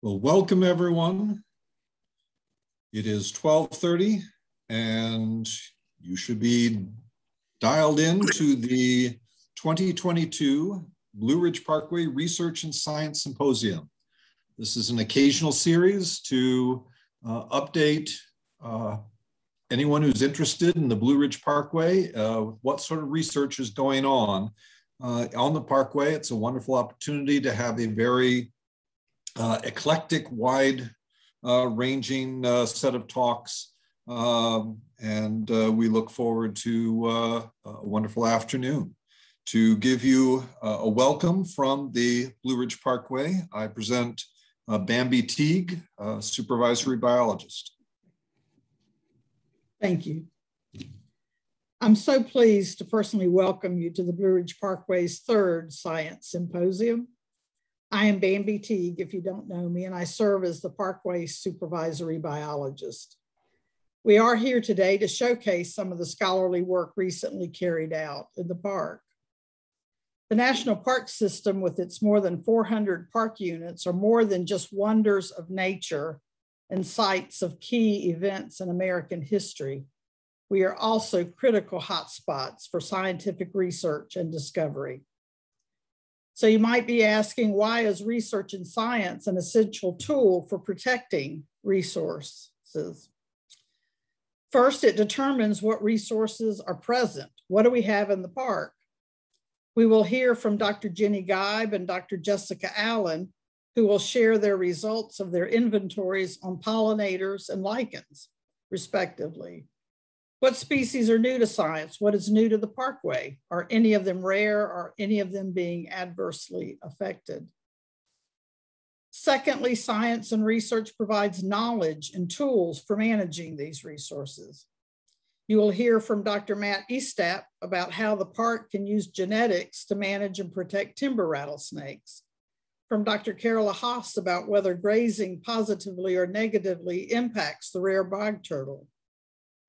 Well, welcome everyone. It is 12:30 and you should be dialed in to the 2022 Blue Ridge Parkway Research and Science Symposium. This is an occasional series to update anyone who's interested in the Blue Ridge Parkway, what sort of research is going on the Parkway. It's a wonderful opportunity to have a very eclectic, wide ranging set of talks. And we look forward to a wonderful afternoon. To give you a welcome from the Blue Ridge Parkway, I present Bambi Teague, supervisory biologist. Thank you. I'm so pleased to personally welcome you to the Blue Ridge Parkway's third Science Symposium. I am Bambi Teague, if you don't know me, and I serve as the Parkway supervisory biologist. We are here today to showcase some of the scholarly work recently carried out in the park. The National Park System, with its more than 400 park units, are more than just wonders of nature and sites of key events in American history. We are also critical hotspots for scientific research and discovery. So you might be asking, why is research in science an essential tool for protecting resources? First, it determines what resources are present. What do we have in the park? We will hear from Dr. Jenny Geib and Dr. Jessica Allen, who will share their results of their inventories on pollinators and lichens, respectively. What species are new to science? What is new to the Parkway? Are any of them rare? Are any of them being adversely affected? Secondly, science and research provides knowledge and tools for managing these resources. You will hear from Dr. Matt Estap about how the park can use genetics to manage and protect timber rattlesnakes. From Dr. Carola Haas about whether grazing positively or negatively impacts the rare bog turtle.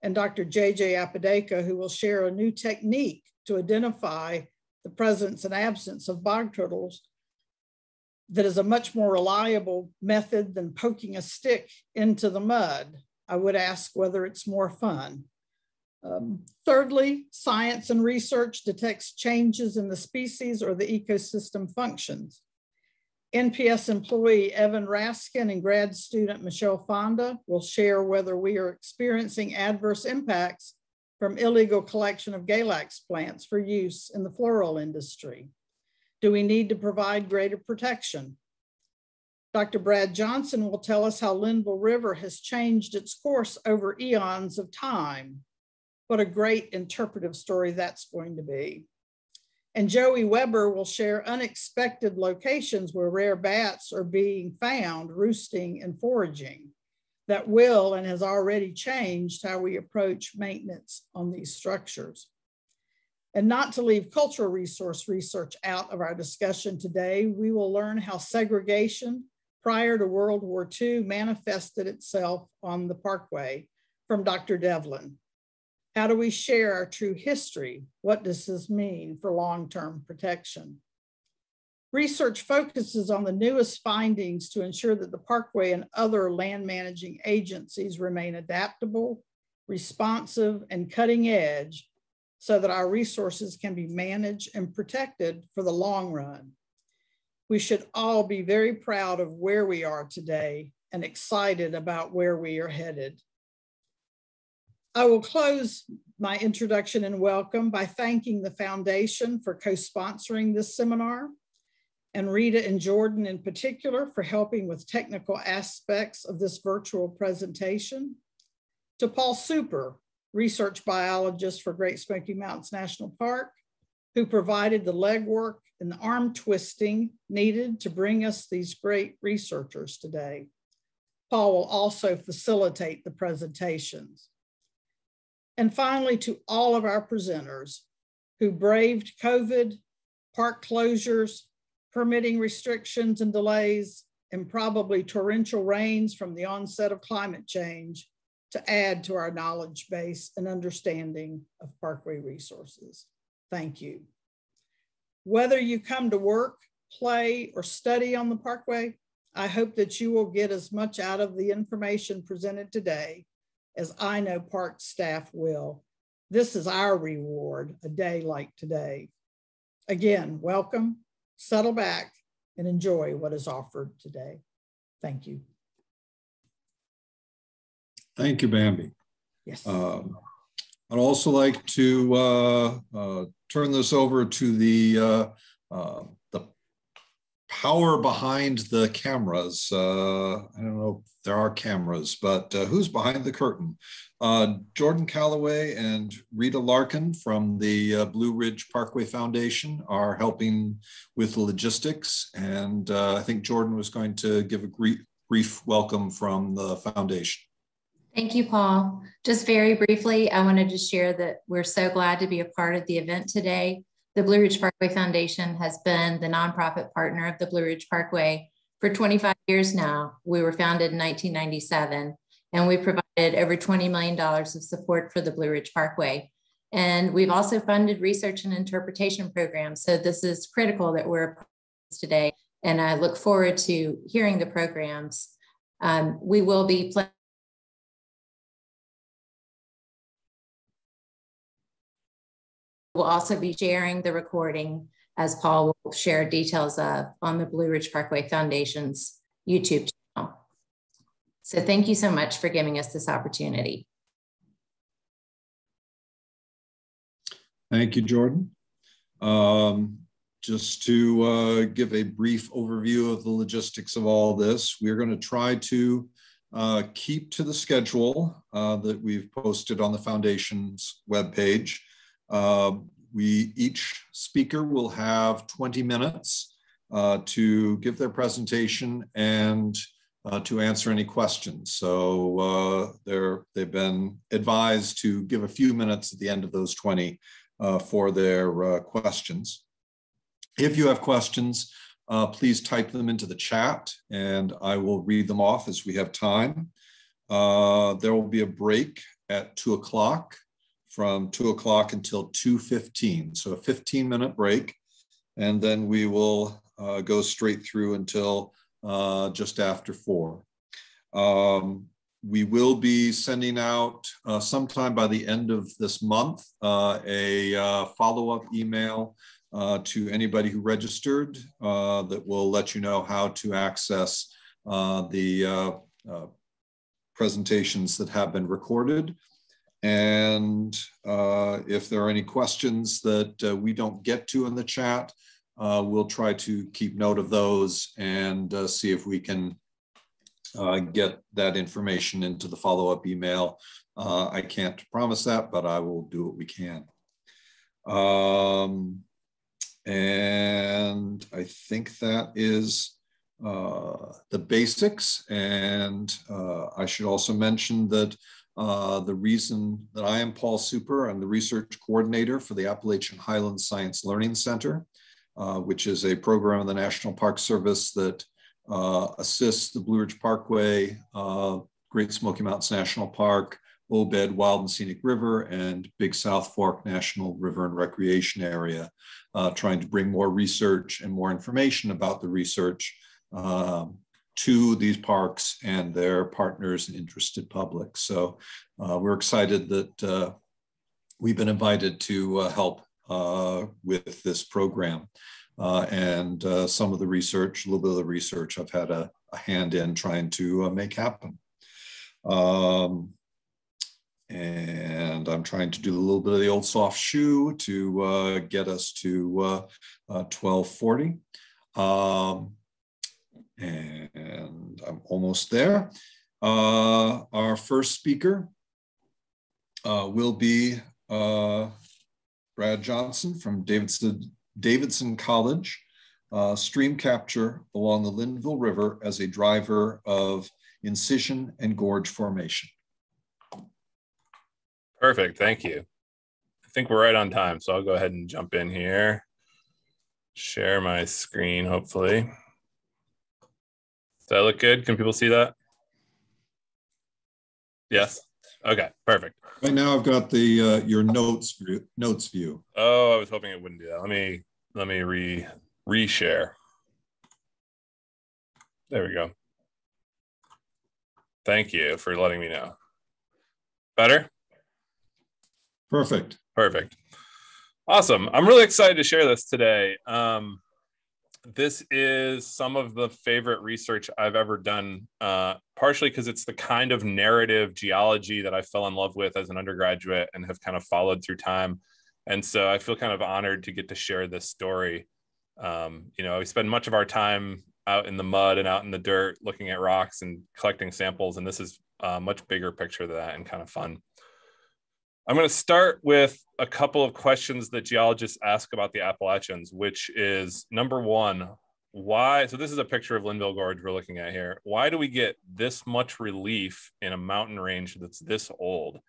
And Dr. J.J. Apodaca, who will share a new technique to identify the presence and absence of bog turtles that is a much more reliable method than poking a stick into the mud. I would ask whether it's more fun. Thirdly, science and research detects changes in the species or the ecosystem functions. NPS employee Evan Raskin and grad student Michelle Fonda will share whether we are experiencing adverse impacts from illegal collection of Galax plants for use in the floral industry. Do we need to provide greater protection? Dr. Brad Johnson will tell us how Linville River has changed its course over eons of time. What a great interpretive story that's going to be. And Joey Weber will share unexpected locations where rare bats are being found, roosting and foraging, that will and has already changed how we approach maintenance on these structures. And not to leave cultural resource research out of our discussion today, we will learn how segregation prior to World War II manifested itself on the Parkway from Dr. Devlin. How do we share our true history? What does this mean for long-term protection? Research focuses on the newest findings to ensure that the Parkway and other land managing agencies remain adaptable, responsive, and cutting edge so that our resources can be managed and protected for the long run. We should all be very proud of where we are today and excited about where we are headed. I will close my introduction and welcome by thanking the Foundation for co-sponsoring this seminar, and Rita and Jordan in particular for helping with technical aspects of this virtual presentation. To Paul Super, research biologist for Great Smoky Mountains National Park, who provided the legwork and the arm twisting needed to bring us these great researchers today. Paul will also facilitate the presentations. And finally, to all of our presenters who braved COVID, park closures, permitting restrictions and delays, and probably torrential rains from the onset of climate change to add to our knowledge base and understanding of Parkway resources. Thank you. Whether you come to work, play, or study on the Parkway, I hope that you will get as much out of the information presented today as I know park staff will. This is our reward, a day like today. Again, welcome, settle back, and enjoy what is offered today. Thank you. Thank you, Bambi. Yes. I'd also like to turn this over to the power behind the cameras. I don't know if there are cameras, but who's behind the curtain? Jordan Calloway and Rita Larkin from the Blue Ridge Parkway Foundation are helping with the logistics. And I think Jordan was going to give a brief welcome from the foundation. Thank you, Paul. Just very briefly, I wanted to share that we're so glad to be a part of the event today. The Blue Ridge Parkway Foundation has been the nonprofit partner of the Blue Ridge Parkway for 25 years now. We were founded in 1997, and we provided over $20 million of support for the Blue Ridge Parkway. And we've also funded research and interpretation programs. So this is critical that we're a part of this today. And I look forward to hearing the programs. We will be We'll also be sharing the recording, as Paul will share details of, on the Blue Ridge Parkway Foundation's YouTube channel. So thank you so much for giving us this opportunity. Thank you, Jordan. Just to give a brief overview of the logistics of all this, we're going to try to keep to the schedule that we've posted on the Foundation's webpage. Each speaker will have 20 minutes to give their presentation and to answer any questions. So they've been advised to give a few minutes at the end of those 20 for their questions. If you have questions, please type them into the chat and I will read them off as we have time. There will be a break at 2 o'clock. From 2 o'clock until 2:15, so a 15-minute break, and then we will go straight through until just after 4. We will be sending out sometime by the end of this month a follow-up email to anybody who registered that will let you know how to access the presentations that have been recorded. And if there are any questions that we don't get to in the chat, we'll try to keep note of those and see if we can get that information into the follow-up email. I can't promise that, but I will do what we can. And I think that is the basics. And I should also mention that the reason that I am Paul Super, I'm the research coordinator for the Appalachian Highlands Science Learning Center, which is a program of the National Park Service that assists the Blue Ridge Parkway, Great Smoky Mountains National Park, Obed Wild and Scenic River, and Big South Fork National River and Recreation Area, trying to bring more research and more information about the research to these parks and their partners and interested public. So we're excited that we've been invited to help with this program. And some of the research, a little bit of the research I've had a hand in trying to make happen. And I'm trying to do a little bit of the old soft shoe to get us to 12:40. And I'm almost there. Our first speaker will be Brad Johnson from Davidson College, stream capture along the Linville River as a driver of incision and gorge formation. Perfect, thank you. I think we're right on time, so I'll go ahead and jump in here. Share my screen, hopefully. Does that look good? Can people see that? Yes. Okay. Perfect. Right now, I've got the your notes view. Oh, I was hoping it wouldn't do that. Let me reshare. There we go. Thank you for letting me know. Better? Perfect. Perfect. Awesome. I'm really excited to share this today. This is some of the favorite research I've ever done, partially because it's the kind of narrative geology that I fell in love with as an undergraduate and have kind of followed through time. And so I feel kind of honored to get to share this story. We spend much of our time out in the mud and out in the dirt looking at rocks and collecting samples, and this is a much bigger picture than that and kind of fun. I'm going to start with a couple of questions that geologists ask about the Appalachians, which is number one, why? So this is a picture of Linville Gorge we're looking at here. Why do we get this much relief in a mountain range that's this old?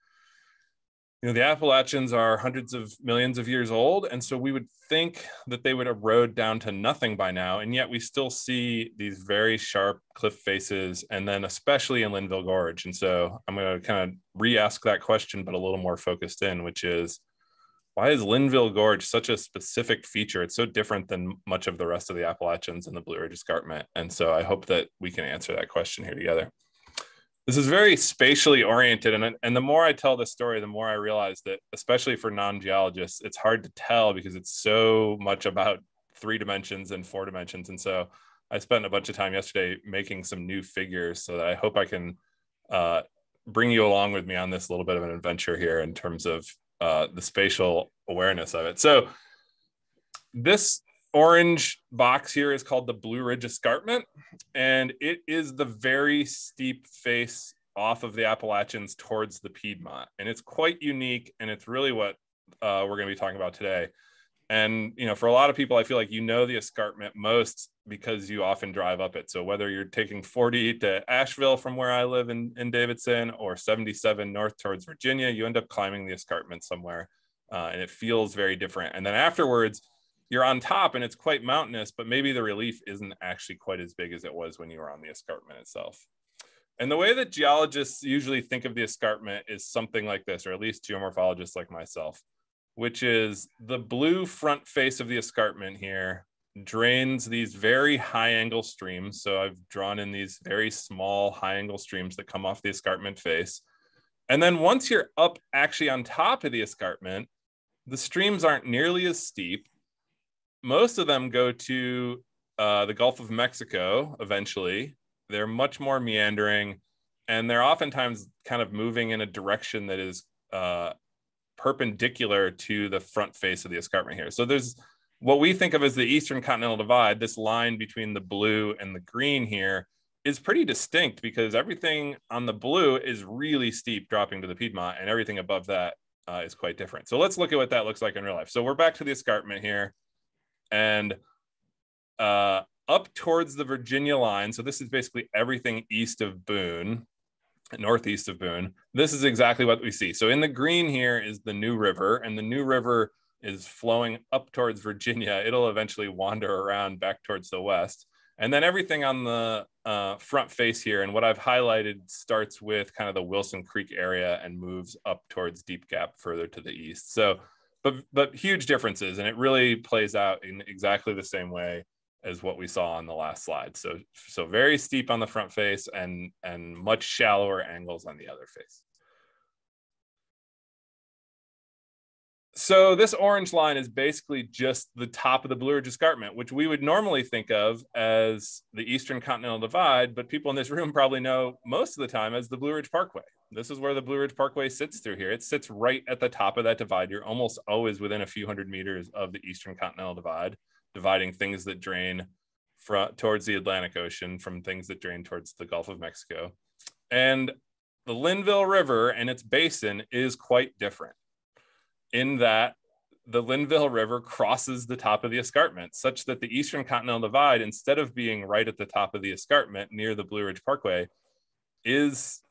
The Appalachians are hundreds of millions of years old, and so we would think that they would erode down to nothing by now, and yet we still see these very sharp cliff faces, and then especially in Linville Gorge. And so I'm going to kind of re-ask that question, but a little more focused in, which is, why is Linville Gorge such a specific feature? It's so different than much of the rest of the Appalachians and the Blue Ridge Escarpment. And so I hope that we can answer that question here together. This is very spatially oriented, and the more I tell this story, the more I realize that, especially for non-geologists, it's hard to tell because it's so much about 3 dimensions and 4 dimensions. And so I spent a bunch of time yesterday making some new figures so that I hope I can bring you along with me on this little bit of an adventure here in terms of the spatial awareness of it. So this orange box here is called the Blue Ridge Escarpment, and it is the very steep face off of the Appalachians towards the Piedmont. And it's quite unique, and it's really what we're going to be talking about today. And, for a lot of people, I feel like the escarpment most because you often drive up it. So whether you're taking 40 to Asheville from where I live in Davidson, or 77 north towards Virginia, you end up climbing the escarpment somewhere, and it feels very different. And then afterwards, you're on top and it's quite mountainous, but maybe the relief isn't actually quite as big as it was when you were on the escarpment itself. And the way that geologists usually think of the escarpment is something like this, or at least geomorphologists like myself, which is the blue front face of the escarpment here drains these very high angle streams. So I've drawn in these very small high angle streams that come off the escarpment face. And then once you're up actually on top of the escarpment, the streams aren't nearly as steep. Most of them go to the Gulf of Mexico eventually. They're much more meandering, and they're oftentimes kind of moving in a direction that is perpendicular to the front face of the escarpment here. So there's what we think of as the Eastern Continental Divide. This line between the blue and the green here is pretty distinct because everything on the blue is really steep dropping to the Piedmont, and everything above that is quite different. So let's look at what that looks like in real life. So we're back to the escarpment here. And up towards the Virginia line, so this is basically everything east of Boone, northeast of Boone. This is exactly what we see. So in the green here is the New River, and the New River is flowing up towards Virginia. It'll eventually wander around back towards the west. And then everything on the front face here, and what I've highlighted, starts with kind of the Wilson Creek area and moves up towards Deep Gap further to the east. So but huge differences, and it really plays out in exactly the same way as what we saw on the last slide. So very steep on the front face and much shallower angles on the other face. So this orange line is basically just the top of the Blue Ridge Escarpment, which we would normally think of as the Eastern Continental Divide, but people in this room probably know most of the time as the Blue Ridge Parkway. This is where the Blue Ridge Parkway sits through here. It sits right at the top of that divide. You're almost always within a few hundred meters of the Eastern Continental Divide, dividing things that drain towards the Atlantic Ocean from things that drain towards the Gulf of Mexico. And the Linville River and its basin is quite different in that the Linville River crosses the top of the escarpment, such that the Eastern Continental Divide, instead of being right at the top of the escarpment near the Blue Ridge Parkway, is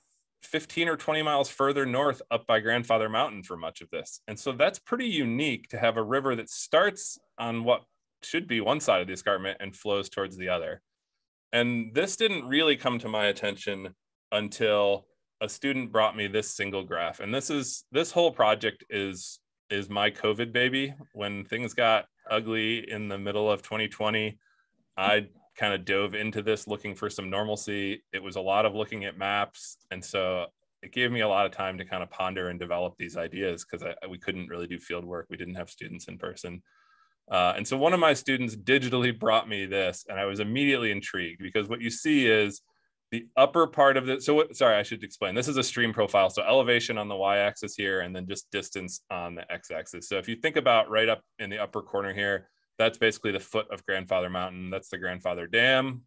15 or 20 miles further north up by Grandfather Mountain for much of this. And so that's pretty unique to have a river that starts on what should be one side of the escarpment and flows towards the other. And this didn't really come to my attention until a student brought me this single graph. And this whole project is my COVID baby. When things got ugly in the middle of 2020, I kind of dove into this looking for some normalcy. It was a lot of looking at maps. And so it gave me a lot of time to kind of ponder and develop these ideas, because we couldn't really do field work. We didn't have students in person. And so one of my students digitally brought me this, and I was immediately intrigued, because what you see is the upper part of it. So sorry, I should explain. This is a stream profile. So elevation on the y-axis here, and then just distance on the x-axis. So if you think about right up in the upper corner here, that's basically the foot of Grandfather Mountain. That's the Grandfather Dam.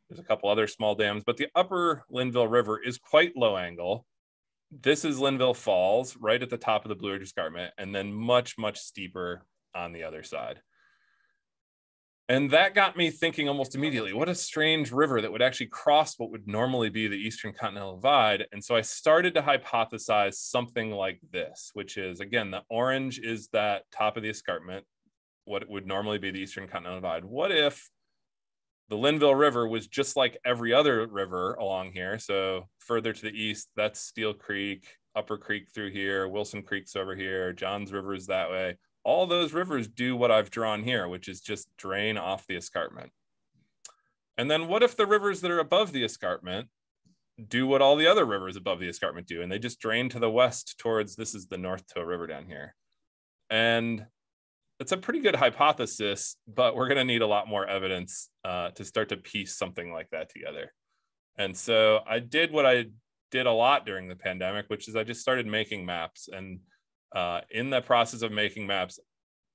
There's a couple other small dams, but the upper Linville River is quite low angle. This is Linville Falls, right at the top of the Blue Ridge Escarpment, and then much, much steeper on the other side. And that got me thinking almost immediately, what a strange river that would actually cross what would normally be the Eastern Continental Divide. And so I started to hypothesize something like this, which is, again, the orange is that top of the escarpment, what would normally be the Eastern Continental Divide. What if the Linville River was just like every other river along here? So further to the east, that's Steel Creek, Upper Creek through here, Wilson Creek's over here, Johns River is that way. All those rivers do what I've drawn here, which is just drain off the escarpment. And then what if the rivers that are above the escarpment do what all the other rivers above the escarpment do, and they just drain to the west towards, this is the North Toe River down here. And it's a pretty good hypothesis, but we're going to need a lot more evidence to start to piece something like that together. And so I did what I did a lot during the pandemic, which is I just started making maps. And in the process of making maps,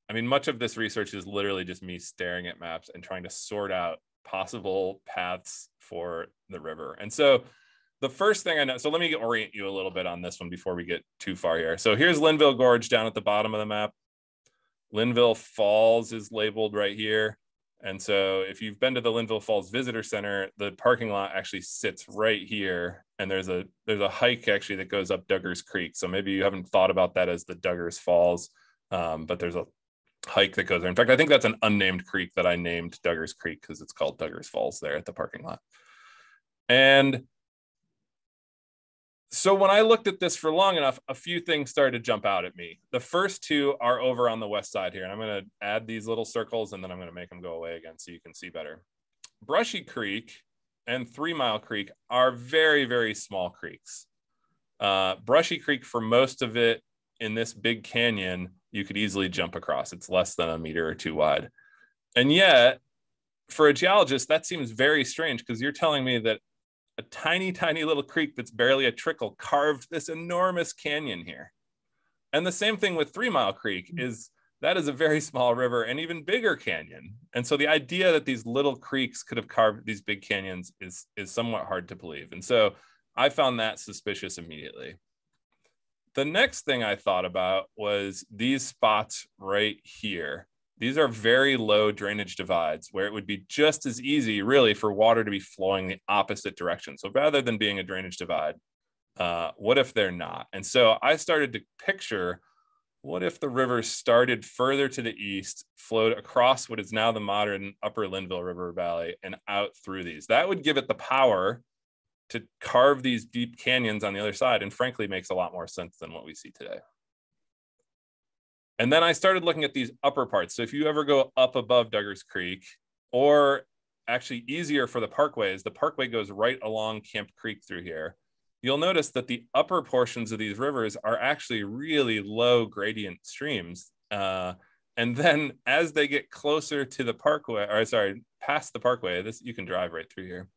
I mean, much of this research is literally just me staring at maps and trying to sort out possible paths for the river. And so the first thing I know, so let me orient you a little bit on this one before we get too far here. So here's Linville Gorge down at the bottom of the map. Linville Falls is labeled right here. And so if you've been to the Linville Falls Visitor Center, the parking lot actually sits right here. And there's a hike actually that goes up Duggars Creek. So maybe you haven't thought about that as the Duggars Falls, but there's a hike that goes there. In fact, I think that's an unnamed creek that I named Duggars Creek because it's called Duggars Falls there at the parking lot. And so when I looked at this for long enough, a few things started to jump out at me. The first two are over on the west side here, and I'm going to add these little circles, and then I'm going to make them go away again so you can see better. Brushy Creek and 3 Mile Creek are very, very small creeks. Brushy Creek, for most of it in this big canyon, you could easily jump across. It's less than 1 meter or 2 wide. And yet, for a geologist, that seems very strange, because you're telling me that a tiny, tiny little creek that's barely a trickle carved this enormous canyon here. And the same thing with 3 Mile Creek is that is a very small river and even bigger canyon. And so the idea that these little creeks could have carved these big canyons is somewhat hard to believe. And so I found that suspicious immediately. The next thing I thought about was these spots right here. These are very low drainage divides where it would be just as easy really for water to be flowing the opposite direction. So rather than being a drainage divide, what if they're not? And so I started to picture, what if the river started further to the east, flowed across what is now the modern Upper Linville River Valley and out through these? That would give it the power to carve these deep canyons on the other side, and frankly makes a lot more sense than what we see today. And then I started looking at these upper parts. So if you ever go up above Duggars Creek, or actually easier for the parkways, the parkway goes right along Camp Creek through here. You'll notice that the upper portions of these rivers are actually really low gradient streams. And then as they get closer to the parkway, or sorry, past the parkway, this you can drive right through here.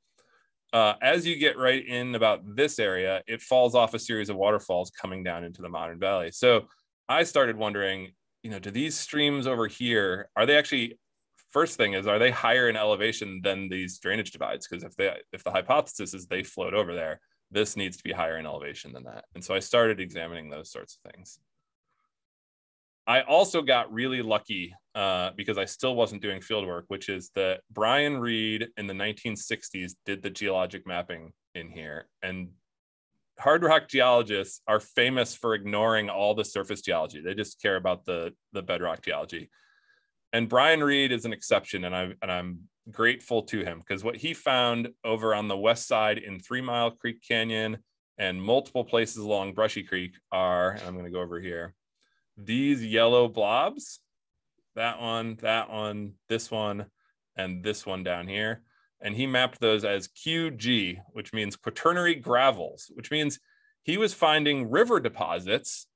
As you get right in about this area, it falls off a series of waterfalls coming down into the modern valley. So I started wondering, do these streams over here, are they actually, first thing is, are they higher in elevation than these drainage divides? Because if the hypothesis is they float over there, this needs to be higher in elevation than that. And so I started examining those sorts of things. I also got really lucky because I still wasn't doing field work, which is that Brian Reed in the 1960s did the geologic mapping in here. And hard rock geologists are famous for ignoring all the surface geology. They just care about the bedrock geology. And Brian Reed is an exception, and I'm grateful to him, because what he found over on the west side in 3 Mile Creek Canyon and multiple places along Brushy Creek are, and I'm going to go over here, these yellow blobs, that one, this one, and this one down here. and he mapped those as QG, which means quaternary gravels, which means he was finding river deposits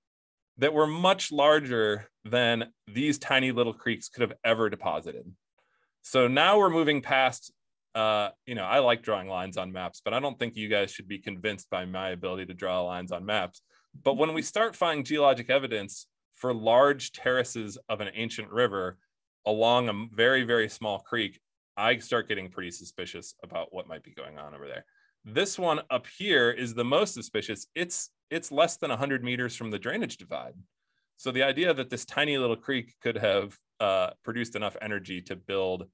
that were much larger than these tiny little creeks could have ever deposited. So now we're moving past, I like drawing lines on maps, but I don't think you guys should be convinced by my ability to draw lines on maps. But when we start finding geologic evidence for large terraces of an ancient river along a very, very small creek, I start getting pretty suspicious about what might be going on over there. This one up here is the most suspicious. It's less than 100 meters from the drainage divide. So the idea that this tiny little creek could have produced enough energy to build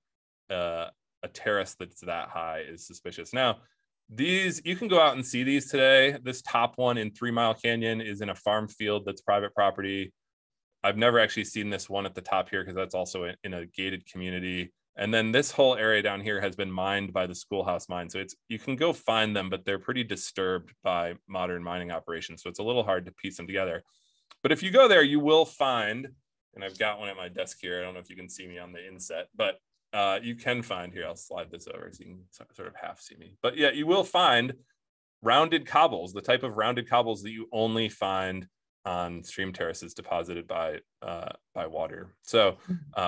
a terrace that's that high is suspicious. Now, these, you can go out and see these today. This top one in 3 Mile Canyon is in a farm field that's private property. I've never actually seen this one at the top here because that's also in a gated community. And then this whole area down here has been mined by the Schoolhouse Mine. So you can go find them, but they're pretty disturbed by modern mining operations. So it's a little hard to piece them together. But if you go there, you will find, and I've got one at my desk here. I don't know if you can see me on the inset, but you can find here. I'll slide this over so you can sort of half see me. But yeah, you will find rounded cobbles, the type of rounded cobbles that you only find on stream terraces deposited by water. So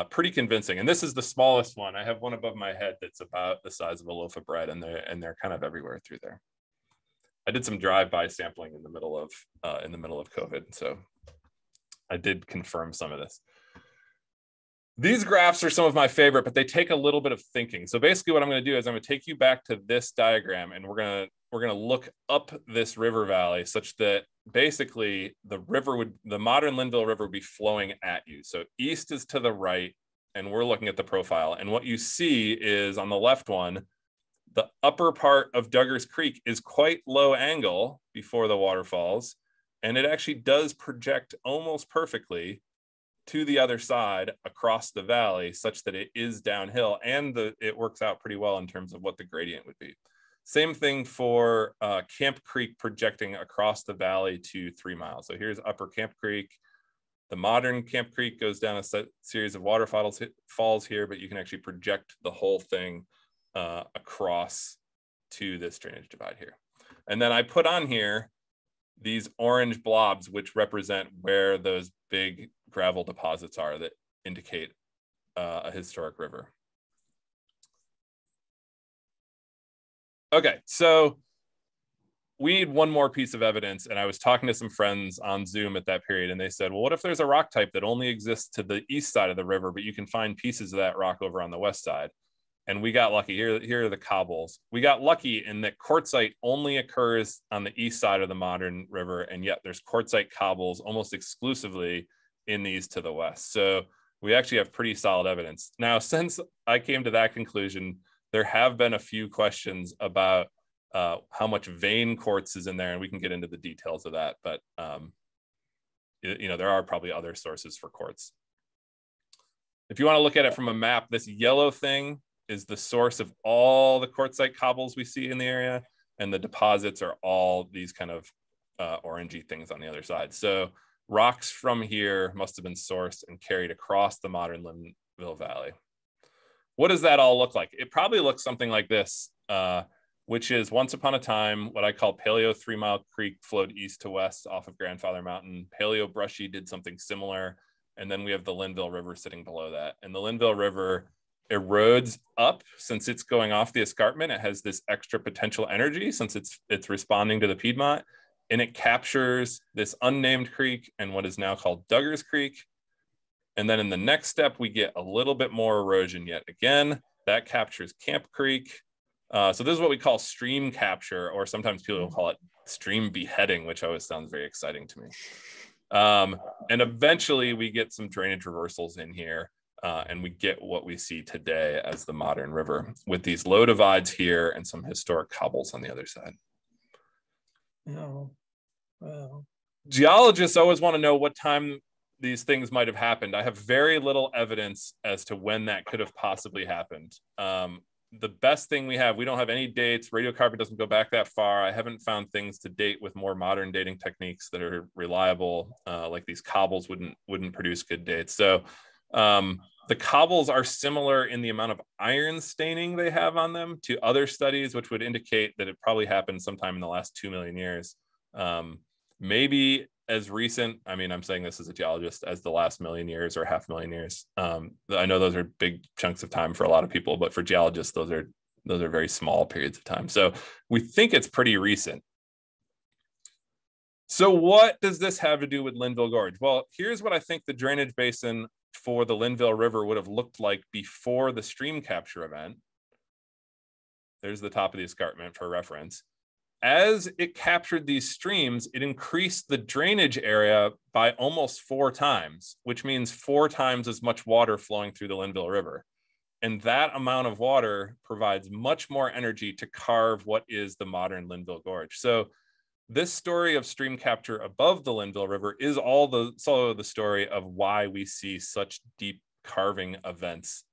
pretty convincing. And this is the smallest one. I have one above my head that's about the size of a loaf of bread, and they're kind of everywhere through there. I did some drive-by sampling in the middle of COVID, so I did confirm some of this. These graphs are some of my favorite, but they take a little bit of thinking. So basically what I'm going to do is I'm going to take you back to this diagram, and we're going to look up this river valley such that basically the modern Linville River would be flowing at you. So east is to the right, and we're looking at the profile. And what you see is on the left one, the upper part of Duggars Creek is quite low angle before the waterfalls, and it actually does project almost perfectly to the other side across the valley such that it is downhill, and it works out pretty well in terms of what the gradient would be. Same thing for Camp Creek projecting across the valley to 3 miles. So here's Upper Camp Creek. The modern Camp Creek goes down a series of waterfalls here, but you can actually project the whole thing across to this drainage divide here. And then I put on here these orange blobs, which represent where those big gravel deposits are that indicate a historic river. Okay, so we need one more piece of evidence. And I was talking to some friends on Zoom at that period, and they said, well, what if there's a rock type that only exists to the east side of the river, but you can find pieces of that rock over on the west side? And we got lucky. Here are the cobbles. We got lucky in that quartzite only occurs on the east side of the modern river, and yet there's quartzite cobbles almost exclusively in these to the west. So we actually have pretty solid evidence. Now, since I came to that conclusion, there have been a few questions about how much vein quartz is in there, and we can get into the details of that. But there are probably other sources for quartz. If you want to look at it from a map, this yellow thing is the source of all the quartzite cobbles we see in the area, and the deposits are all these kind of orangey things on the other side. So rocks from here must have been sourced and carried across the modern Linville Valley. What does that all look like? It probably looks something like this, which is once upon a time, what I call Paleo 3 Mile Creek flowed east to west off of Grandfather Mountain. Paleo Brushy did something similar. And then we have the Linville River sitting below that. And the Linville River erodes up since it's going off the escarpment. It has this extra potential energy since it's responding to the Piedmont, and it captures this unnamed creek and what is now called Duggars Creek. And then in the next step, we get a little bit more erosion yet again. That captures Camp Creek. So this is what we call stream capture, or sometimes people will call it stream beheading, which always sounds very exciting to me. And eventually we get some drainage reversals in here. And we get what we see today as the modern river with these low divides here and some historic cobbles on the other side. Oh, well. Geologists always want to know what time these things might have happened. I have very little evidence as to when that could have possibly happened. The best thing we don't have any dates. Radiocarbon doesn't go back that far. I haven't found things to date with more modern dating techniques that are reliable, like these cobbles wouldn't produce good dates. So The cobbles are similar in the amount of iron staining they have on them to other studies, which would indicate that it probably happened sometime in the last 2 million years. Maybe as recent, I mean, I'm saying this as a geologist, as the last 1 million years or 500,000 years. I know those are big chunks of time for a lot of people, but for geologists, those are very small periods of time. So we think it's pretty recent. So what does this have to do with Linville Gorge? Well, here's what I think the drainage basin for the Linville River would have looked like before the stream capture event. There's the top of the escarpment for reference. As it captured these streams, it increased the drainage area by almost 4 times, which means 4 times as much water flowing through the Linville River. And that amount of water provides much more energy to carve what is the modern Linville Gorge. So this story of stream capture above the Linville River is also the story of why we see such deep carving events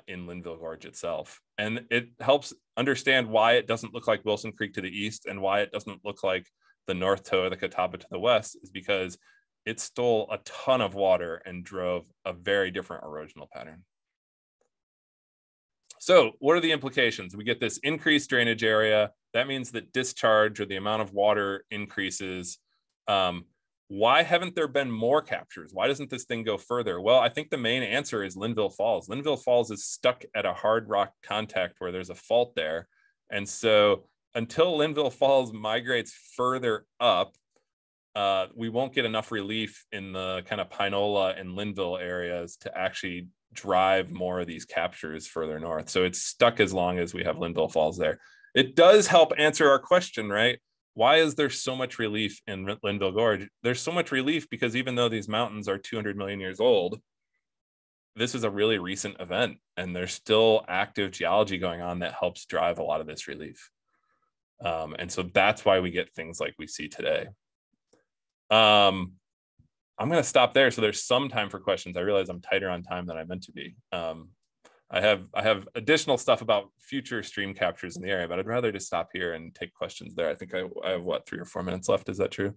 in Linville Gorge itself. And it helps understand why it doesn't look like Wilson Creek to the east and why it doesn't look like the North Toe or the Catawba to the west, is because it stole a ton of water and drove a very different erosional pattern. So what are the implications? We get this increased drainage area. That means that discharge, or the amount of water, increases. Why haven't there been more captures? Why doesn't this thing go further? Well, I think the main answer is Linville Falls. Linville Falls is stuck at a hard rock contact where there's a fault there. And so until Linville Falls migrates further up, we won't get enough relief in the kind of Pinola and Linville areas to actually drive more of these captures further north. So it's stuck as long as we have Linville Falls there. It does help answer our question, right? Why is there so much relief in Linville Gorge? There's so much relief because even though these mountains are 200 million years old, this is a really recent event, and there's still active geology going on that helps drive a lot of this relief. And so that's why we get things like we see today. I'm going to stop there so there's some time for questions. I realize I'm tighter on time than I meant to be. I have additional stuff about future stream captures in the area, but I'd rather just stop here and take questions there. I think I have, what, 3 or 4 minutes left. Is that true?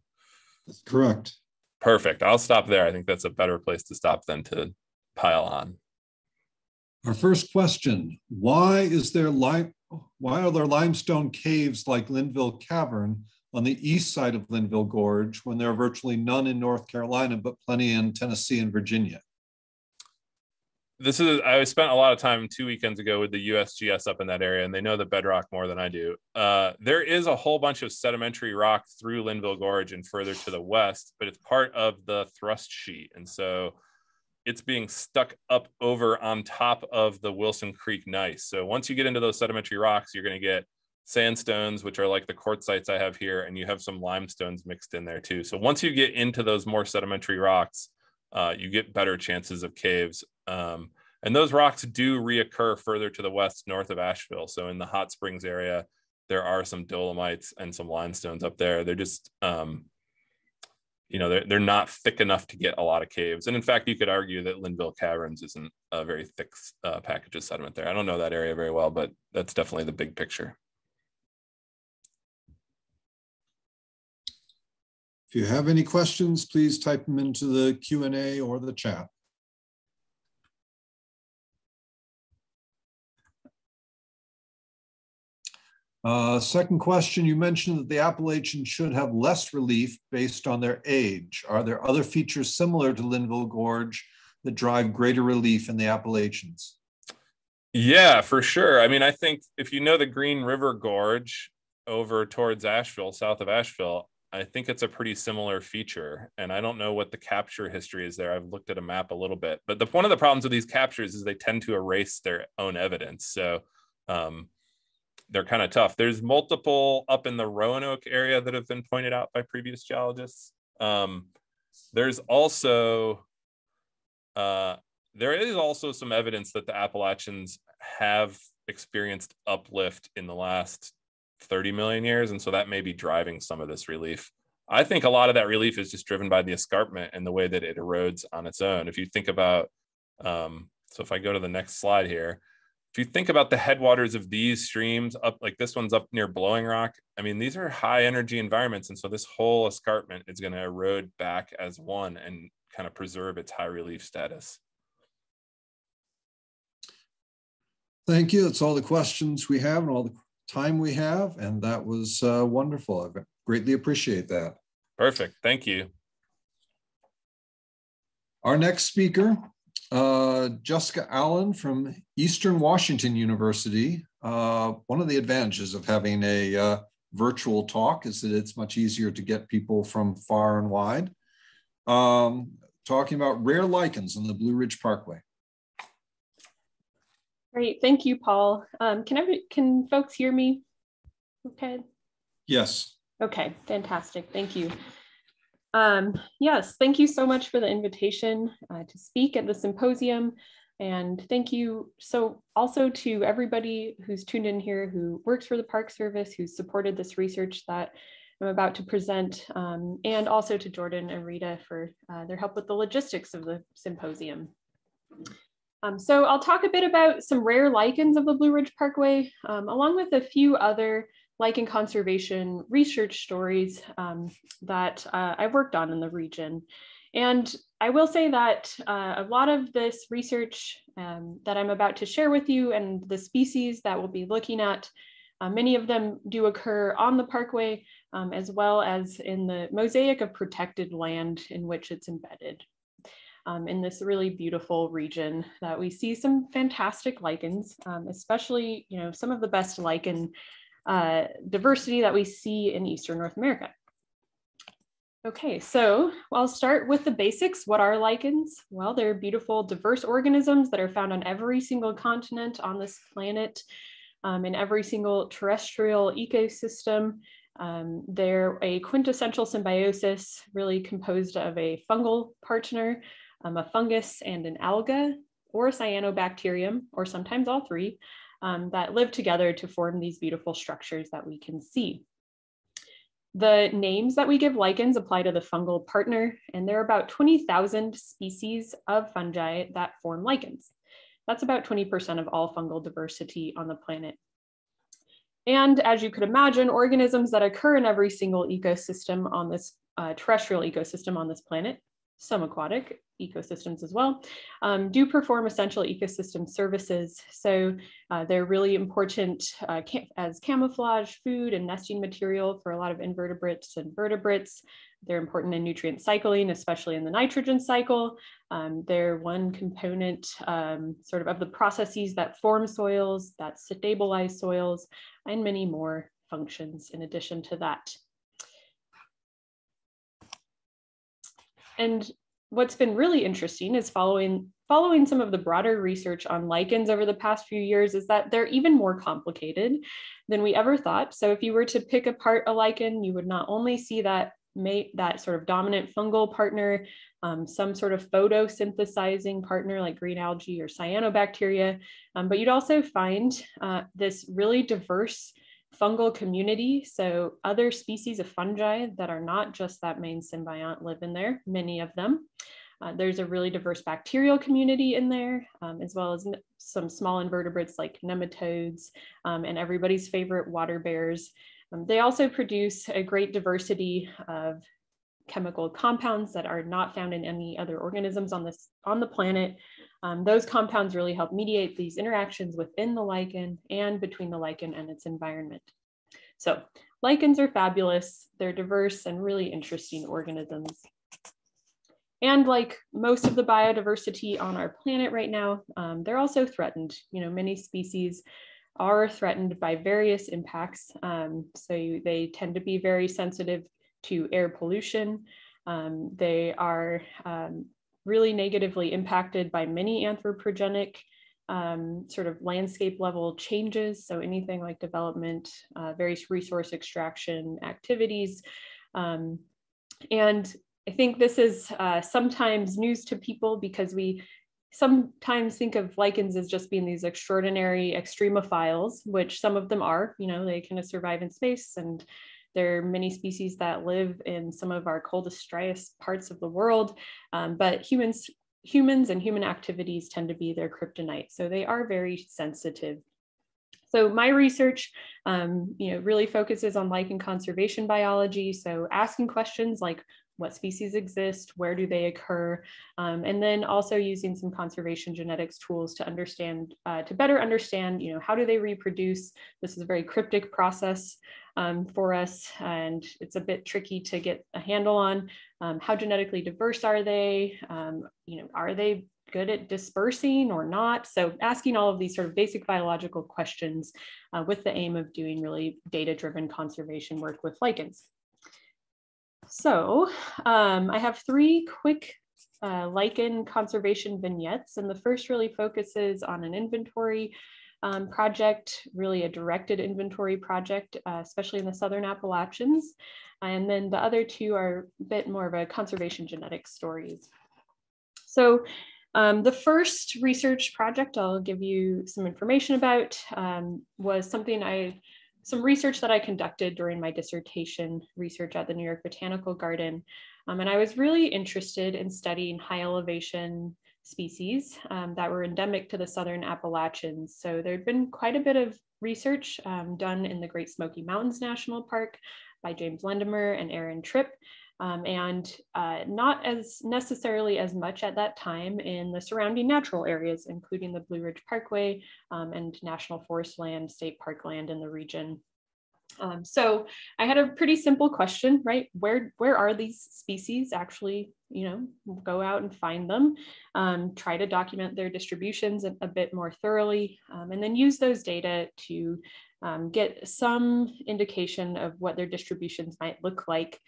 That's correct. Perfect. I'll stop there. I think that's a better place to stop than to pile on. Our first question: why are there limestone caves like Linville Cavern on the east side of Linville Gorge when there are virtually none in North Carolina, but plenty in Tennessee and Virginia? I spent a lot of time 2 weekends ago with the USGS up in that area, and they know the bedrock more than I do. There is a whole bunch of sedimentary rock through Linville Gorge and further to the west, but it's part of the thrust sheet. And so it's being stuck up over on top of the Wilson Creek gneiss. So once you get into those sedimentary rocks, you're going to get sandstones, which are like the quartzites I have here, and you have some limestones mixed in there too. So once you get into those more sedimentary rocks, you get better chances of caves. And those rocks do reoccur further to the west, north of Asheville. So in the Hot Springs area, there are some dolomites and some limestones up there. They're just, they're not thick enough to get a lot of caves. And in fact, you could argue that Linville Caverns isn't a very thick package of sediment there. I don't know that area very well, but that's definitely the big picture. If you have any questions, please type them into the Q&A or the chat. Second question, you mentioned that the Appalachians should have less relief based on their age. Are there other features similar to Linville Gorge that drive greater relief in the Appalachians? Yeah, for sure. I mean, I think if you know the Green River Gorge over towards Asheville, south of Asheville, I think it's a pretty similar feature. And I don't know what the capture history is there. I've looked at a map a little bit, but one of the problems with these captures is they tend to erase their own evidence. So they're kind of tough. There's multiple up in the Roanoke area that have been pointed out by previous geologists. There's also, there is also some evidence that the Appalachians have experienced uplift in the last 30 million years. And so that may be driving some of this relief. I think a lot of that relief is just driven by the escarpment and the way that it erodes on its own. If you think about, so if I go to the next slide here, if you think about the headwaters of these streams up, like this one's up near Blowing Rock, I mean, these are high energy environments. And so this whole escarpment is going to erode back as one and kind of preserve its high relief status. Thank you. That's all the questions we have and all the time we have. And that was wonderful. I greatly appreciate that. Perfect. Thank you. Our next speaker, Jessica Allen from Eastern Washington University. One of the advantages of having a virtual talk is that it's much easier to get people from far and wide. Talking about rare lichens on the Blue Ridge Parkway. Great, thank you, Paul. Can folks hear me? Okay. Yes. Okay, fantastic, thank you. Yes, thank you so much for the invitation to speak at the symposium. And thank you also to everybody who's tuned in here who works for the Park Service, who's supported this research that I'm about to present, and also to Jordan and Rita for their help with the logistics of the symposium. So I'll talk a bit about some rare lichens of the Blue Ridge Parkway, along with a few other lichen conservation research stories that I've worked on in the region. And I will say that a lot of this research that I'm about to share with you and the species that we'll be looking at, many of them do occur on the parkway, as well as in the mosaic of protected land in which it's embedded. In this really beautiful region that we see some fantastic lichens, especially some of the best lichen diversity that we see in Eastern North America. Okay, so I'll start with the basics. What are lichens? Well, they're beautiful, diverse organisms that are found on every single continent on this planet, in every single terrestrial ecosystem. They're a quintessential symbiosis, really composed of a fungal partner, a fungus and an alga, or a cyanobacterium, or sometimes all three, that live together to form these beautiful structures that we can see. The names that we give lichens apply to the fungal partner, and there are about 20,000 species of fungi that form lichens. That's about 20% of all fungal diversity on the planet. And as you could imagine, organisms that occur in every single ecosystem on this terrestrial ecosystem on this planet, some aquatic ecosystems as well, do perform essential ecosystem services. So they're really important as camouflage, food, and nesting material for a lot of invertebrates and vertebrates. They're important in nutrient cycling, especially in the nitrogen cycle. They're one component sort of the processes that form soils, that stabilize soils, and many more functions in addition to that. And what's been really interesting is following some of the broader research on lichens over the past few years is that they're even more complicated than we ever thought. So if you were to pick apart a lichen, you would not only see that sort of dominant fungal partner, some sort of photosynthesizing partner like green algae or cyanobacteria, but you'd also find this really diverse fungal community. So other species of fungi that are not just that main symbiont live in there, many of them. There's a really diverse bacterial community in there, as well as some small invertebrates like nematodes and everybody's favorite water bears. They also produce a great diversity of chemical compounds that are not found in any other organisms on the planet. Those compounds really help mediate these interactions within the lichen and between the lichen and its environment. So lichens are fabulous. They're diverse and really interesting organisms. And like most of the biodiversity on our planet right now, they're also threatened. Many species are threatened by various impacts. So they tend to be very sensitive to air pollution. They are really negatively impacted by many anthropogenic sort of landscape level changes. So anything like development, various resource extraction activities. And I think this is sometimes news to people because we sometimes think of lichens as just being these extraordinary extremophiles, which some of them are. They kind of survive in space, and there are many species that live in some of our coldest, driest parts of the world, but humans and human activities tend to be their kryptonite. So they are very sensitive. So my research, really focuses on lichen conservation biology. So asking questions like, what species exist, where do they occur, and then also using some conservation genetics tools to understand, to better understand, how do they reproduce? This is a very cryptic process for us, and it's a bit tricky to get a handle on. How genetically diverse are they? Are they good at dispersing or not? So asking all of these sort of basic biological questions with the aim of doing really data-driven conservation work with lichens. So I have 3 quick lichen conservation vignettes, and the first really focuses on an inventory project, really a directed inventory project, especially in the Southern Appalachians. And then the other 2 are a bit more of a conservation genetics stories. So the first research project I'll give you some information about was some research that I conducted during my dissertation research at the New York Botanical Garden. And I was really interested in studying high elevation species that were endemic to the Southern Appalachians. So there'd been quite a bit of research done in the Great Smoky Mountains National Park by James Lendemer and Aaron Tripp, and not as necessarily as much at that time in the surrounding natural areas, including the Blue Ridge Parkway and National Forest land, state park land in the region. So I had a pretty simple question, right? Where are these species actually, go out and find them, try to document their distributions a bit more thoroughly, and then use those data to get some indication of what their distributions might look like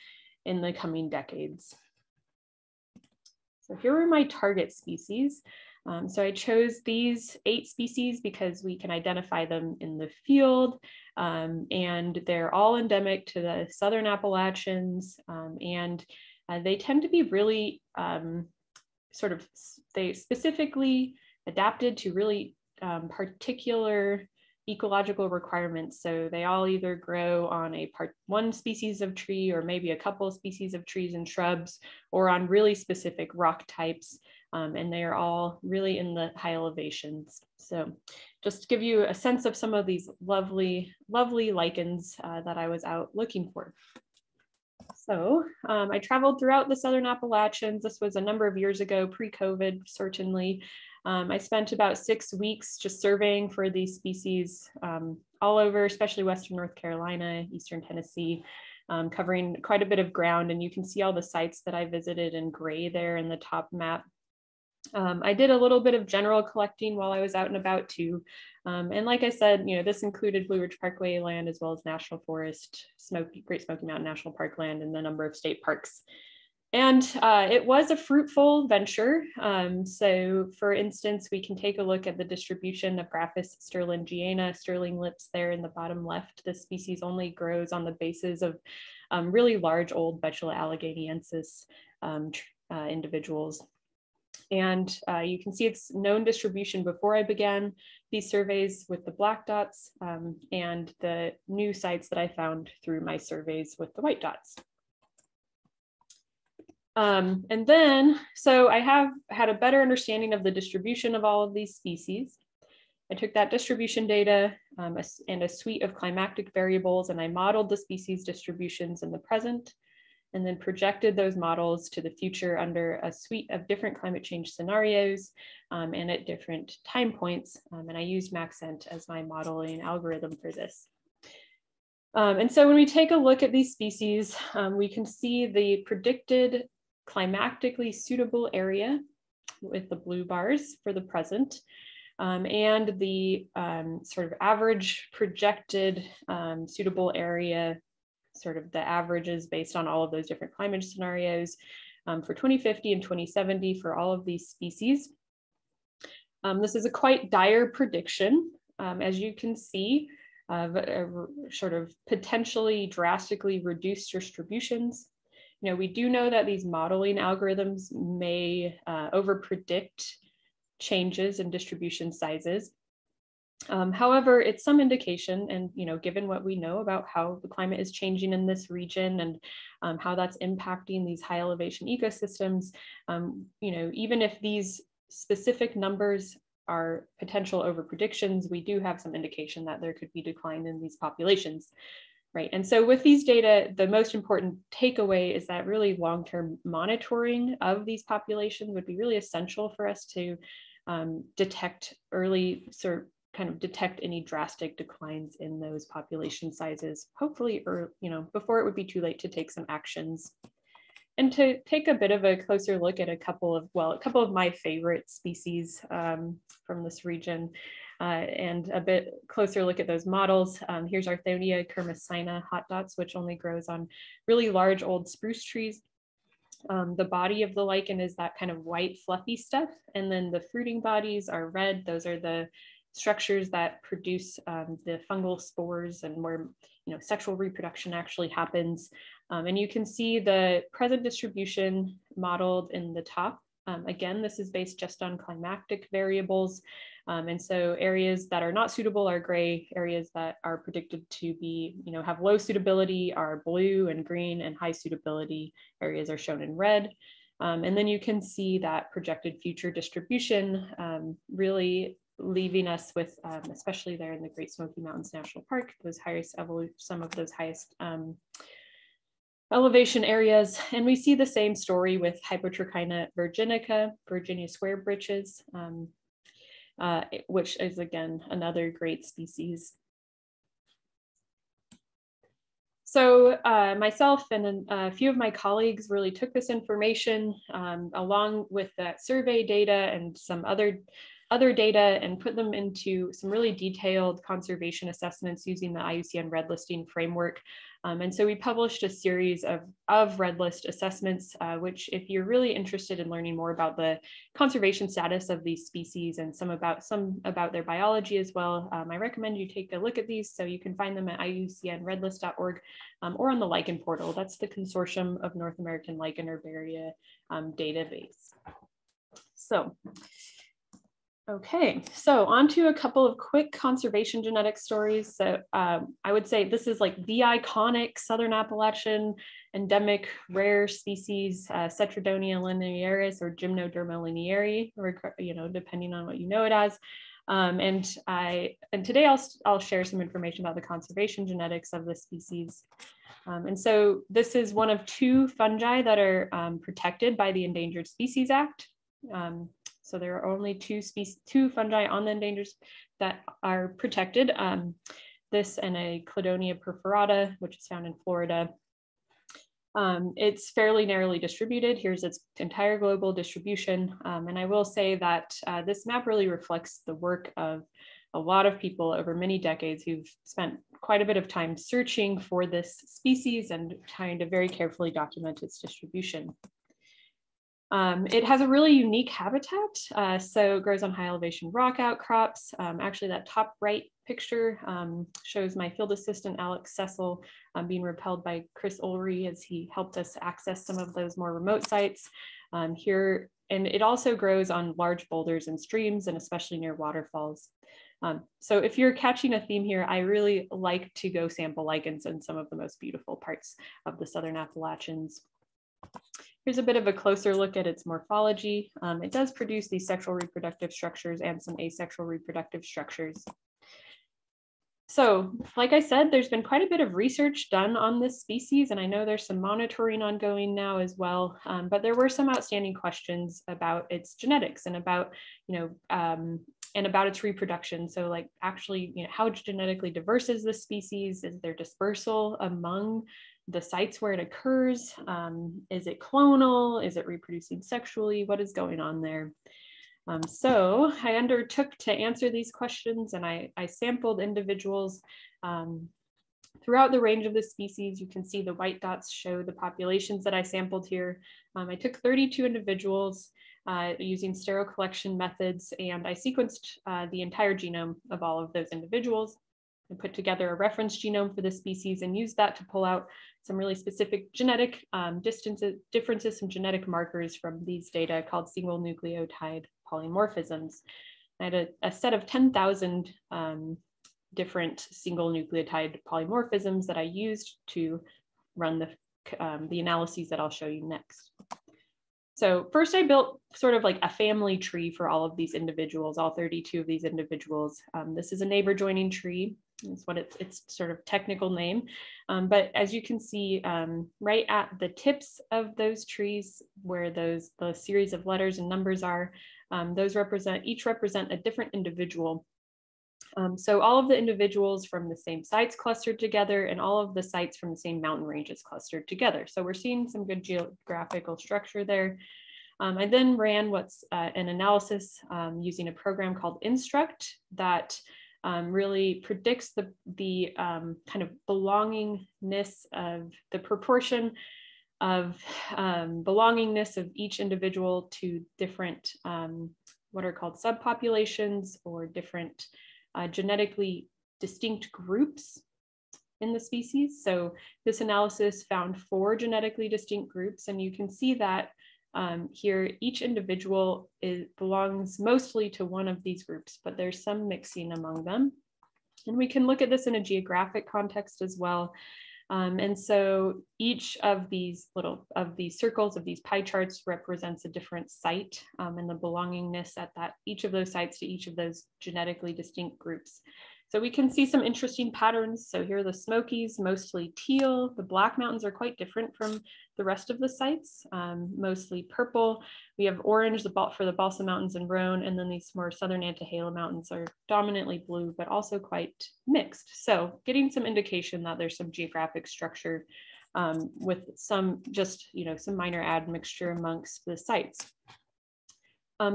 in the coming decades. So here were my target species. So I chose these 8 species because we can identify them in the field, and they're all endemic to the Southern Appalachians, and they tend to be really they specifically adapted to really particular ecological requirements. So they all either grow on one species of tree, or maybe a couple of species of trees and shrubs, or on really specific rock types. And they are all really in the high elevations. So just to give you a sense of some of these lovely, lovely lichens that I was out looking for. So I traveled throughout the Southern Appalachians. This was a number of years ago, pre-COVID, certainly. I spent about 6 weeks just surveying for these species all over, especially Western North Carolina, Eastern Tennessee, covering quite a bit of ground. And you can see all the sites that I visited in gray there in the top map. I did a little bit of general collecting while I was out and about too. And like I said, this included Blue Ridge Parkway land, as well as National Forest, Great Smoky Mountain National Park land, and the number of state parks. And it was a fruitful venture. So for instance, we can take a look at the distribution of Graphis sterlingiana, sterling lips there in the bottom left. This species only grows on the bases of really large old Betula alleghaniensis individuals. And you can see its known distribution before I began these surveys with the black dots, and the new sites that I found through my surveys with the white dots. And then, so I have had a better understanding of the distribution of all of these species. I took that distribution data and a suite of climatic variables, and I modeled the species distributions in the present, and then projected those models to the future under a suite of different climate change scenarios and at different time points. And I used Maxent as my modeling algorithm for this. And so when we take a look at these species, we can see the predicted climatically suitable area with the blue bars for the present, and the sort of average projected suitable area, sort of the averages based on all of those different climate scenarios for 2050 and 2070 for all of these species. This is a quite dire prediction, as you can see, sort of potentially drastically reduced distributions. We do know that these modeling algorithms may overpredict changes in distribution sizes. However, it's some indication, and given what we know about how the climate is changing in this region and how that's impacting these high elevation ecosystems, even if these specific numbers are potential over predictions, we do have some indication that there could be decline in these populations. Right, and so with these data, the most important takeaway is that really long-term monitoring of these populations would be really essential for us to detect early, kind of detect any drastic declines in those population sizes, hopefully, or before it would be too late to take some actions. And to take a bit of a closer look at a couple of my favorite species from this region, and a bit closer look at those models. Here's Arthonia kermesina hot dots, which only grows on really large old spruce trees. The body of the lichen is that kind of white fluffy stuff, and then the fruiting bodies are red. Those are the structures that produce the fungal spores and where sexual reproduction actually happens. And you can see the present distribution modeled in the top. Again, this is based just on climatic variables. And so areas that are not suitable are gray, areas that are predicted to be, have low suitability are blue and green, and high suitability areas are shown in red. And then you can see that projected future distribution really leaving us with, especially there in the Great Smoky Mountains National Park, those some of those highest elevation areas. And we see the same story with Hypotrichina virginica, Virginia square breeches, which is again another great species. So myself and a few of my colleagues really took this information along with that survey data and some other data and put them into some really detailed conservation assessments using the IUCN red listing framework. And so we published a series of red list assessments, which if you're really interested in learning more about the conservation status of these species and some about their biology as well, I recommend you take a look at these. So you can find them at iucnredlist.org or on the Lichen portal. That's the Consortium of North American Lichen Herbaria database. So. Okay, so on to a couple of quick conservation genetic stories. So I would say this is like the iconic Southern Appalachian endemic rare species, Cetradonia linearis or Gymnoderma lineari, or, depending on what you know it as. And today I'll share some information about the conservation genetics of this species. And so this is one of two fungi that are protected by the Endangered Species Act. So there are only two fungi on the endangered that are protected. This and a Cladonia perforata, which is found in Florida. It's fairly narrowly distributed. Here's its entire global distribution. And I will say that this map really reflects the work of a lot of people over many decades who've spent quite a bit of time searching for this species and trying to very carefully document its distribution. It has a really unique habitat, so it grows on high elevation rock outcrops. Actually, that top right picture shows my field assistant, Alex Cecil, being repelled by Chris Ulrey as he helped us access some of those more remote sites here. And it also grows on large boulders and streams, and especially near waterfalls. So if you're catching a theme here, I really like to go sample lichens in some of the most beautiful parts of the Southern Appalachians. Here's a bit of a closer look at its morphology. It does produce these sexual reproductive structures and some asexual reproductive structures. So, like I said, there's been quite a bit of research done on this species, and I know there's some monitoring ongoing now as well, but there were some outstanding questions about its genetics and about, and about its reproduction. So like actually, how genetically diverse is this species? Is there dispersal among the sites where it occurs? Is it clonal? Is it reproducing sexually? What is going on there? So I undertook to answer these questions, and I sampled individuals throughout the range of the species. You can see the white dots show the populations that I sampled here. I took 32 individuals using sterile collection methods, and I sequenced the entire genome of all of those individuals. I put together a reference genome for the species and used that to pull out some really specific genetic differences, some genetic markers from these data called single nucleotide polymorphisms. I had a set of 10,000 different single nucleotide polymorphisms that I used to run the analyses that I'll show you next. So first I built sort of like a family tree for all of these individuals, all 32 of these individuals. This is a neighbor joining tree. That's what its sort of technical name. But as you can see, right at the tips of those trees, where the series of letters and numbers are, those each represent a different individual. So all of the individuals from the same sites clustered together, and all of the sites from the same mountain ranges clustered together. So we're seeing some good geographical structure there. I then ran what's an analysis using a program called Instruct that really predicts the kind of belongingness of the proportion of belongingness of each individual to different what are called subpopulations or different genetically distinct groups in the species. So this analysis found 4 genetically distinct groups, and you can see that here each individual belongs mostly to one of these groups, but there's some mixing among them. And we can look at this in a geographic context as well. And so each of these circles of these pie charts represents a different site and the belongingness at each of those sites to each of those genetically distinct groups. So we can see some interesting patterns. So here are the Smokies, mostly teal. The Black Mountains are quite different from the rest of the sites, mostly purple. We have orange for the Balsam Mountains and Roan, and then these more southern Antahela Mountains are dominantly blue, but also quite mixed. So getting some indication that there's some geographic structure with some some minor admixture amongst the sites.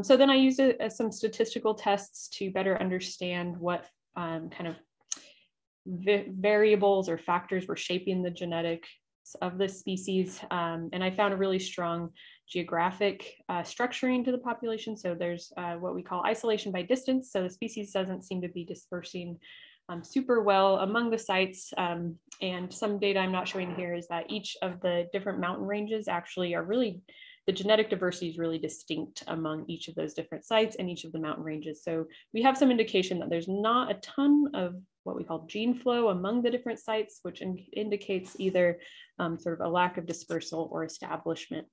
So then I used some statistical tests to better understand what kind of variables or factors were shaping the genetics of this species. And I found a really strong geographic structuring to the population. So there's what we call isolation by distance. So the species doesn't seem to be dispersing super well among the sites. And some data I'm not showing here is that each of the different mountain ranges actually are the genetic diversity is really distinct among each of those different sites and each of the mountain ranges. So we have some indication that there's not a ton of what we call gene flow among the different sites, which indicates either sort of a lack of dispersal or establishment.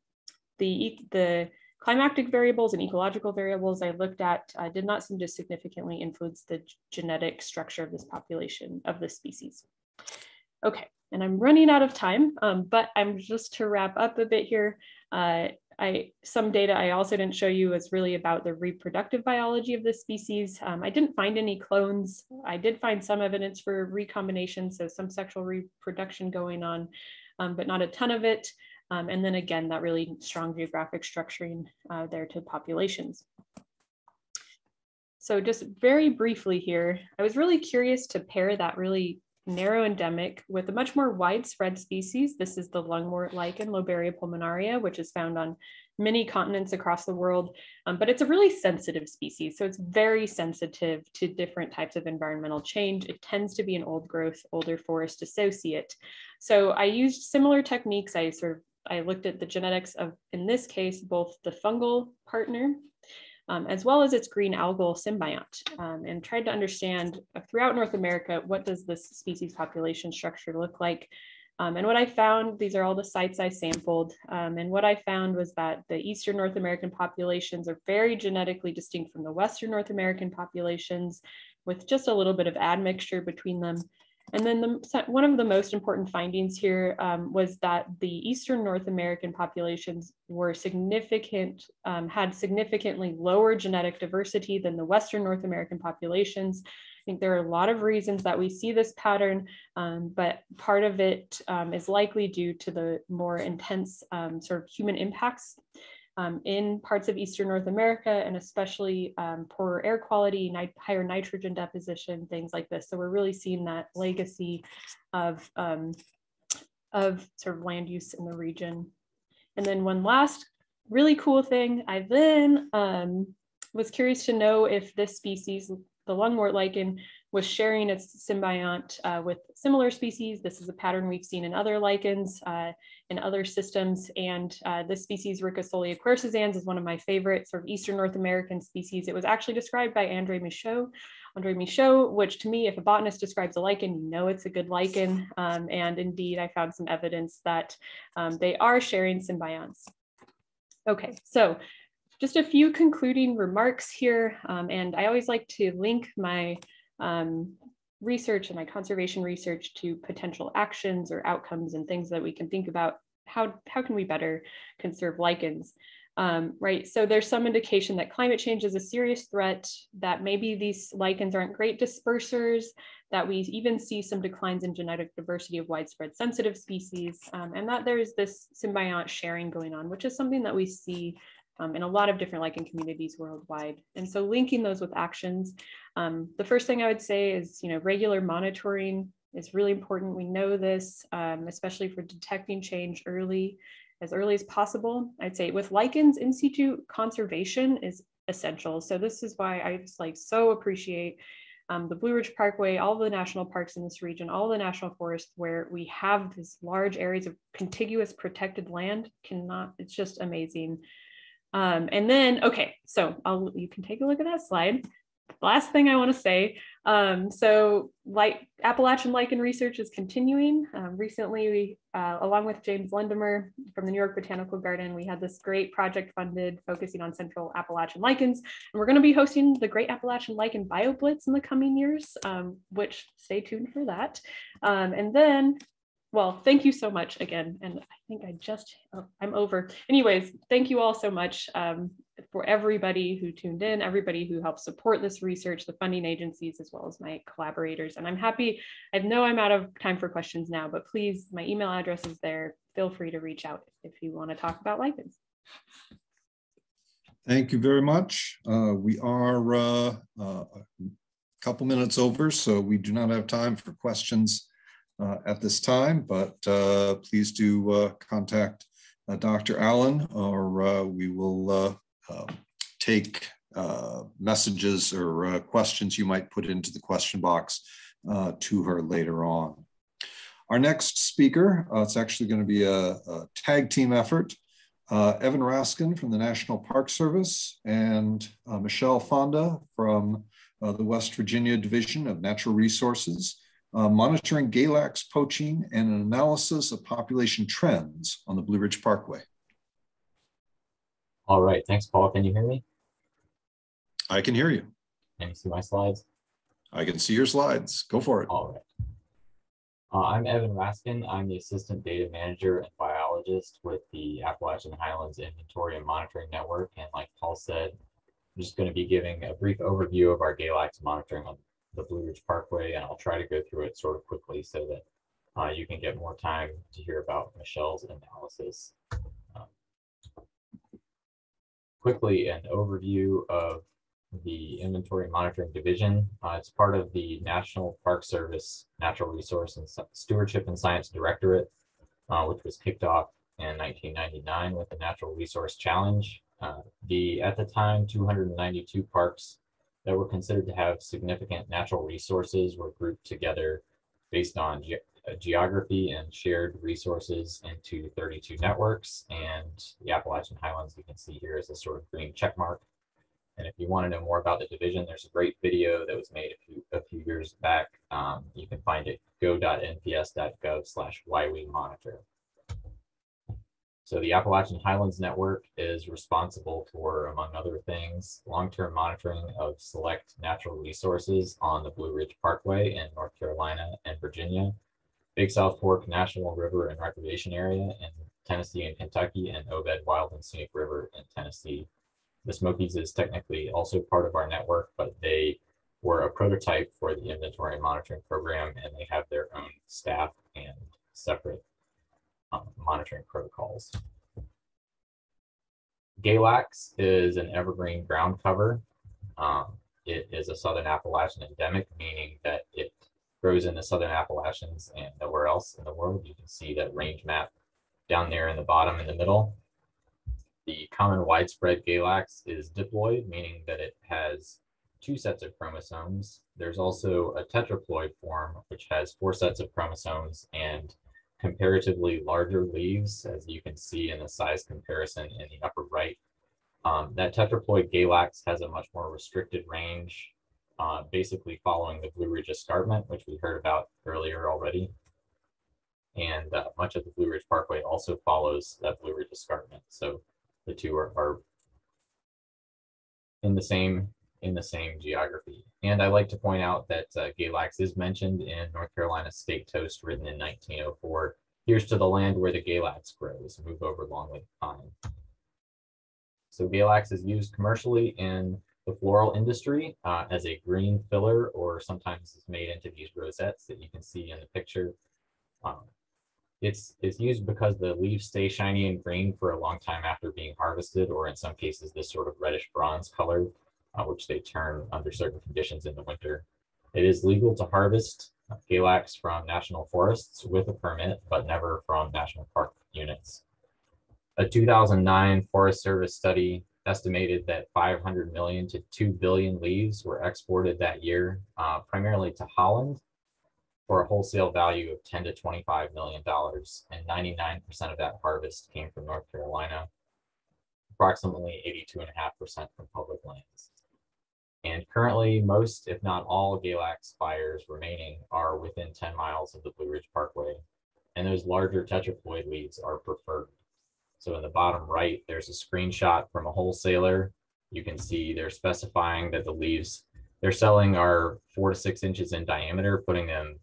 The climatic variables and ecological variables I looked at did not seem to significantly influence the genetic structure of this population of this species. Okay, and I'm running out of time, but I'm just to wrap up a bit here. Some data I also didn't show you is really about the reproductive biology of this species. I didn't find any clones. I did find some evidence for recombination, so some sexual reproduction going on, but not a ton of it. And then again, that really strong geographic structuring there to populations. So just very briefly here, I was really curious to pair that really narrow endemic with a much more widespread species. This is the lungwort lichen, Loberia pulmonaria, which is found on many continents across the world, but it's a really sensitive species. So it's very sensitive to different types of environmental change. It tends to be an old growth, older forest associate. So I used similar techniques. I looked at the genetics of, in this case, both the fungal partner as well as its green algal symbiont, and tried to understand throughout North America, what does this species population structure look like? And what I found, these are all the sites I sampled, and what I found was that the Eastern North American populations are very genetically distinct from the Western North American populations, with just a little bit of admixture between them. And then one of the most important findings here was that the Eastern North American populations were had significantly lower genetic diversity than the Western North American populations. I think there are a lot of reasons that we see this pattern, but part of it is likely due to the more intense sort of human impacts in parts of Eastern North America, and especially poorer air quality, higher nitrogen deposition, things like this. So we're really seeing that legacy of sort of land use in the region. And then one last really cool thing, I then was curious to know if this species, the lungwort lichen, was sharing its symbiont with similar species. This is a pattern we've seen in other lichens, in other systems. And this species, Rickettsolia quercescens, is one of my favorite sort of Eastern North American species. It was actually described by André Michaud, which to me, if a botanist describes a lichen, you know it's a good lichen. And indeed, I found some evidence that they are sharing symbionts. Okay, so just a few concluding remarks here. And I always like to link my research and my conservation research to potential actions or outcomes and things that we can think about. How can we better conserve lichens? Right, so there's some indication that climate change is a serious threat, that maybe these lichens aren't great dispersers, that we even see some declines in genetic diversity of widespread sensitive species, and that there's this symbiont sharing going on, which is something that we see in a lot of different lichen communities worldwide. And so linking those with actions, the first thing I would say is, regular monitoring is really important. We know this, especially for detecting change as early as possible. I'd say with lichens, in situ conservation is essential. So this is why I just so appreciate the Blue Ridge Parkway, all the national parks in this region, all the national forests where we have these large areas of contiguous protected land. It's just amazing. And then, okay, so you can take a look at that slide. Last thing I want to say, so Appalachian lichen research is continuing. Recently, we, along with James Lindemer from the New York Botanical Garden, we had this great project funded focusing on Central Appalachian lichens. And we're going to be hosting the Great Appalachian Lichen BioBlitz in the coming years, which stay tuned for that. And then, well, thank you so much again. And I think I'm over. Anyways, thank you all so much for everybody who tuned in, everybody who helped support this research, the funding agencies, as well as my collaborators. And I'm happy, I know I'm out of time for questions now, but please, my email address is there. Feel free to reach out if you want to talk about lichens. Thank you very much. We are a couple minutes over, so we do not have time for questions at this time, but please do contact Dr. Allen, or we will take messages or questions you might put into the question box to her later on. Our next speaker, it's actually going to be a tag team effort. Evan Raskin from the National Park Service and Michelle Fonda from the West Virginia Division of Natural Resources, monitoring Galax poaching and an analysis of population trends on the Blue Ridge Parkway. All right, thanks, Paul. Can you hear me? I can hear you. Can you see my slides? I can see your slides. Go for it. All right. I'm Evan Raskin. I'm the Assistant Data Manager and Biologist with the Appalachian Highlands Inventory and Monitoring Network. And like Paul said, I'm just going to be giving a brief overview of our Galax monitoring on the Blue Ridge Parkway, and I'll try to go through it sort of quickly so that you can get more time to hear about Michelle's analysis. Quickly, an overview of the Inventory Monitoring Division. It's part of the National Park Service Natural Resource and Stewardship and Science Directorate, which was kicked off in 1999 with the Natural Resource Challenge. At the time, 292 parks that were considered to have significant natural resources were grouped together based on geography and shared resources into 32 networks. And the Appalachian Highlands, you can see here, is a sort of green check mark. And if you want to know more about the division, there's a great video that was made a few years back. You can find it go.nps.gov/whywemonitor. So the Appalachian Highlands Network is responsible for, among other things, long-term monitoring of select natural resources on the Blue Ridge Parkway in North Carolina and Virginia, Big South Fork National River and Recreation Area in Tennessee and Kentucky, and Obed Wild and Scenic River in Tennessee. The Smokies is technically also part of our network, but they were a prototype for the inventory and monitoring program, and they have their own staff and separate monitoring protocols. Galax is an evergreen ground cover. It is a Southern Appalachian endemic, meaning that it grows in the Southern Appalachians and nowhere else in the world. You can see that range map down there in the bottom in the middle. The common widespread Galax is diploid, meaning that it has 2 sets of chromosomes. There's also a tetraploid form, which has 4 sets of chromosomes and comparatively larger leaves, as you can see in the size comparison in the upper right. That tetraploid Galax has a much more restricted range, basically following the Blue Ridge Escarpment, which we heard about earlier already. And much of the Blue Ridge Parkway also follows that Blue Ridge Escarpment. So the two are in the same geography. And I like to point out that Galax is mentioned in North Carolina State Toast, written in 1904. Here's to the land where the Galax grows. Move over longleaf pine. So Galax is used commercially in the floral industry as a green filler, or sometimes it's made into these rosettes that you can see in the picture. It's used because the leaves stay shiny and green for a long time after being harvested, or in some cases this sort of reddish bronze color, which they turn under certain conditions in the winter. It is legal to harvest Galax from national forests with a permit, but never from national park units. A 2009 Forest Service study estimated that 500 million to 2 billion leaves were exported that year, primarily to Holland, for a wholesale value of $10 to $25 million, and 99% of that harvest came from North Carolina, approximately 82.5% from public lands. And currently, most, if not all, Galax fires remaining are within 10 miles of the Blue Ridge Parkway, and those larger tetraploid leaves are preferred. So in the bottom right, there's a screenshot from a wholesaler. You can see they're specifying that the leaves they're selling are 4 to 6 inches in diameter, putting them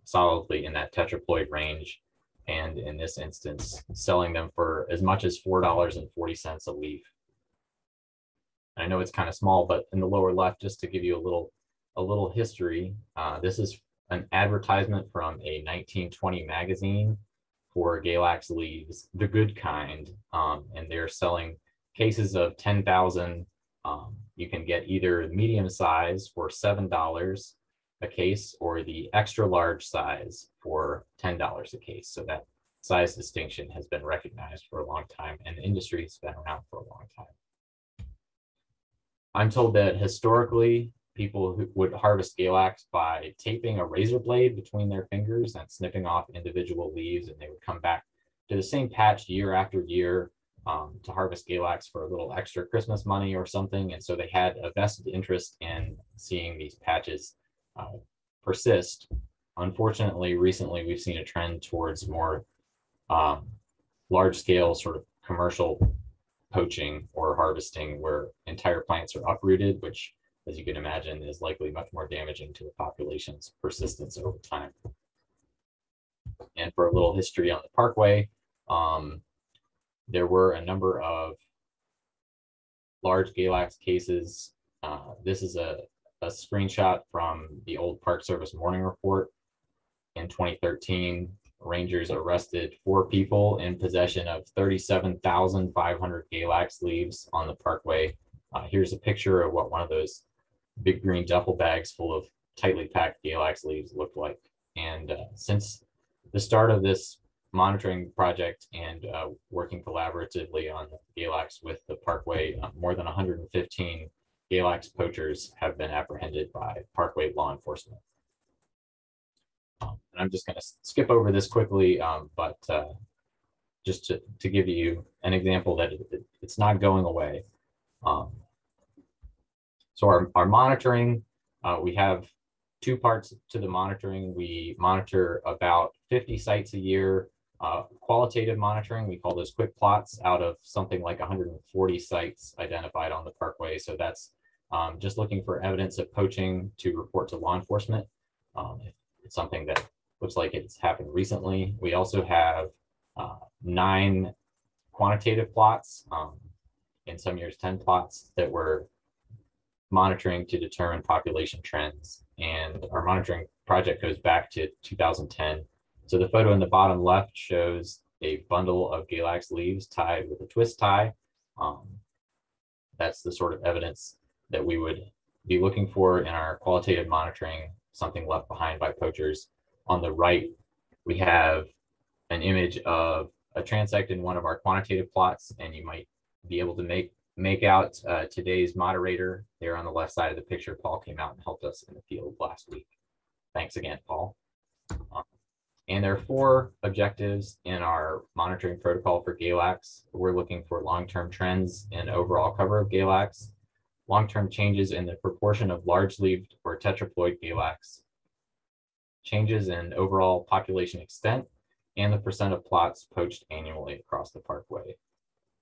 solidly in that tetraploid range. And in this instance, selling them for as much as $4.40 a leaf. I know it's kind of small, but in the lower left, just to give you a little history, this is an advertisement from a 1920 magazine for Galax leaves, the good kind, and they're selling cases of 10,000. You can get either medium size for $7 a case, or the extra large size for $10 a case. So that size distinction has been recognized for a long time, and the industry has been around for a long time. I'm told that historically, people who would harvest Galax by taping a razor blade between their fingers and snipping off individual leaves, and they would come back to the same patch year after year to harvest Galax for a little extra Christmas money or something. And so they had a vested interest in seeing these patches persist. Unfortunately, recently we've seen a trend towards more large-scale sort of commercial poaching or harvesting, where entire plants are uprooted, which, as you can imagine, is likely much more damaging to the population's persistence over time. And for a little history on the Parkway, there were a number of large Galax cases. This is a screenshot from the old Park Service morning report. In 2013, rangers arrested 4 people in possession of 37,500 Galax leaves on the Parkway. Here's a picture of what one of those big green duffel bags full of tightly packed Galax leaves looked like. And since the start of this monitoring project and working collaboratively on Galax with the Parkway, more than 115 Galax poachers have been apprehended by Parkway law enforcement. And I'm just going to skip over this quickly, but just to give you an example that it's not going away. So our monitoring, we have 2 parts to the monitoring. We monitor about 50 sites a year. Qualitative monitoring, we call those quick plots, out of something like 140 sites identified on the Parkway. So that's just looking for evidence of poaching to report to law enforcement. If it's something that looks like it's happened recently. We also have 9 quantitative plots, in some years 10 plots, that we're monitoring to determine population trends. And our monitoring project goes back to 2010. So the photo in the bottom left shows a bundle of Galax leaves tied with a twist tie. That's the sort of evidence that we would be looking for in our qualitative monitoring, something left behind by poachers. On the right, we have an image of a transect in one of our quantitative plots, and you might be able to make out today's moderator there on the left side of the picture. Paul came out and helped us in the field last week. Thanks again, Paul. And there are 4 objectives in our monitoring protocol for Galax. We're looking for long-term trends in overall cover of Galax, long-term changes in the proportion of large-leaved or tetraploid Galax, changes in overall population extent, and the percent of plots poached annually across the Parkway.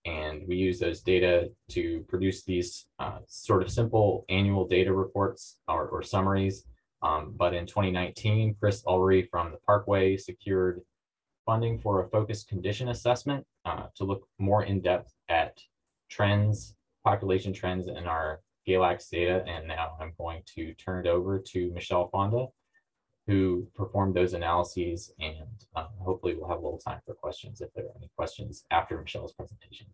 And we use those data to produce these sort of simple annual data reports or summaries. But in 2019, Chris Ulrey from the Parkway secured funding for a focused condition assessment to look more in depth at trends, population trends in our GALAX data. And now I'm going to turn it over to Michelle Fonda, who performed those analyses, and hopefully we'll have a little time for questions if there are any questions after Michelle's presentation.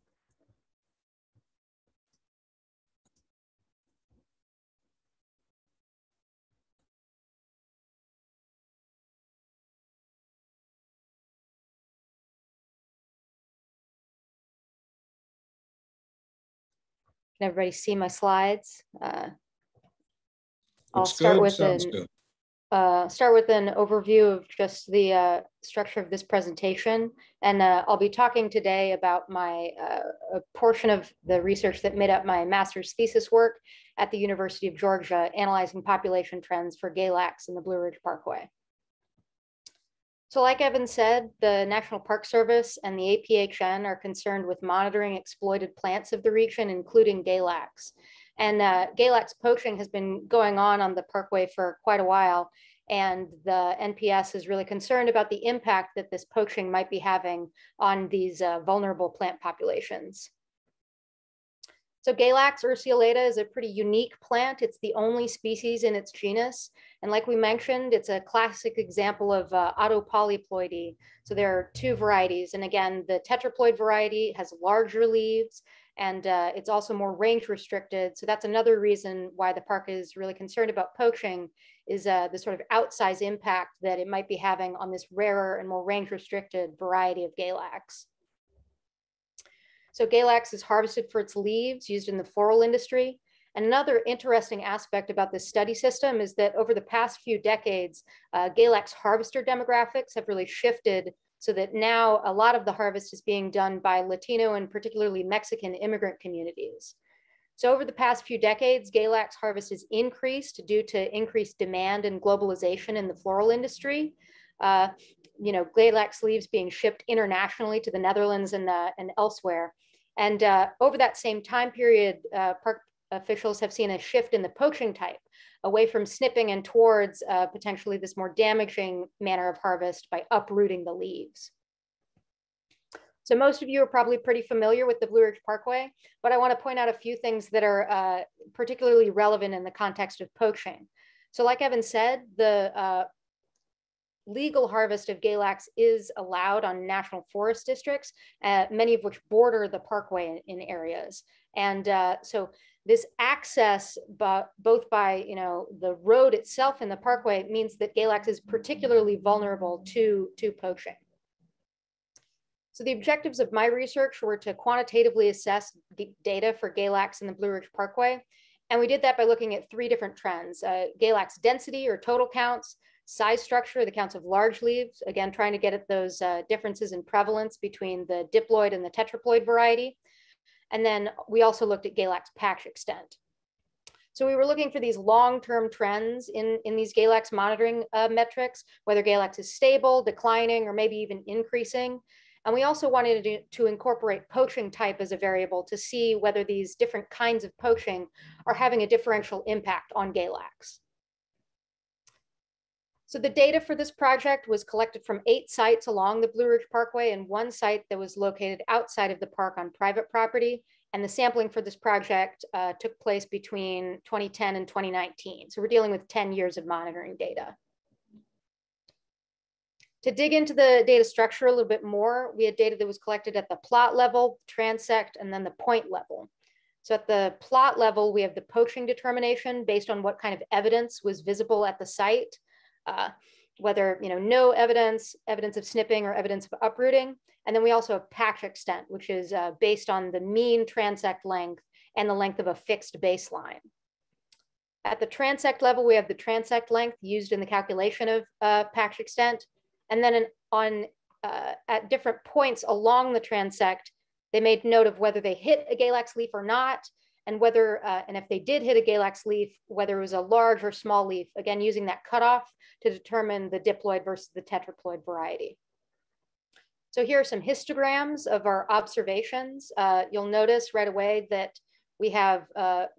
Can everybody see my slides? I'll Looks start good, with sounds good. start with an overview of just the structure of this presentation. And I'll be talking today about my a portion of the research that made up my master's thesis work at the University of Georgia, analyzing population trends for GALAX in the Blue Ridge Parkway. So like Evan said, the National Park Service and the APHN are concerned with monitoring exploited plants of the region, including GALAX. And GALAX poaching has been going on the parkway for quite a while. And the NPS is really concerned about the impact that this poaching might be having on these vulnerable plant populations. So GALAX urceolata is a pretty unique plant. It's the only species in its genus. And like we mentioned, it's a classic example of autopolyploidy. So there are two varieties. And again, the tetraploid variety has larger leaves, and it's also more range restricted. So that's another reason why the park is really concerned about poaching, is the sort of outsized impact that it might be having on this rarer and more range restricted variety of GALAX. So GALAX is harvested for its leaves used in the floral industry. And another interesting aspect about this study system is that over the past few decades, GALAX harvester demographics have really shifted so that now a lot of the harvest is being done by Latino and particularly Mexican immigrant communities. So over the past few decades, GALAX harvest has increased due to increased demand and globalization in the floral industry. GALAX leaves being shipped internationally to the Netherlands and elsewhere. And over that same time period, park officials have seen a shift in the poaching type, away from snipping and towards potentially this more damaging manner of harvest by uprooting the leaves. So most of you are probably pretty familiar with the Blue Ridge Parkway, but I want to point out a few things that are particularly relevant in the context of poaching. So like Evan said, the legal harvest of GALAX is allowed on national forest districts, many of which border the parkway in areas. And so this access, both by the road itself and the parkway, means that GALAX is particularly vulnerable to poaching. So the objectives of my research were to quantitatively assess the data for GALAX in the Blue Ridge Parkway. And we did that by looking at three different trends: GALAX density or total counts, size structure, the counts of large leaves, again, trying to get at those differences in prevalence between the diploid and the tetraploid variety. And then we also looked at GALAX patch extent. So we were looking for these long-term trends in these GALAX monitoring metrics, whether GALAX is stable, declining, or maybe even increasing. And we also wanted to incorporate poaching type as a variable to see whether these different kinds of poaching are having a differential impact on GALAX. So the data for this project was collected from 8 sites along the Blue Ridge Parkway and 1 site that was located outside of the park on private property. And the sampling for this project took place between 2010 and 2019. So we're dealing with 10 years of monitoring data. To dig into the data structure a little bit more, we had data that was collected at the plot level, transect, and then the point level. So at the plot level, we have the poaching determination based on what kind of evidence was visible at the site. Whether no evidence of snipping, or evidence of uprooting. And then we also have patch extent, which is based on the mean transect length and the length of a fixed baseline. At the transect level, we have the transect length used in the calculation of patch extent. And then at different points along the transect, they made note of whether they hit a GALAX leaf or not, and whether, and if they did hit a GALAX leaf, whether it was a large or small leaf, again, using that cutoff to determine the diploid versus the tetraploid variety. So here are some histograms of our observations. You'll notice right away that we have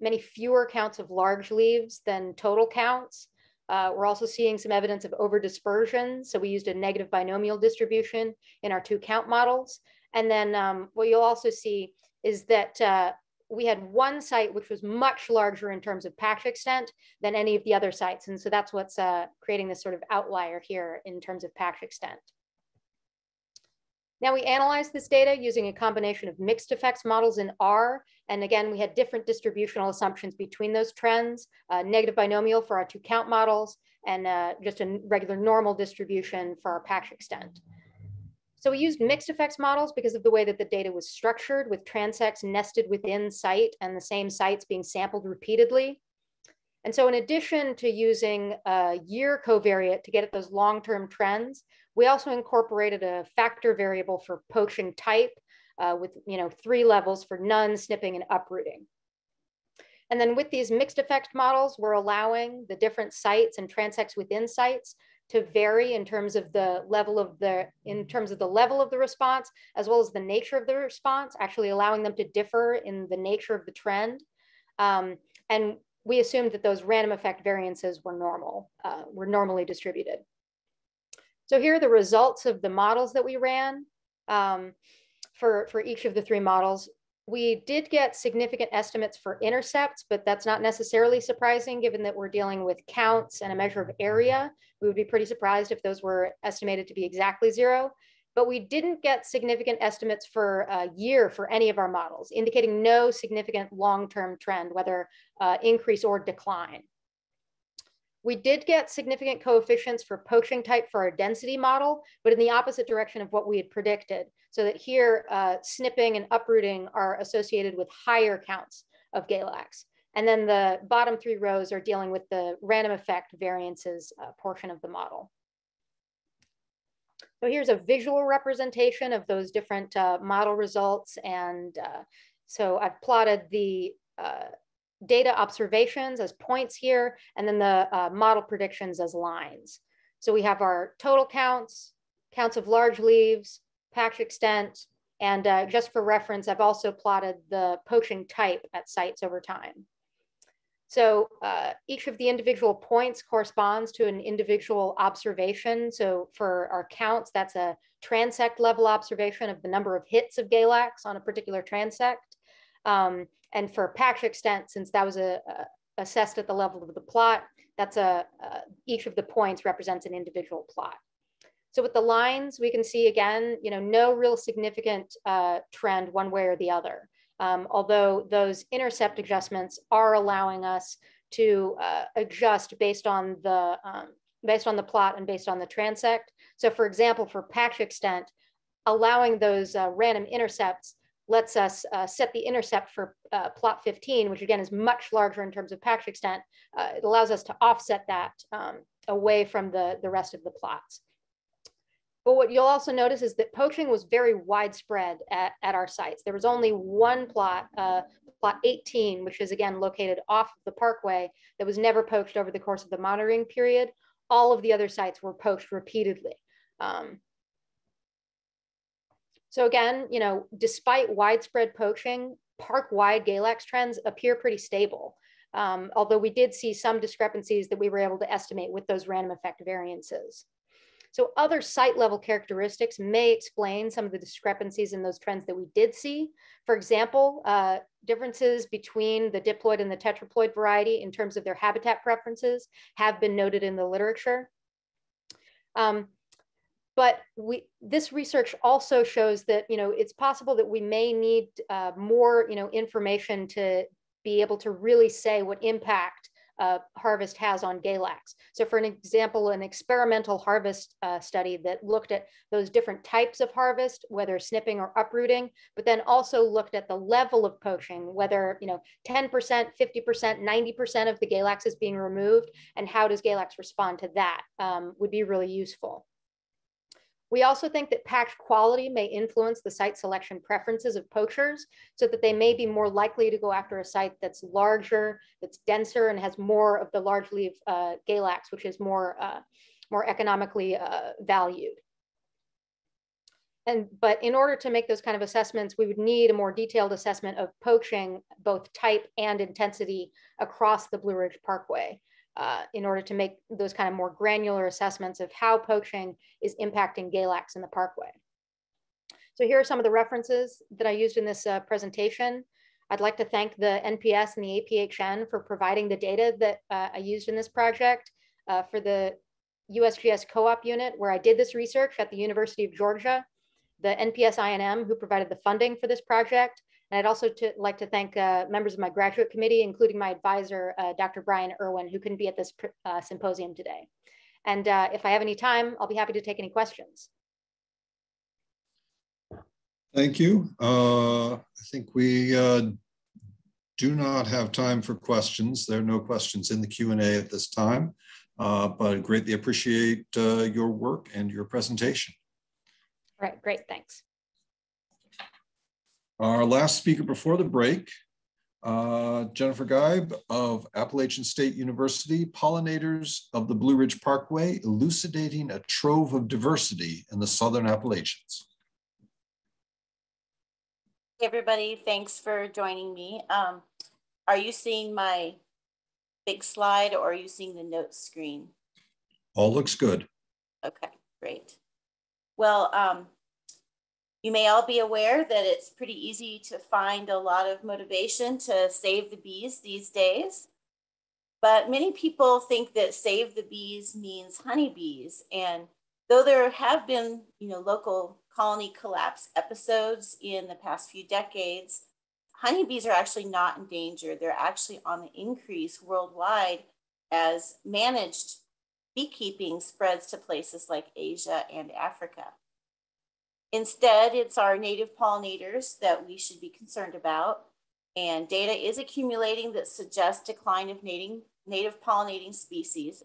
many fewer counts of large leaves than total counts. We're also seeing some evidence of overdispersion. So we used a negative binomial distribution in our 2 count models. And then what you'll also see is that we had one site which was much larger in terms of patch extent than any of the other sites. And so that's what's creating this sort of outlier here in terms of patch extent. Now we analyzed this data using a combination of mixed effects models in R. And again, we had different distributional assumptions between those trends, negative binomial for our 2 count models, and just a regular normal distribution for our patch extent. So we used mixed effects models because of the way that the data was structured, with transects nested within site and the same sites being sampled repeatedly. And so in addition to using a year covariate to get at those long-term trends, we also incorporated a factor variable for poaching type with 3 levels for none, snipping, and uprooting. And then with these mixed effect models, we're allowing the different sites and transects within sites to vary in terms of the level of the response, as well as the nature of the response, actually allowing them to differ in the nature of the trend. And we assumed that those random effect variances were normally distributed. So here are the results of the models that we ran for each of the 3 models. We did get significant estimates for intercepts, but that's not necessarily surprising given that we're dealing with counts and a measure of area. We would be pretty surprised if those were estimated to be exactly 0. But we didn't get significant estimates for a year for any of our models, indicating no significant long-term trend, whether increase or decline. We did get significant coefficients for poaching type for our density model, but in the opposite direction of what we had predicted. So that here, snipping and uprooting are associated with higher counts of Galax. And then the bottom 3 rows are dealing with the random effect variances portion of the model. So here's a visual representation of those different model results. And so I've plotted the data observations as points here, and then the model predictions as lines. So we have our total counts, counts of large leaves, patch extent, and just for reference, I've also plotted the poaching type at sites over time. So each of the individual points corresponds to an individual observation. So for our counts, that's a transect level observation of the number of hits of Galax on a particular transect. And for patch extent, since that was assessed at the level of the plot, that's each of the points represents an individual plot. So with the lines, we can see again, no real significant trend one way or the other. Although those intercept adjustments are allowing us to adjust based on the plot and based on the transect. So for example, for patch extent, allowing those random intercepts lets us set the intercept for plot 15, which again is much larger in terms of patch extent. It allows us to offset that away from the rest of the plots. But what you'll also notice is that poaching was very widespread at our sites. There was only one plot, plot 18, which is again located off of the parkway, that was never poached over the course of the monitoring period. All of the other sites were poached repeatedly. So again, despite widespread poaching, park-wide Galax trends appear pretty stable. Although we did see some discrepancies that we were able to estimate with those random effect variances. So other site level characteristics may explain some of the discrepancies in those trends that we did see. For example, differences between the diploid and the tetraploid variety in terms of their habitat preferences have been noted in the literature. But this research also shows that it's possible that we may need more information to be able to really say what impact harvest has on Galax. So for an example, an experimental harvest study that looked at those different types of harvest, whether snipping or uprooting, but then also looked at the level of poaching, whether 10%, 50%, 90% of the Galax is being removed, and how does Galax respond to that would be really useful. We also think that patch quality may influence the site selection preferences of poachers so that they may be more likely to go after a site that's larger, that's denser, and has more of the large leaf Galax, which is more economically valued. But in order to make those kind of assessments, we would need a more detailed assessment of poaching, both type and intensity across the Blue Ridge Parkway, in order to make those kind of more granular assessments of how poaching is impacting Galax in the parkway. So here are some of the references that I used in this presentation. I'd like to thank the NPS and the APHN for providing the data that I used in this project for the USGS co-op unit where I did this research at the University of Georgia, the NPS INM who provided the funding for this project. And I'd also like to thank members of my graduate committee, including my advisor, Dr. Brian Irwin, who couldn't be at this symposium today. And if I have any time, I'll be happy to take any questions. Thank you. I think we do not have time for questions. There are no questions in the Q&A at this time, but greatly appreciate your work and your presentation. All right, great, thanks. Our last speaker before the break, Jennifer Geib of Appalachian State University, Pollinators of the Blue Ridge Parkway, Elucidating a Trove of Diversity in the Southern Appalachians. Hey everybody, thanks for joining me. Are you seeing my big slide or are you seeing the notes screen? All looks good. Okay, great. Well, you may all be aware that it's pretty easy to find a lot of motivation to save the bees these days. But many people think that save the bees means honeybees. And though there have been, local colony collapse episodes in the past few decades, honeybees are actually not endangered. They're actually on the increase worldwide as managed beekeeping spreads to places like Asia and Africa. Instead, it's our native pollinators that we should be concerned about. And data is accumulating that suggests decline of native pollinating species.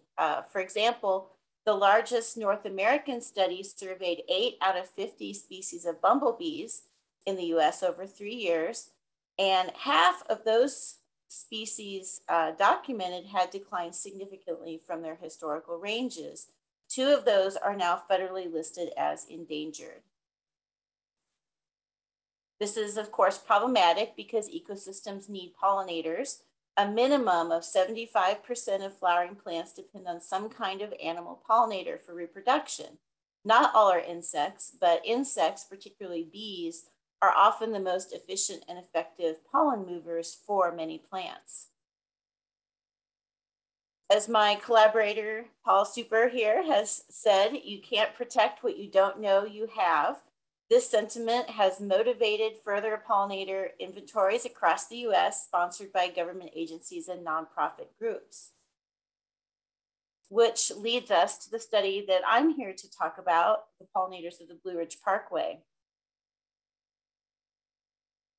For example, the largest North American study surveyed 8 out of 50 species of bumblebees in the US over 3 years. And half of those species documented had declined significantly from their historical ranges. 2 of those are now federally listed as endangered. This is, of course, problematic because ecosystems need pollinators. A minimum of 75% of flowering plants depend on some kind of animal pollinator for reproduction. Not all are insects, but insects, particularly bees, are often the most efficient and effective pollen movers for many plants. As my collaborator, Paul Super here has said, you can't protect what you don't know you have. This sentiment has motivated further pollinator inventories across the US, sponsored by government agencies and nonprofit groups. Which leads us to the study that I'm here to talk about, the pollinators of the Blue Ridge Parkway.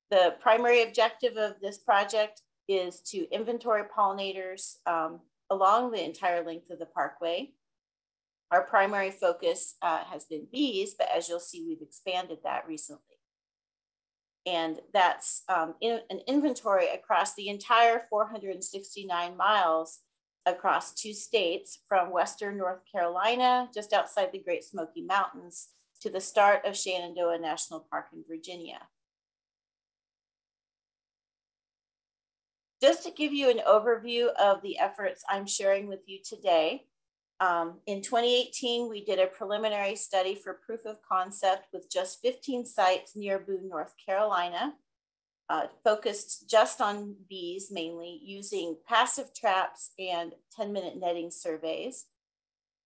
The primary objective of this project is to inventory pollinators along the entire length of the parkway. Our primary focus has been bees, but as you'll see, we've expanded that recently. And that's an inventory across the entire 469 miles across 2 states, from Western North Carolina, just outside the Great Smoky Mountains, to the start of Shenandoah National Park in Virginia. Just to give you an overview of the efforts I'm sharing with you today, in 2018, we did a preliminary study for proof of concept with just 15 sites near Boone, North Carolina, focused just on bees mainly, using passive traps and 10-minute netting surveys.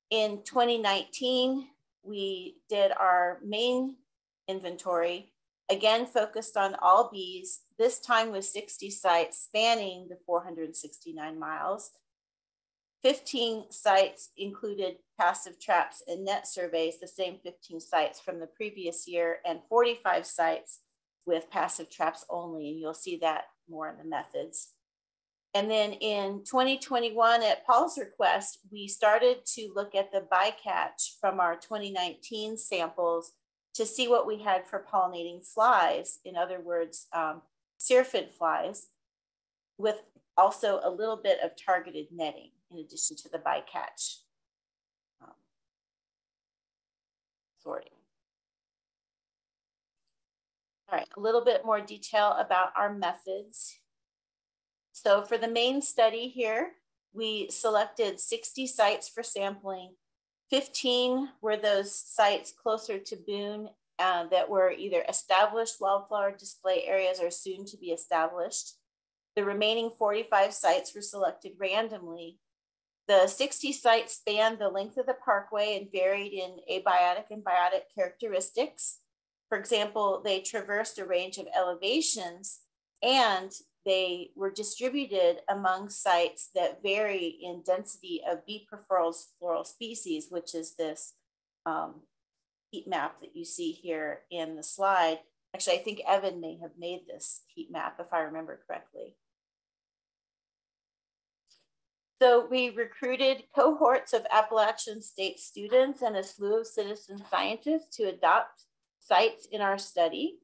In 2019, we did our main inventory, again focused on all bees, this time with 60 sites spanning the 469 miles. 15 sites included passive traps and net surveys, the same 15 sites from the previous year, and 45 sites with passive traps only, and you'll see that more in the methods. And then in 2021, at Paul's request, we started to look at the bycatch from our 2019 samples to see what we had for pollinating flies, in other words, syrphid flies, with also a little bit of targeted netting in addition to the bycatch sorting. All right, a little bit more detail about our methods. So for the main study here, we selected 60 sites for sampling. 15 were those sites closer to Boone that were either established wildflower display areas or soon to be established. The remaining 45 sites were selected randomly. The 60 sites spanned the length of the parkway and varied in abiotic and biotic characteristics. For example, they traversed a range of elevations and they were distributed among sites that vary in density of bee floral species, which is this heat map that you see here in the slide. Actually, I think Evan may have made this heat map if I remember correctly. So we recruited cohorts of Appalachian State students and a slew of citizen scientists to adopt sites in our study.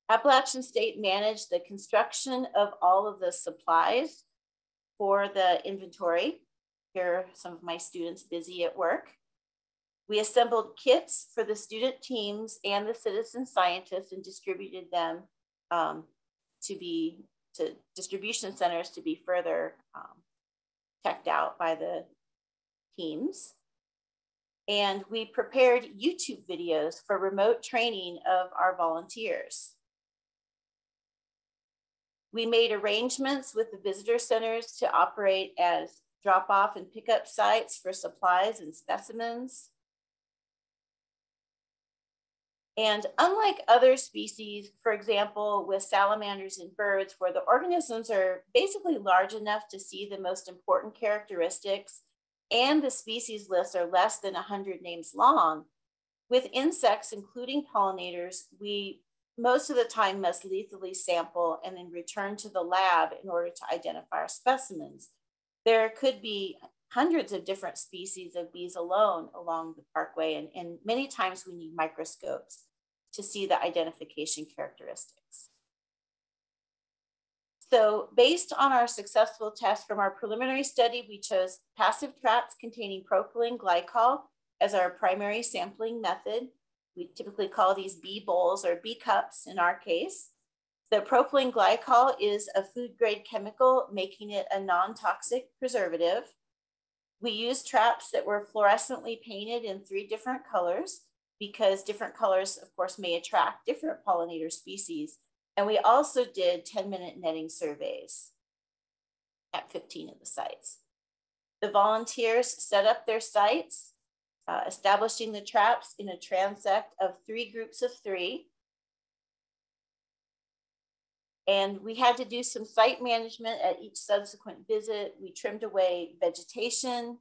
Appalachian State managed the construction of all of the supplies for the inventory. Here are some of my students busy at work. We assembled kits for the student teams and the citizen scientists and distributed them to distribution centers to be further checked out by the teams. And we prepared YouTube videos for remote training of our volunteers. We made arrangements with the visitor centers to operate as drop-off and pickup sites for supplies and specimens. And unlike other species, for example, with salamanders and birds, where the organisms are basically large enough to see the most important characteristics, and the species lists are less than 100 names long, with insects, including pollinators, we most of the time must lethally sample and then return to the lab in order to identify our specimens. There could be hundreds of different species of bees alone along the parkway, and many times we need microscopes to see the identification characteristics. So based on our successful test from our preliminary study, we chose passive traps containing propylene glycol as our primary sampling method. We typically call these bee bowls or bee cups in our case. The propylene glycol is a food grade chemical, making it a non-toxic preservative. We used traps that were fluorescently painted in 3 different colors because different colors, of course, may attract different pollinator species. And we also did 10-minute netting surveys at 15 of the sites. The volunteers set up their sites, establishing the traps in a transect of 3 groups of 3. And we had to do some site management at each subsequent visit. We trimmed away vegetation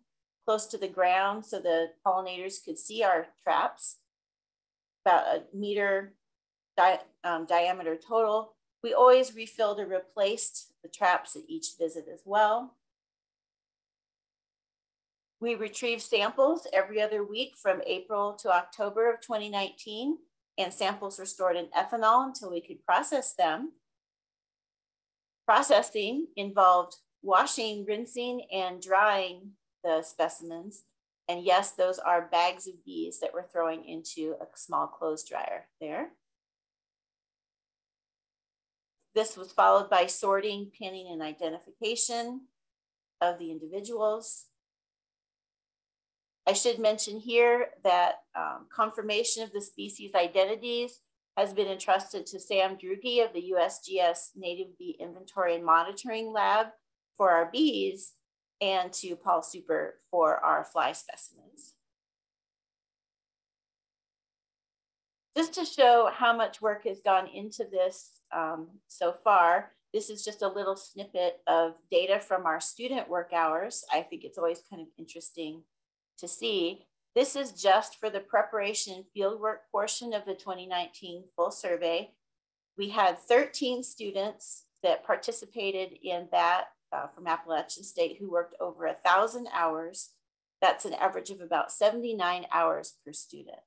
close to the ground so the pollinators could see our traps, about a meter diameter total. We always refilled or replaced the traps at each visit as well. We retrieved samples every other week from April to October of 2019, and samples were stored in ethanol until we could process them. Processing involved washing, rinsing, and drying the specimens. And yes, those are bags of bees that we're throwing into a small clothes dryer there. This was followed by sorting, pinning, and identification of the individuals. I should mention here that confirmation of the species identities has been entrusted to Sam Drugi of the USGS Native Bee Inventory and Monitoring Lab for our bees, and to Paul Super for our fly specimens. Just to show how much work has gone into this so far, this is just a little snippet of data from our student work hours. I think it's always kind of interesting to see. This is just for the preparation fieldwork portion of the 2019 full survey. We had 13 students that participated in that from Appalachian State who worked over 1,000 hours. That's an average of about 79 hours per student,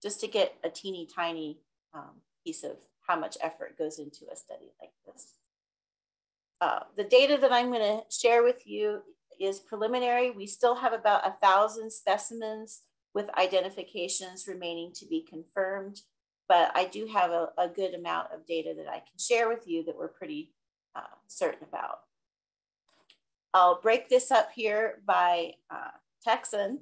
just to get a teeny tiny piece of how much effort goes into a study like this. The data that I'm going to share with you is preliminary. We still have about 1,000 specimens with identifications remaining to be confirmed, but I do have a good amount of data that I can share with you that we're pretty certain about. I'll break this up here by taxon.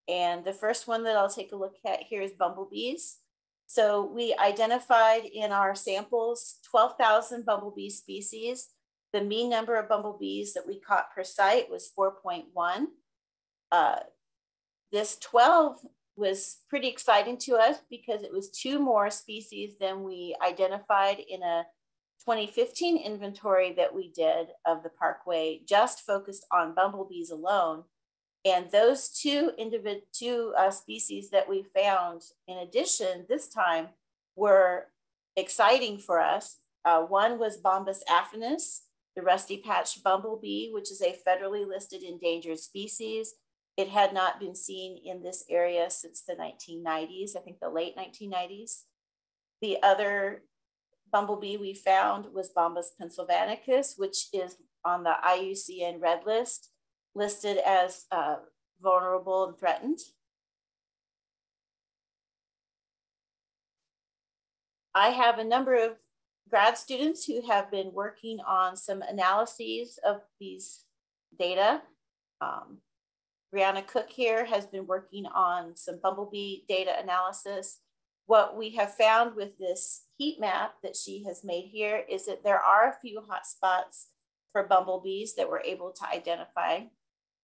And the first one that I'll take a look at here is bumblebees. So we identified in our samples 12,000 bumblebee species. The mean number of bumblebees that we caught per site was 4.1. This 12 was pretty exciting to us because it was 2 more species than we identified in a 2015 inventory that we did of the parkway, just focused on bumblebees alone. And those two species that we found in addition this time were exciting for us. One was Bombus affinis, the rusty patched bumblebee, which is a federally listed endangered species. It had not been seen in this area since the 1990s, I think the late 1990s. The other bumblebee we found was Bombus pennsylvanicus, which is on the IUCN red list, listed as vulnerable and threatened. I have a number of grad students who have been working on some analyses of these data. Brianna Cook here has been working on some bumblebee data analysis. What we have found with this heat map that she has made here is that there are a few hot spots for bumblebees that we're able to identify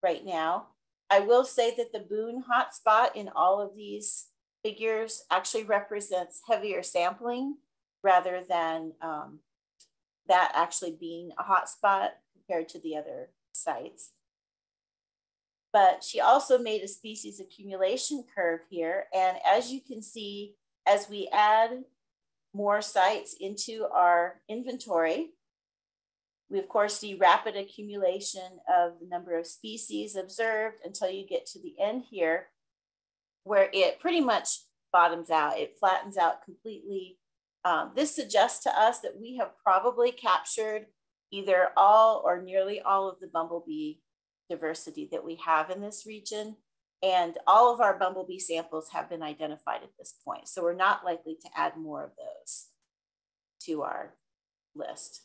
right now. I will say that the Boone hotspot in all of these figures actually represents heavier sampling rather than that actually being a hotspot compared to the other sites. But she also made a species accumulation curve here. And as you can see, as we add more sites into our inventory, we of course see rapid accumulation of the number of species observed until you get to the end here, where it pretty much bottoms out. It flattens out completely. This suggests to us that we have probably captured either all or nearly all of the bumblebee diversity that we have in this region. And all of our bumblebee samples have been identified at this point. So we're not likely to add more of those to our list.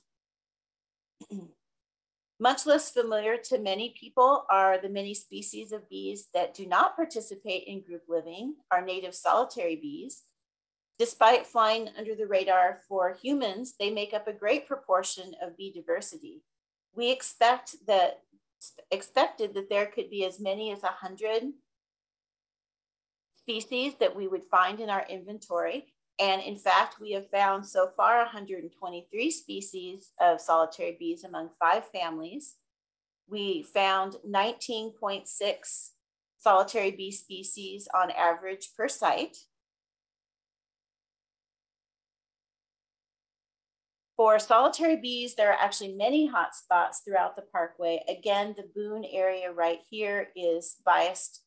Much less familiar to many people are the many species of bees that do not participate in group living, our native solitary bees. Despite flying under the radar for humans, they make up a great proportion of bee diversity. We expected that there could be as many as 100 species that we would find in our inventory. And in fact, we have found so far 123 species of solitary bees among 5 families. We found 19.6 solitary bee species on average per site. For solitary bees, there are actually many hotspots throughout the parkway. Again, the Boone area right here is biased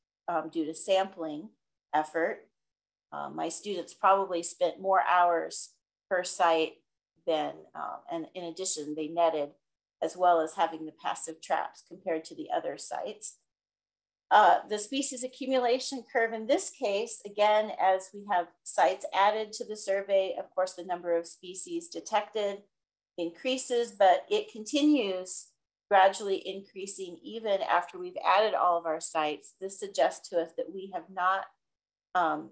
due to sampling effort. My students probably spent more hours per site than, and in addition, they netted as well as having the passive traps compared to the other sites. The species accumulation curve in this case, again, as we have sites added to the survey, of course, the number of species detected increases, but it continues gradually increasing even after we've added all of our sites. This suggests to us that we have not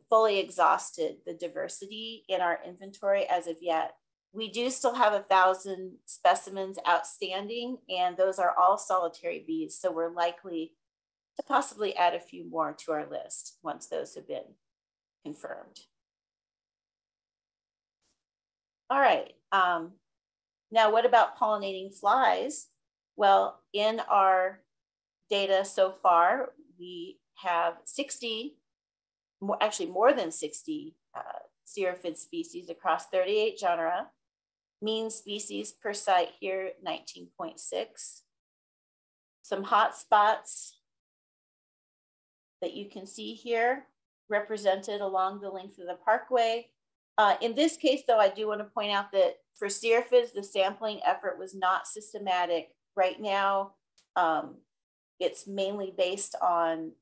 fully exhausted the diversity in our inventory as of yet. We do still have 1,000 specimens outstanding, and those are all solitary bees. So we're likely to possibly add a few more to our list once those have been confirmed. All right, now what about pollinating flies? Well, in our data so far, we have 60, actually more than 60 Cirriphid species across 38 genera. Mean species per site here, 19.6. Some hot spots that you can see here represented along the length of the parkway. In this case, though, I do want to point out that for Cirriphids, the sampling effort was not systematic. Right now, it's mainly based on,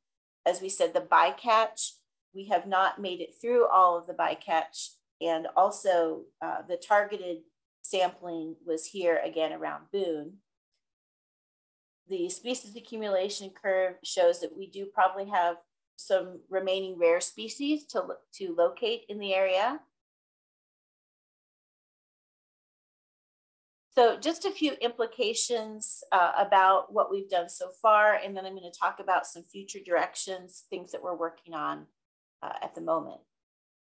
as we said, the bycatch. We have not made it through all of the bycatch And also the targeted sampling was here again around Boone. The species accumulation curve shows that we do probably have some remaining rare species to locate in the area. So just a few implications about what we've done so far, and then I'm going to talk about some future directions, things that we're working on at the moment.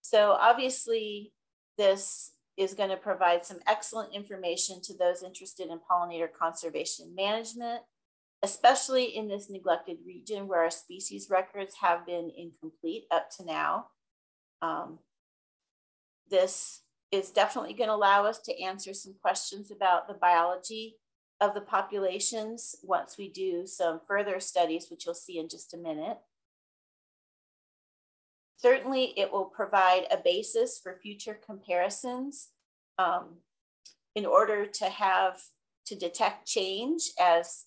So obviously, this is going to provide some excellent information to those interested in pollinator conservation and management, especially in this neglected region where our species records have been incomplete up to now. This is definitely going to allow us to answer some questions about the biology of the populations once we do some further studies, which you'll see in just a minute. Certainly, it will provide a basis for future comparisons in order to detect change as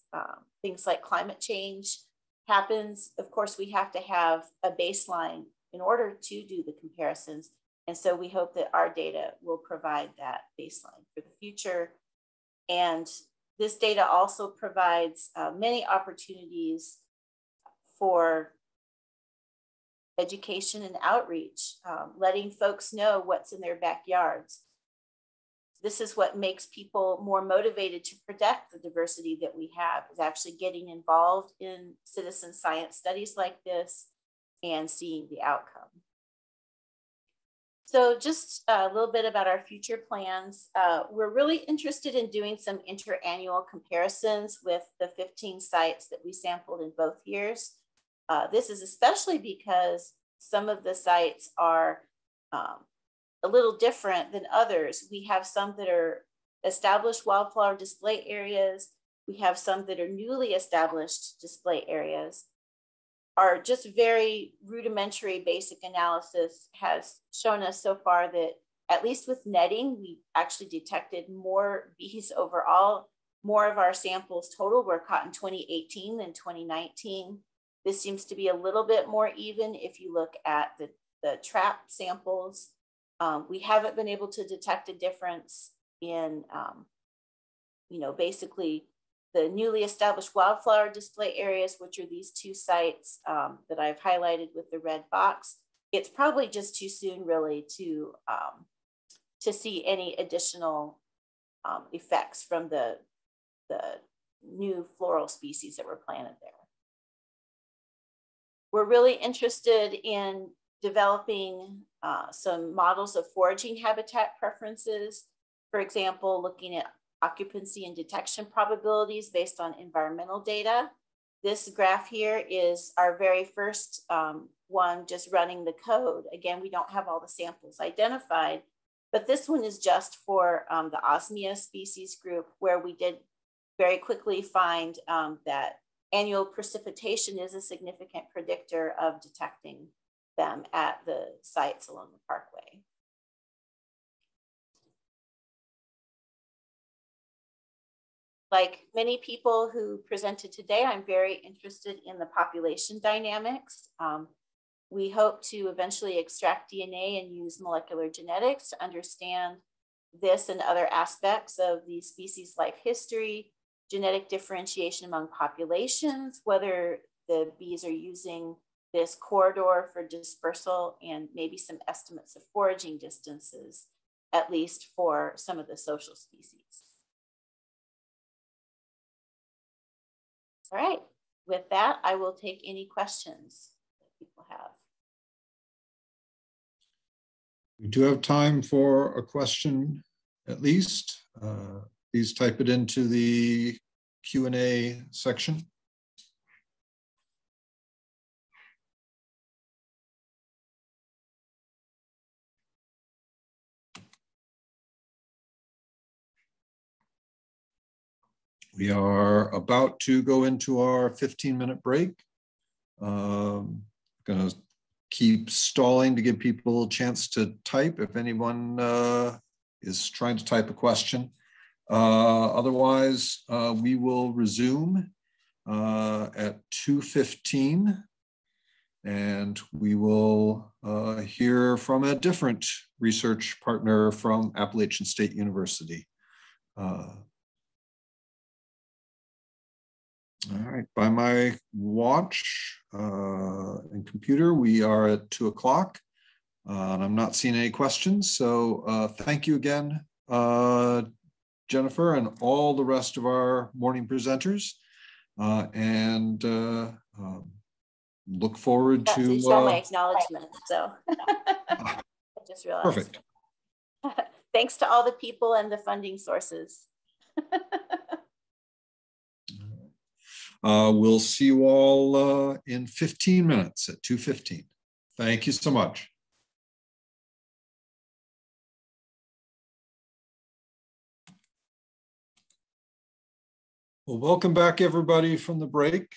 things like climate change happens. Of course, we have to have a baseline in order to do the comparisons. And so we hope that our data will provide that baseline for the future. And this data also provides many opportunities for education and outreach, letting folks know what's in their backyards. This is what makes people more motivated to protect the diversity that we have, is actually getting involved in citizen science studies like this and seeing the outcome. So just a little bit about our future plans. We're really interested in doing some interannual comparisons with the 15 sites that we sampled in both years. This is especially because some of the sites are a little different than others. We have some that are established wildflower display areas. We have some that are newly established display areas. Our just very rudimentary basic analysis has shown us so far that, at least with netting, we actually detected more bees overall. More of our samples total were caught in 2018 than 2019. This seems to be a little bit more even if you look at the trap samples. We haven't been able to detect a difference in, basically the newly established wildflower display areas, which are these two sites that I've highlighted with the red box. It's probably just too soon really to see any additional effects from the new floral species that were planted there. We're really interested in developing some models of foraging habitat preferences. For example, looking at occupancy and detection probabilities based on environmental data. This graph here is our very first one, just running the code. Again, we don't have all the samples identified, but this one is just for the Osmia species group, where we did very quickly find that annual precipitation is a significant predictor of detecting them at the sites along the parkway. Like many people who presented today, I'm very interested in the population dynamics. We hope to eventually extract DNA and use molecular genetics to understand this and other aspects of the species life history, genetic differentiation among populations, whether the bees are using this corridor for dispersal, and maybe some estimates of foraging distances, at least for some of the social species. All right, with that, I will take any questions that people have. We do have time for a question, at least. Please type it into the Q&A section. We are about to go into our 15-minute break. Gonna keep stalling to give people a chance to type if anyone is trying to type a question. Otherwise, we will resume at 2:15. And we will hear from a different research partner from Appalachian State University. All right, by my watch and computer, we are at 2 o'clock. And I'm not seeing any questions. So thank you again, Jennifer, and all the rest of our morning presenters. Look forward to show my acknowledgement. So I just realized. Perfect. Thanks to all the people and the funding sources. We'll see you all in 15 minutes at 2:15. Thank you so much. Well, welcome back, everybody, from the break.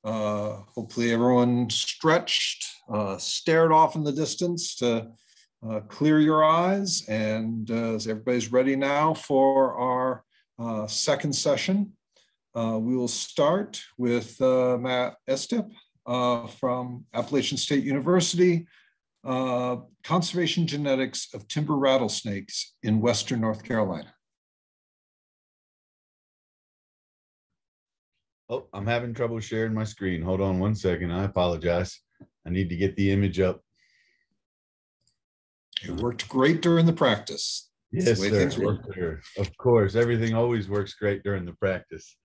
Hopefully everyone stretched, stared off in the distance to clear your eyes, and everybody's ready now for our second session. We will start with Matt Estep from Appalachian State University, Conservation Genetics of Timber Rattlesnakes in Western North Carolina. Oh, I'm having trouble sharing my screen. Hold on one second. I apologize. I need to get the image up. It worked great during the practice. Yes, sir. Of course, everything always works great during the practice.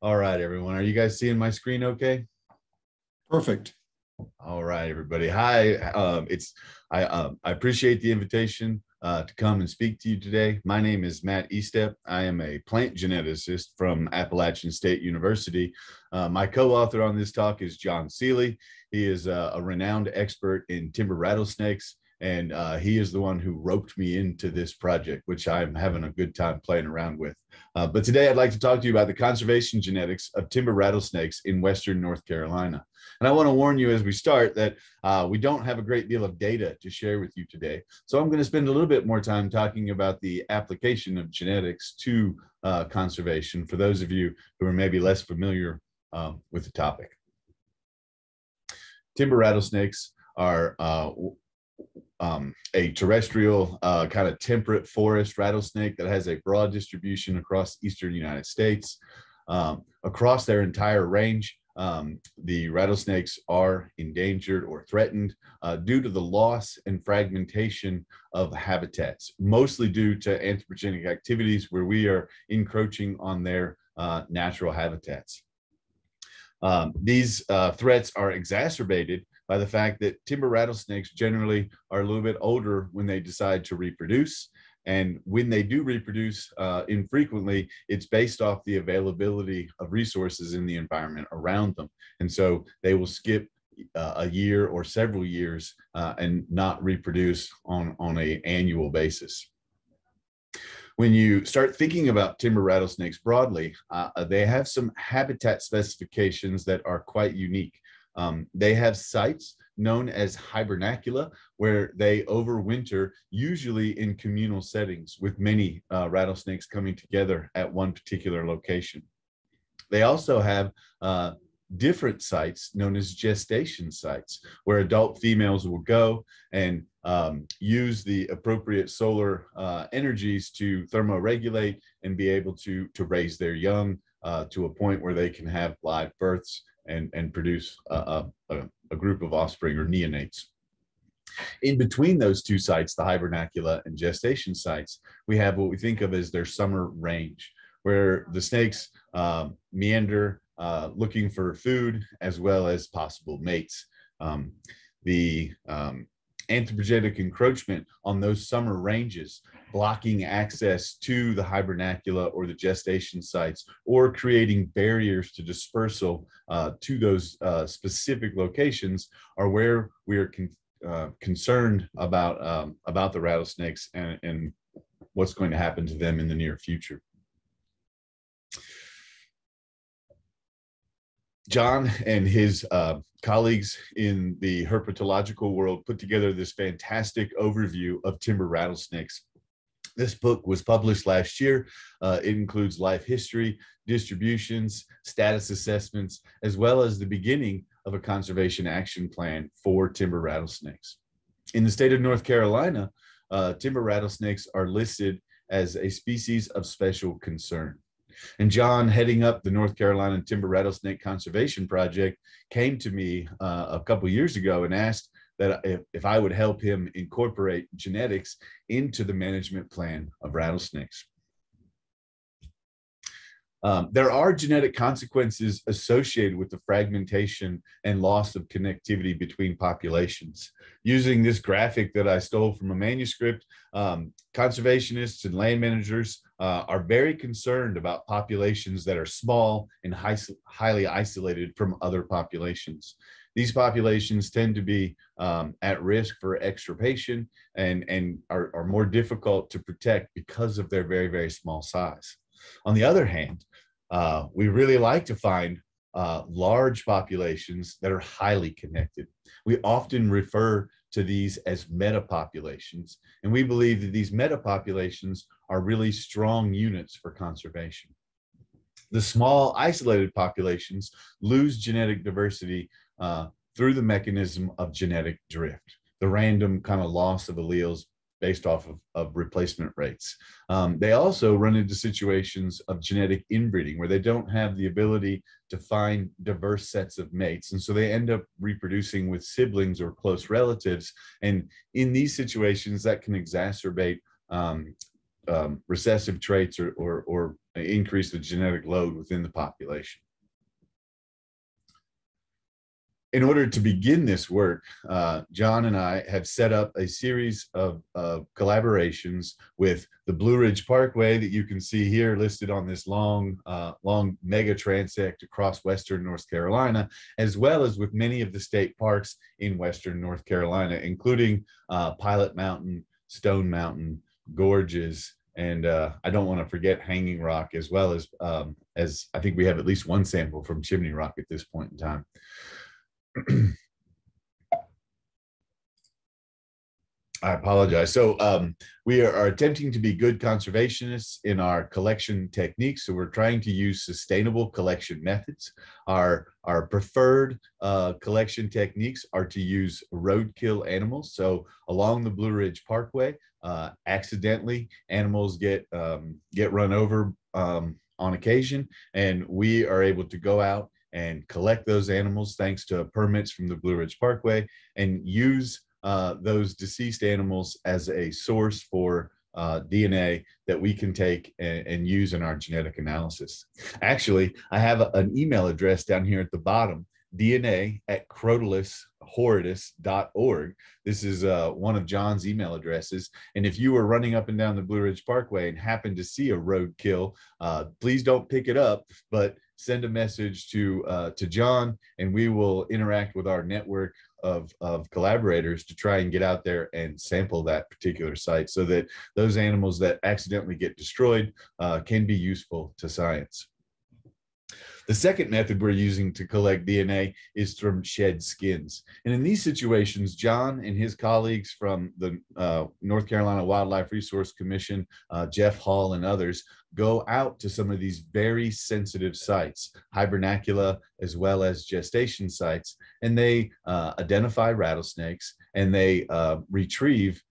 All right, everyone. Are you guys seeing my screen okay? Perfect. All right, everybody. Hi. I appreciate the invitation to come and speak to you today. My name is Matt Estep. I am a plant geneticist from Appalachian State University. My co-author on this talk is John Seeley. He is a renowned expert in timber rattlesnakes, and he is the one who roped me into this project, which I'm having a good time playing around with. But today I'd like to talk to you about the conservation genetics of timber rattlesnakes in Western North Carolina. And I want to warn you as we start that we don't have a great deal of data to share with you today. So I'm going to spend a little bit more time talking about the application of genetics to conservation for those of you who are maybe less familiar with the topic. Timber rattlesnakes are a terrestrial kind of temperate forest rattlesnake that has a broad distribution across eastern United States. Across their entire range, the rattlesnakes are endangered or threatened due to the loss and fragmentation of habitats, mostly due to anthropogenic activities where we are encroaching on their natural habitats. These threats are exacerbated by the fact that timber rattlesnakes generally are a little bit older when they decide to reproduce. And when they do reproduce, infrequently, it's based off the availability of resources in the environment around them. And so they will skip a year or several years and not reproduce on an annual basis. When you start thinking about timber rattlesnakes broadly, they have some habitat specifications that are quite unique. They have sites known as hibernacula, where they overwinter, usually in communal settings with many rattlesnakes coming together at one particular location. They also have different sites known as gestation sites, where adult females will go and use the appropriate solar energies to thermoregulate and be able to raise their young to a point where they can have live births and produce a group of offspring or neonates. In between those two sites, the hibernacula and gestation sites, we have what we think of as their summer range, where the snakes meander looking for food as well as possible mates. The anthropogenic encroachment on those summer ranges, blocking access to the hibernacula or the gestation sites, or creating barriers to dispersal to those specific locations, are where we are concerned about the rattlesnakes and what's going to happen to them in the near future. John and his colleagues in the herpetological world put together this fantastic overview of timber rattlesnakes. This book was published last year. It includes life history, distributions, status assessments, as well as the beginning of a conservation action plan for timber rattlesnakes. In the state of North Carolina, timber rattlesnakes are listed as a species of special concern. And John, heading up the North Carolina Timber Rattlesnake Conservation Project, came to me a couple years ago and asked that if I would help him incorporate genetics into the management plan of rattlesnakes. There are genetic consequences associated with the fragmentation and loss of connectivity between populations. Using this graphic that I stole from a manuscript, conservationists and land managers are very concerned about populations that are small and highly isolated from other populations. These populations tend to be at risk for extirpation and are more difficult to protect because of their very, very small size. On the other hand, we really like to find large populations that are highly connected. We often refer to these as metapopulations, and we believe that these metapopulations are really strong units for conservation. The small isolated populations lose genetic diversity through the mechanism of genetic drift, the random kind of loss of alleles based off of replacement rates. They also run into situations of genetic inbreeding where they don't have the ability to find diverse sets of mates. And so they end up reproducing with siblings or close relatives. And in these situations, that can exacerbate recessive traits or increase the genetic load within the population. In order to begin this work, John and I have set up a series of collaborations with the Blue Ridge Parkway that you can see here listed on this long mega transect across Western North Carolina, as well as with many of the state parks in Western North Carolina, including Pilot Mountain, Stone Mountain, Gorges, and I don't want to forget Hanging Rock, as well as I think we have at least one sample from Chimney Rock at this point in time. I apologize. So we are attempting to be good conservationists in our collection techniques. So we're trying to use sustainable collection methods. Our preferred collection techniques are to use roadkill animals. So along the Blue Ridge Parkway, accidentally animals get run over on occasion, and we are able to go out and collect those animals thanks to permits from the Blue Ridge Parkway, and use those deceased animals as a source for DNA that we can take and use in our genetic analysis. Actually, I have an email address down here at the bottom, dna@crotalus.org. This is one of John's email addresses. And if you were running up and down the Blue Ridge Parkway and happened to see a roadkill, please don't pick it up, but send a message to John, and we will interact with our network of collaborators to try and get out there and sample that particular site so that those animals that accidentally get destroyed can be useful to science. The second method we're using to collect DNA is from shed skins. And in these situations, John and his colleagues from the North Carolina Wildlife Resource Commission, Jeff Hall and others, go out to some of these very sensitive sites, hibernacula as well as gestation sites, and they identify rattlesnakes and they retrieve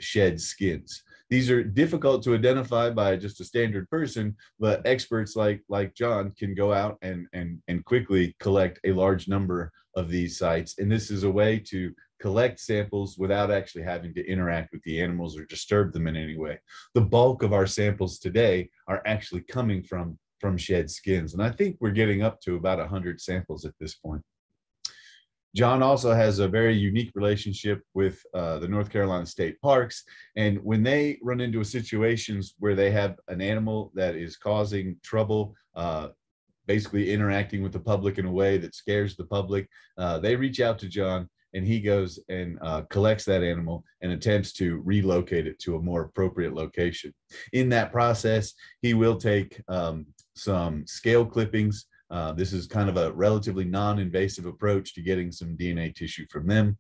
shed skins. These are difficult to identify by just a standard person, but experts like John can go out and quickly collect a large number of these sites. And this is a way to collect samples without actually having to interact with the animals or disturb them in any way. The bulk of our samples today are actually coming from shed skins. And I think we're getting up to about 100 samples at this point. John also has a very unique relationship with the North Carolina State Parks. And when they run into situations where they have an animal that is causing trouble, basically interacting with the public in a way that scares the public, they reach out to John, and he goes and collects that animal and attempts to relocate it to a more appropriate location. In that process, he will take some scale clippings. This is kind of a relatively non-invasive approach to getting some DNA tissue from them.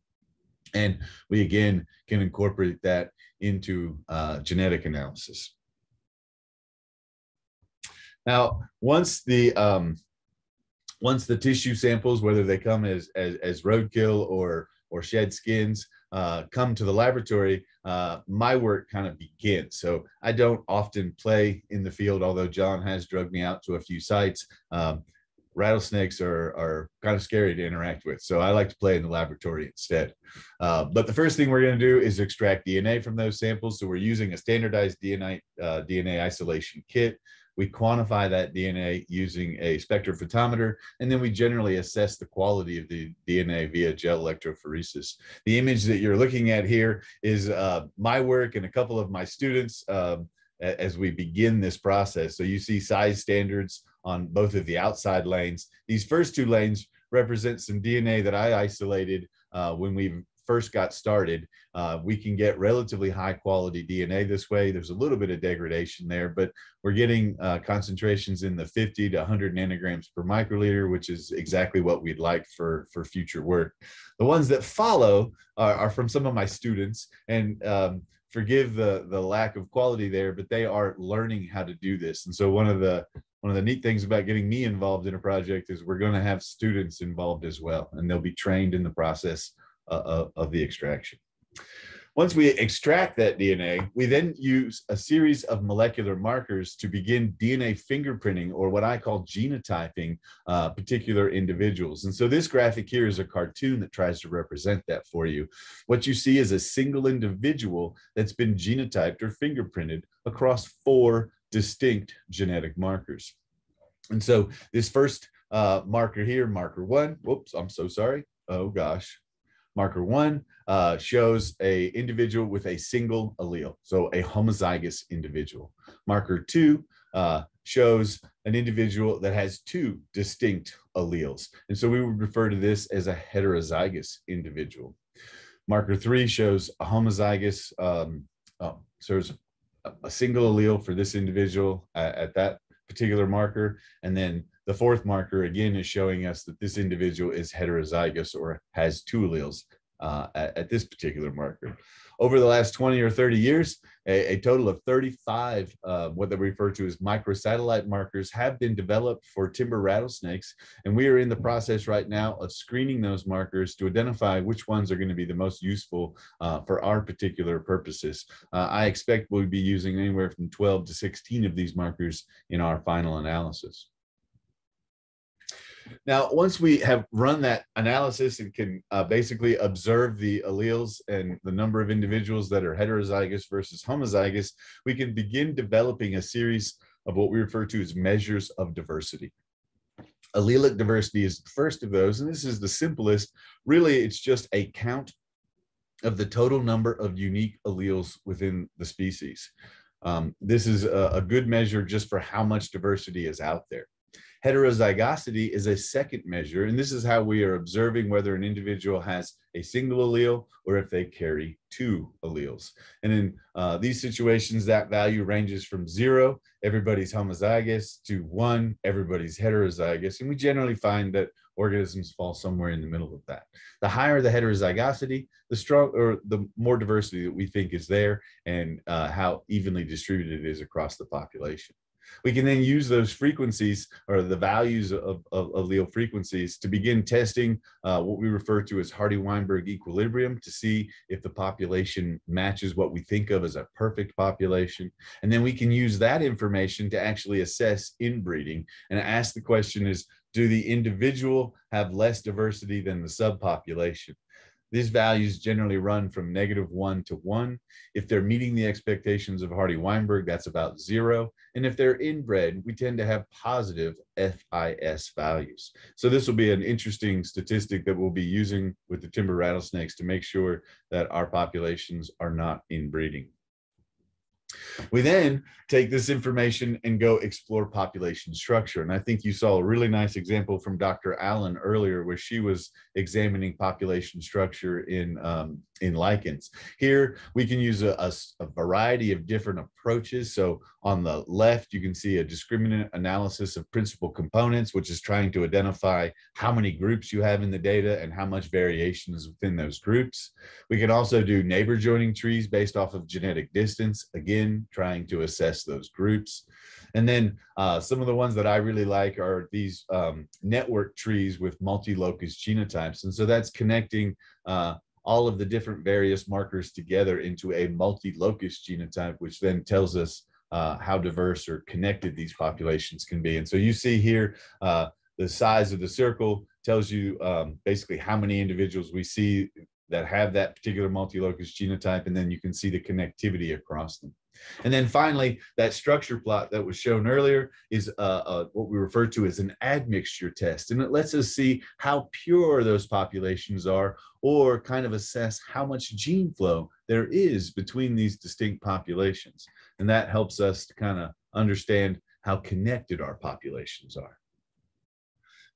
And we again can incorporate that into genetic analysis. Now, once the tissue samples, whether they come as roadkill or shed skins, come to the laboratory, my work kind of begins. So I don't often play in the field, although John has drugged me out to a few sites. Rattlesnakes are kind of scary to interact with, so I like to play in the laboratory instead. But the first thing we're going to do is extract DNA from those samples. So we're using a standardized DNA isolation kit. We quantify that DNA using a spectrophotometer, and then we generally assess the quality of the DNA via gel electrophoresis. The image that you're looking at here is my work and a couple of my students as we begin this process. So you see size standards on both of the outside lanes. These first two lanes represent some DNA that I isolated when we first got started. We can get relatively high quality DNA this way. There's a little bit of degradation there, but we're getting concentrations in the 50 to 100 nanograms per microliter, which is exactly what we'd like for future work. The ones that follow are from some of my students, and forgive the lack of quality there, but they are learning how to do this. And so one of the neat things about getting me involved in a project is we're going to have students involved as well, and they'll be trained in the process of the extraction. Once we extract that DNA, we then use a series of molecular markers to begin DNA fingerprinting, or what I call genotyping, particular individuals. And so this graphic here is a cartoon that tries to represent that for you. What you see is a single individual that's been genotyped or fingerprinted across 4 distinct genetic markers. And so this first marker here, marker 1, whoops, I'm so sorry. Oh gosh. Marker 1 shows a individual with a single allele, so a homozygous individual. Marker 2 shows an individual that has 2 distinct alleles, and so we would refer to this as a heterozygous individual. Marker 3 shows a homozygous, so there's a single allele for this individual at that particular marker, and then the 4th marker again is showing us that this individual is heterozygous or has 2 alleles at this particular marker. Over the last 20 or 30 years, a total of 35 what they refer to as microsatellite markers have been developed for timber rattlesnakes, and we are in the process right now of screening those markers to identify which ones are going to be the most useful for our particular purposes. I expect we'll be using anywhere from 12 to 16 of these markers in our final analysis. Now, once we have run that analysis and can basically observe the alleles and the number of individuals that are heterozygous versus homozygous, we can begin developing a series of what we refer to as measures of diversity. Allelic diversity is the first of those, and this is the simplest. Really, it's just a count of the total number of unique alleles within the species. This is a good measure just for how much diversity is out there. Heterozygosity is a second measure, and this is how we are observing whether an individual has a single allele or if they carry 2 alleles. And in these situations, that value ranges from 0, everybody's homozygous, to 1, everybody's heterozygous, and we generally find that organisms fall somewhere in the middle of that. The higher the heterozygosity, the more diversity that we think is there, and how evenly distributed it is across the population. We can then use those frequencies, or the values of allele frequencies, to begin testing what we refer to as Hardy-Weinberg equilibrium, to see if the population matches what we think of as a perfect population. And then we can use that information to actually assess inbreeding and ask the question is, do the individual have less diversity than the subpopulation? These values generally run from -1 to 1. If they're meeting the expectations of Hardy-Weinberg, that's about 0. And if they're inbred, we tend to have positive FIS values. So this will be an interesting statistic that we'll be using with the timber rattlesnakes to make sure that our populations are not inbreeding. We then take this information and go explore population structure. And I think you saw a really nice example from Dr. Allen earlier, where she was examining population structure in lichens. Here, we can use a variety of different approaches. So on the left, you can see a discriminant analysis of principal components, which is trying to identify how many groups you have in the data and how much variation is within those groups. We can also do neighbor joining trees based off of genetic distance, again, trying to assess those groups. And then some of the ones that I really like are these network trees with multi-locus genotypes. And so that's connecting all of the different various markers together into a multi-locus genotype, which then tells us how diverse or connected these populations can be. And so you see here, the size of the circle tells you basically how many individuals we see that have that particular multi-locus genotype, and then you can see the connectivity across them. And then finally, that structure plot that was shown earlier is what we refer to as an admixture test. And it lets us see how pure those populations are, or kind of assess how much gene flow there is between these distinct populations. And that helps us to kind of understand how connected our populations are.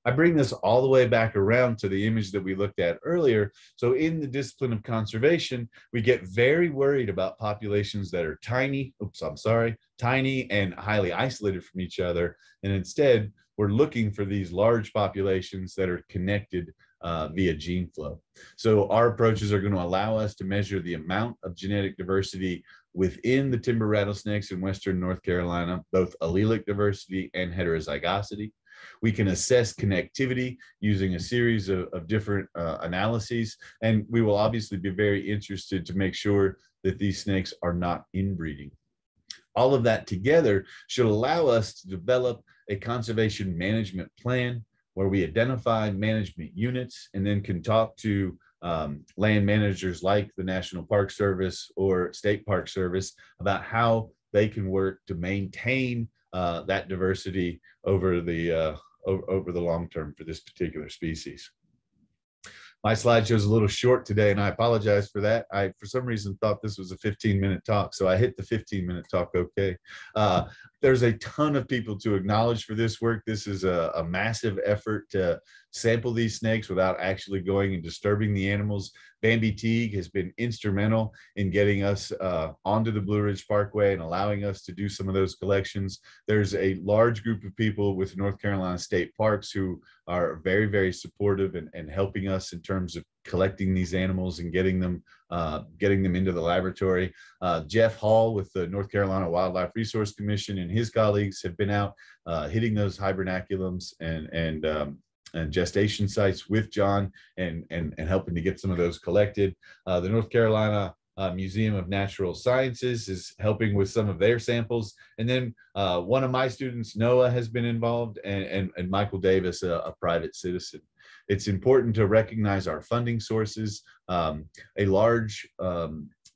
I bring this all the way back around to the image that we looked at earlier. So in the discipline of conservation, we get very worried about populations that are tiny and highly isolated from each other. And instead, we're looking for these large populations that are connected via gene flow. So our approaches are going to allow us to measure the amount of genetic diversity within the timber rattlesnakes in Western North Carolina, both allelic diversity and heterozygosity. We can assess connectivity using a series of different analyses, and we will obviously be very interested to make sure that these snakes are not inbreeding. All of that together should allow us to develop a conservation management plan where we identify management units and then can talk to land managers like the National Park Service or State Park Service about how they can work to maintain that diversity over the long term for this particular species. My slideshow is a little short today, and I apologize for that. I, for some reason, thought this was a 15-minute talk, so I hit the 15-minute talk okay. There's a ton of people to acknowledge for this work. This is a massive effort to sample these snakes without actually going and disturbing the animals. Bambi Teague has been instrumental in getting us onto the Blue Ridge Parkway and allowing us to do some of those collections. There's a large group of people with North Carolina State Parks who are very, very supportive and helping us in terms of collecting these animals and getting them into the laboratory. Jeff Hall with the North Carolina Wildlife Resource Commission and his colleagues have been out hitting those hibernaculums and gestation sites with John and helping to get some of those collected. The North Carolina Museum of Natural Sciences is helping with some of their samples. And then one of my students, Noah, has been involved, and Michael Davis, a private citizen. It's important to recognize our funding sources. A large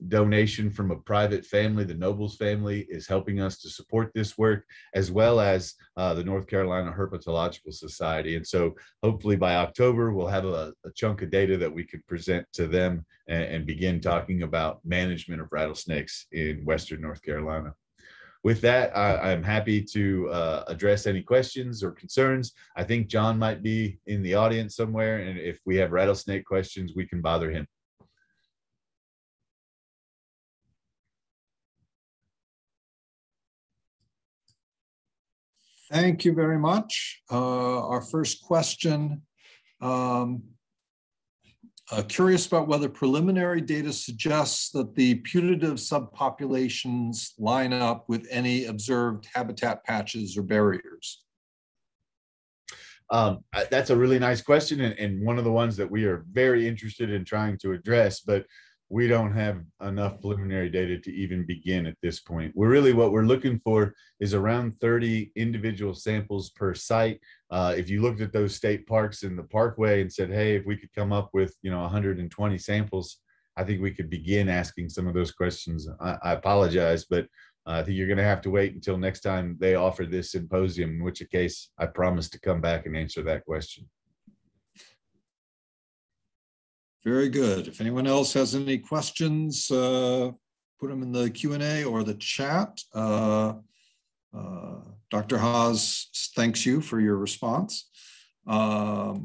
donation from a private family, the Nobles family, is helping us to support this work, as well as the North Carolina Herpetological Society. And so hopefully by October, we'll have a chunk of data that we could present to them and begin talking about management of rattlesnakes in Western North Carolina. With that, I'm happy to address any questions or concerns. I think John might be in the audience somewhere, and if we have rattlesnake questions, we can bother him. Thank you very much. Our first question, curious about whether preliminary data suggests that the putative subpopulations line up with any observed habitat patches or barriers. That's a really nice question, and one of the ones that we are very interested in trying to address, but we don't have enough preliminary data to even begin at this point. What we're looking for is around 30 individual samples per site. If you looked at those state parks in the parkway and said, hey, if we could come up with 120 samples, I think we could begin asking some of those questions. I apologize, but I think you're going to have to wait until next time they offer this symposium, in which case I promise to come back and answer that question. Very good. If anyone else has any questions, put them in the Q&A or the chat. Dr. Haas thanks you for your response. I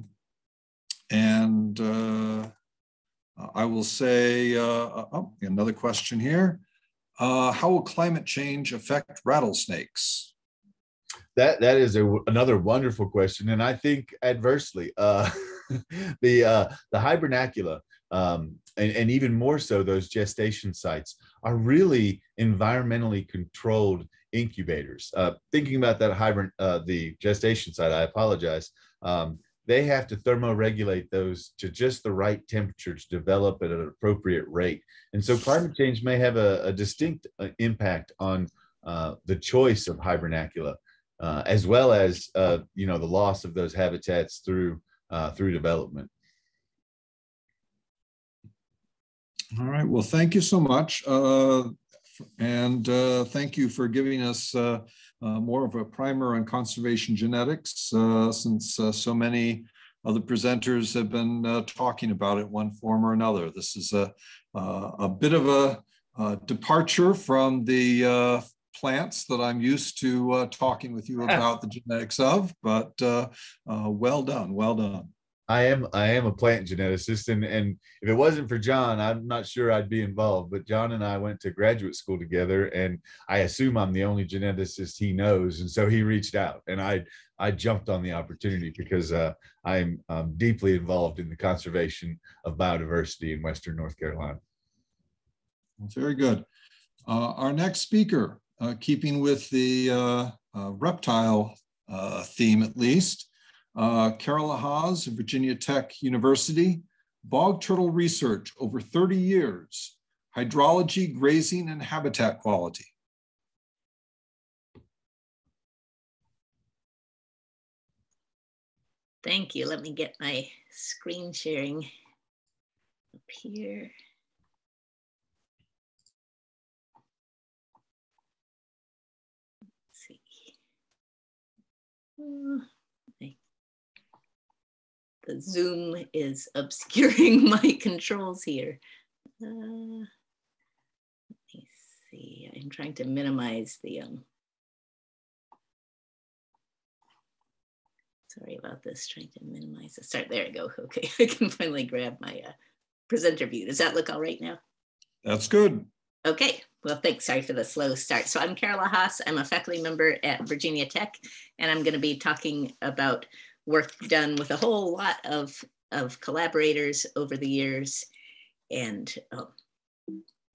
will say, oh, another question here. How will climate change affect rattlesnakes? That is another wonderful question, and I think adversely. The hibernacula, and even more so those gestation sites, are really environmentally controlled incubators. Thinking about that the gestation site, I apologize. They have to thermoregulate those to just the right temperature to develop at an appropriate rate. And so climate change may have a distinct impact on the choice of hibernacula, as well as the loss of those habitats through development. All right, well, thank you so much. And thank you for giving us more of a primer on conservation genetics, since so many of the presenters have been talking about it one form or another. This is a bit of a departure from the plants that I'm used to talking with you about the genetics of, but well done, well done. I am a plant geneticist, and if it wasn't for John, I'm not sure I'd be involved. But John and I went to graduate school together, and I assume I'm the only geneticist he knows, and so he reached out, and I jumped on the opportunity because I'm deeply involved in the conservation of biodiversity in Western North Carolina. Very good. Our next speaker, keeping with the reptile theme at least, Carola Haas of Virginia Tech University, bog turtle research over 30 years, hydrology, grazing, and habitat quality. Thank you. Let me get my screen sharing up here. Let's see. The Zoom is obscuring my controls here. Let me see. I'm trying to minimize the sorry about this, trying to minimize the start. There we go. Okay, I can finally grab my presenter view. Does that look all right now? That's good. Okay, well, thanks. Sorry for the slow start. So I'm Carola Haas. I'm a faculty member at Virginia Tech, and I'm going to be talking about work done with a whole lot of collaborators over the years. And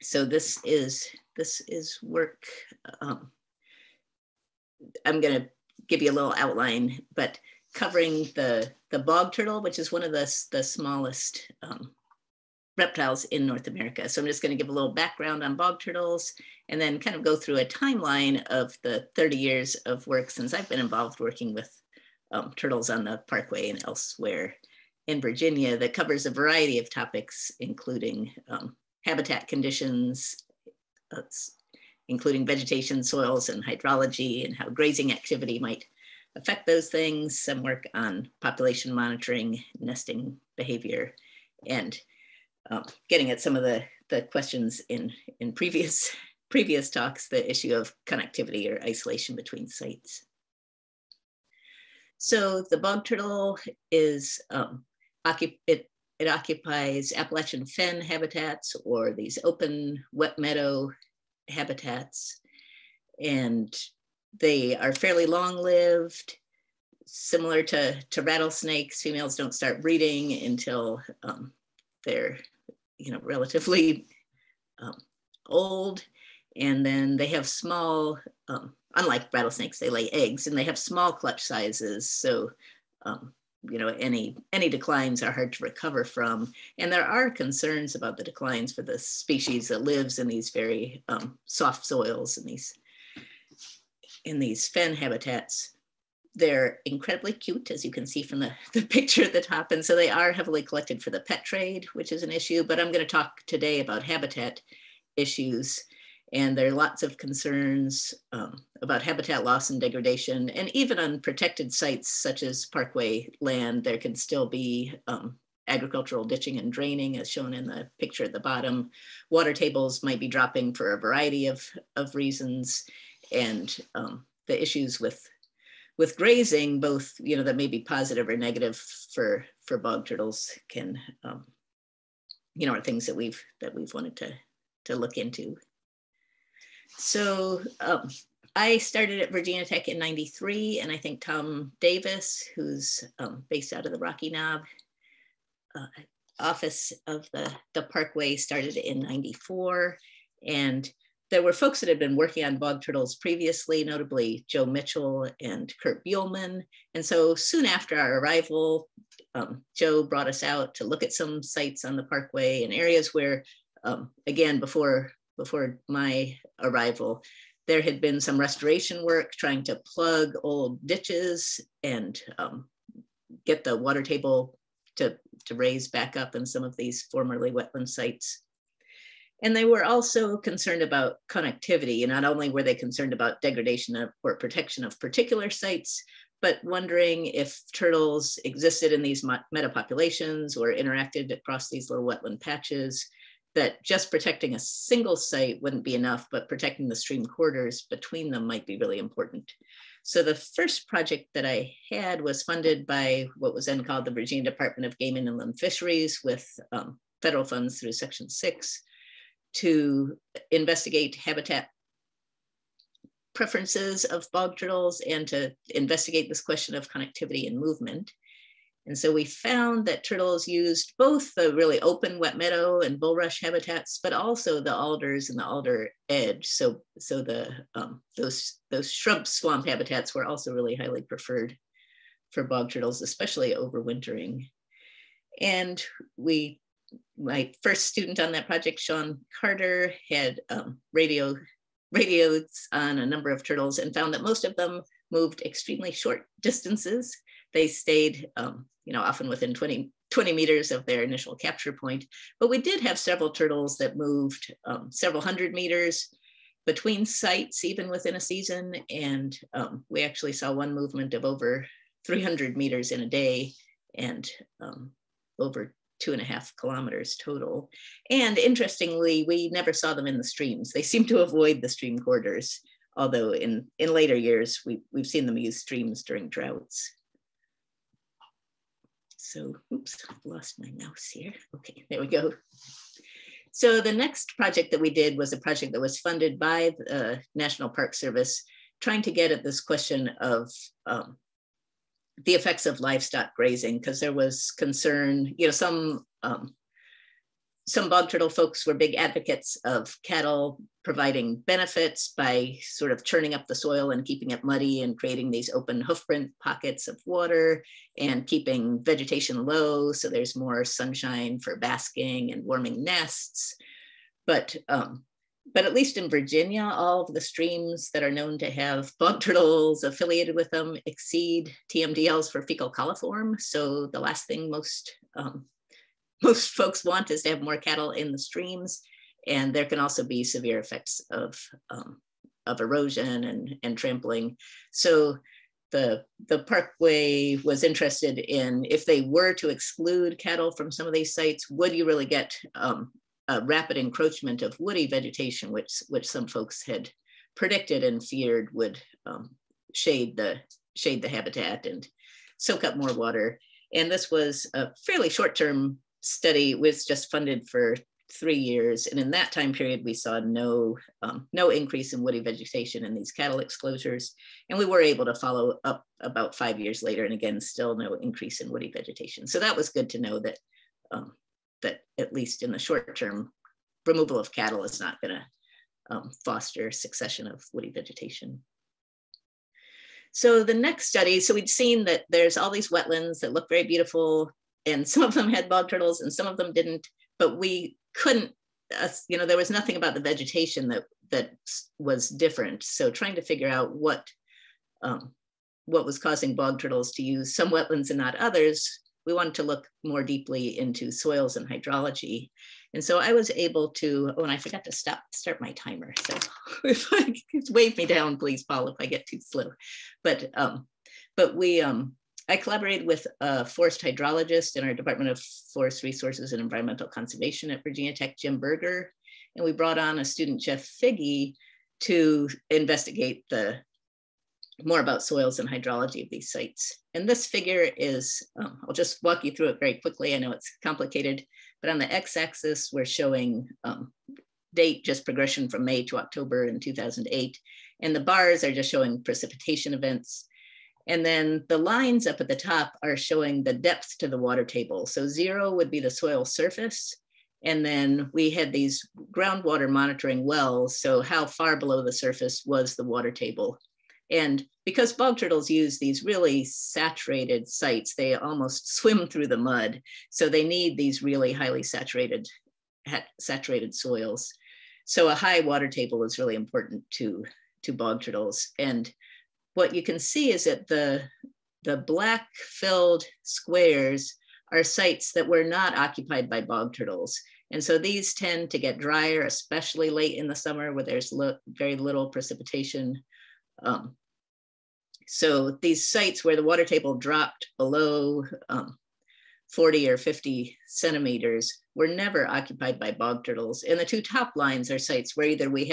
so this is work. I'm going to give you a little outline, but covering the bog turtle, which is one of the smallest reptiles in North America. So I'm just going to give a little background on bog turtles and then kind of go through a timeline of the 30 years of work since I've been involved working with turtles on the Parkway and elsewhere in Virginia that covers a variety of topics, including habitat conditions, including vegetation, soils, and hydrology, and how grazing activity might affect those things. Some work on population monitoring, nesting behavior, and getting at some of the questions in previous talks, the issue of connectivity or isolation between sites. So the bog turtle is, it occupies Appalachian fen habitats or these open wet meadow habitats. And they are fairly long-lived, similar to rattlesnakes. Females don't start breeding until they're relatively old. And then they have small, unlike rattlesnakes, they lay eggs and they have small clutch sizes. So, any declines are hard to recover from. And there are concerns about the declines for the species that lives in these very soft soils and in these fen habitats. They're incredibly cute, as you can see from the picture at the top. And so they are heavily collected for the pet trade, which is an issue. But I'm going to talk today about habitat issues. And there are lots of concerns about habitat loss and degradation. And even on protected sites such as Parkway land, there can still be agricultural ditching and draining, as shown in the picture at the bottom. Water tables might be dropping for a variety of reasons, and the issues with grazing, both that may be positive or negative for bog turtles, can are things that we've wanted to look into. So I started at Virginia Tech in '93, and I think Tom Davis, who's based out of the Rocky Knob office of the Parkway, started in '94. And there were folks that had been working on bog turtles previously, notably Joe Mitchell and Kurt Buellman. And so soon after our arrival, Joe brought us out to look at some sites on the Parkway in areas where, again, before my arrival, there had been some restoration work trying to plug old ditches and get the water table to raise back up in some of these formerly wetland sites. And they were also concerned about connectivity. And not only were they concerned about degradation or protection of particular sites, but wondering if turtles existed in these metapopulations or interacted across these little wetland patches, that just protecting a single site wouldn't be enough, but protecting the stream corridors between them might be really important. So the first project that I had was funded by what was then called the Virginia Department of Game and Inland Fisheries, with federal funds through Section 6, to investigate habitat preferences of bog turtles and to investigate this question of connectivity and movement. And so we found that turtles used both the really open wet meadow and bulrush habitats, but also the alders and the alder edge. So those shrub swamp habitats were also really highly preferred for bog turtles, especially overwintering. And my first student on that project, Sean Carter, had radios on a number of turtles and found that most of them moved extremely short distances. They stayed, often within 20 meters of their initial capture point. But we did have several turtles that moved several hundred meters between sites, even within a season. And we actually saw one movement of over 300 meters in a day, and over 2.5 kilometers total. And interestingly, we never saw them in the streams. They seem to avoid the stream corridors, although in later years, we've seen them use streams during droughts. So, oops, I've lost my mouse here. Okay, there we go. So the next project that we did was a project that was funded by the National Park Service, trying to get at this question of the effects of livestock grazing, because there was concern, some bog turtle folks were big advocates of cattle providing benefits by sort of churning up the soil and keeping it muddy and creating these open hoofprint pockets of water and keeping vegetation low, so there's more sunshine for basking and warming nests. But at least in Virginia, all of the streams that are known to have bog turtles affiliated with them exceed TMDLs for fecal coliform. So the last thing most folks want is to have more cattle in the streams. And there can also be severe effects of erosion and trampling. So the Parkway was interested in, if they were to exclude cattle from some of these sites, would you really get a rapid encroachment of woody vegetation, which some folks had predicted and feared would shade the habitat and soak up more water. And this was a fairly short-term study. It was just funded for 3 years. And in that time period, we saw no increase in woody vegetation in these cattle exclosures. And we were able to follow up about 5 years later, and again, still no increase in woody vegetation. So that was good to know that that at least in the short term, removal of cattle is not going to foster succession of woody vegetation. So the next study, so we'd seen that there's all these wetlands that look very beautiful, and some of them had bog turtles and some of them didn't, but we couldn't, there was nothing about the vegetation that was different. So trying to figure out what was causing bog turtles to use some wetlands and not others, we wanted to look more deeply into soils and hydrology. And so I was able to, and I forgot to start my timer. So if I could wave me down, please, Paul, if I get too slow. But I collaborated with a forest hydrologist in our Department of Forest Resources and Environmental Conservation at Virginia Tech, Jim Berger, and we brought on a student, Jeff Figge, to investigate more about soils and hydrology of these sites. And this figure is, I'll just walk you through it very quickly. I know it's complicated, but on the x-axis, we're showing date, just progression from May to October in 2008. And the bars are just showing precipitation events. And then the lines up at the top are showing the depth to the water table. So 0 would be the soil surface. And then we had these groundwater monitoring wells. So how far below the surface was the water table? And because bog turtles use these really saturated sites, they almost swim through the mud. So they need these really highly saturated soils. So a high water table is really important to bog turtles. And what you can see is that the black filled squares are sites that were not occupied by bog turtles. And so these tend to get drier, especially late in the summer where there's very little precipitation. So these sites where the water table dropped below 40 or 50 centimeters were never occupied by bog turtles. And the two top lines are sites where either we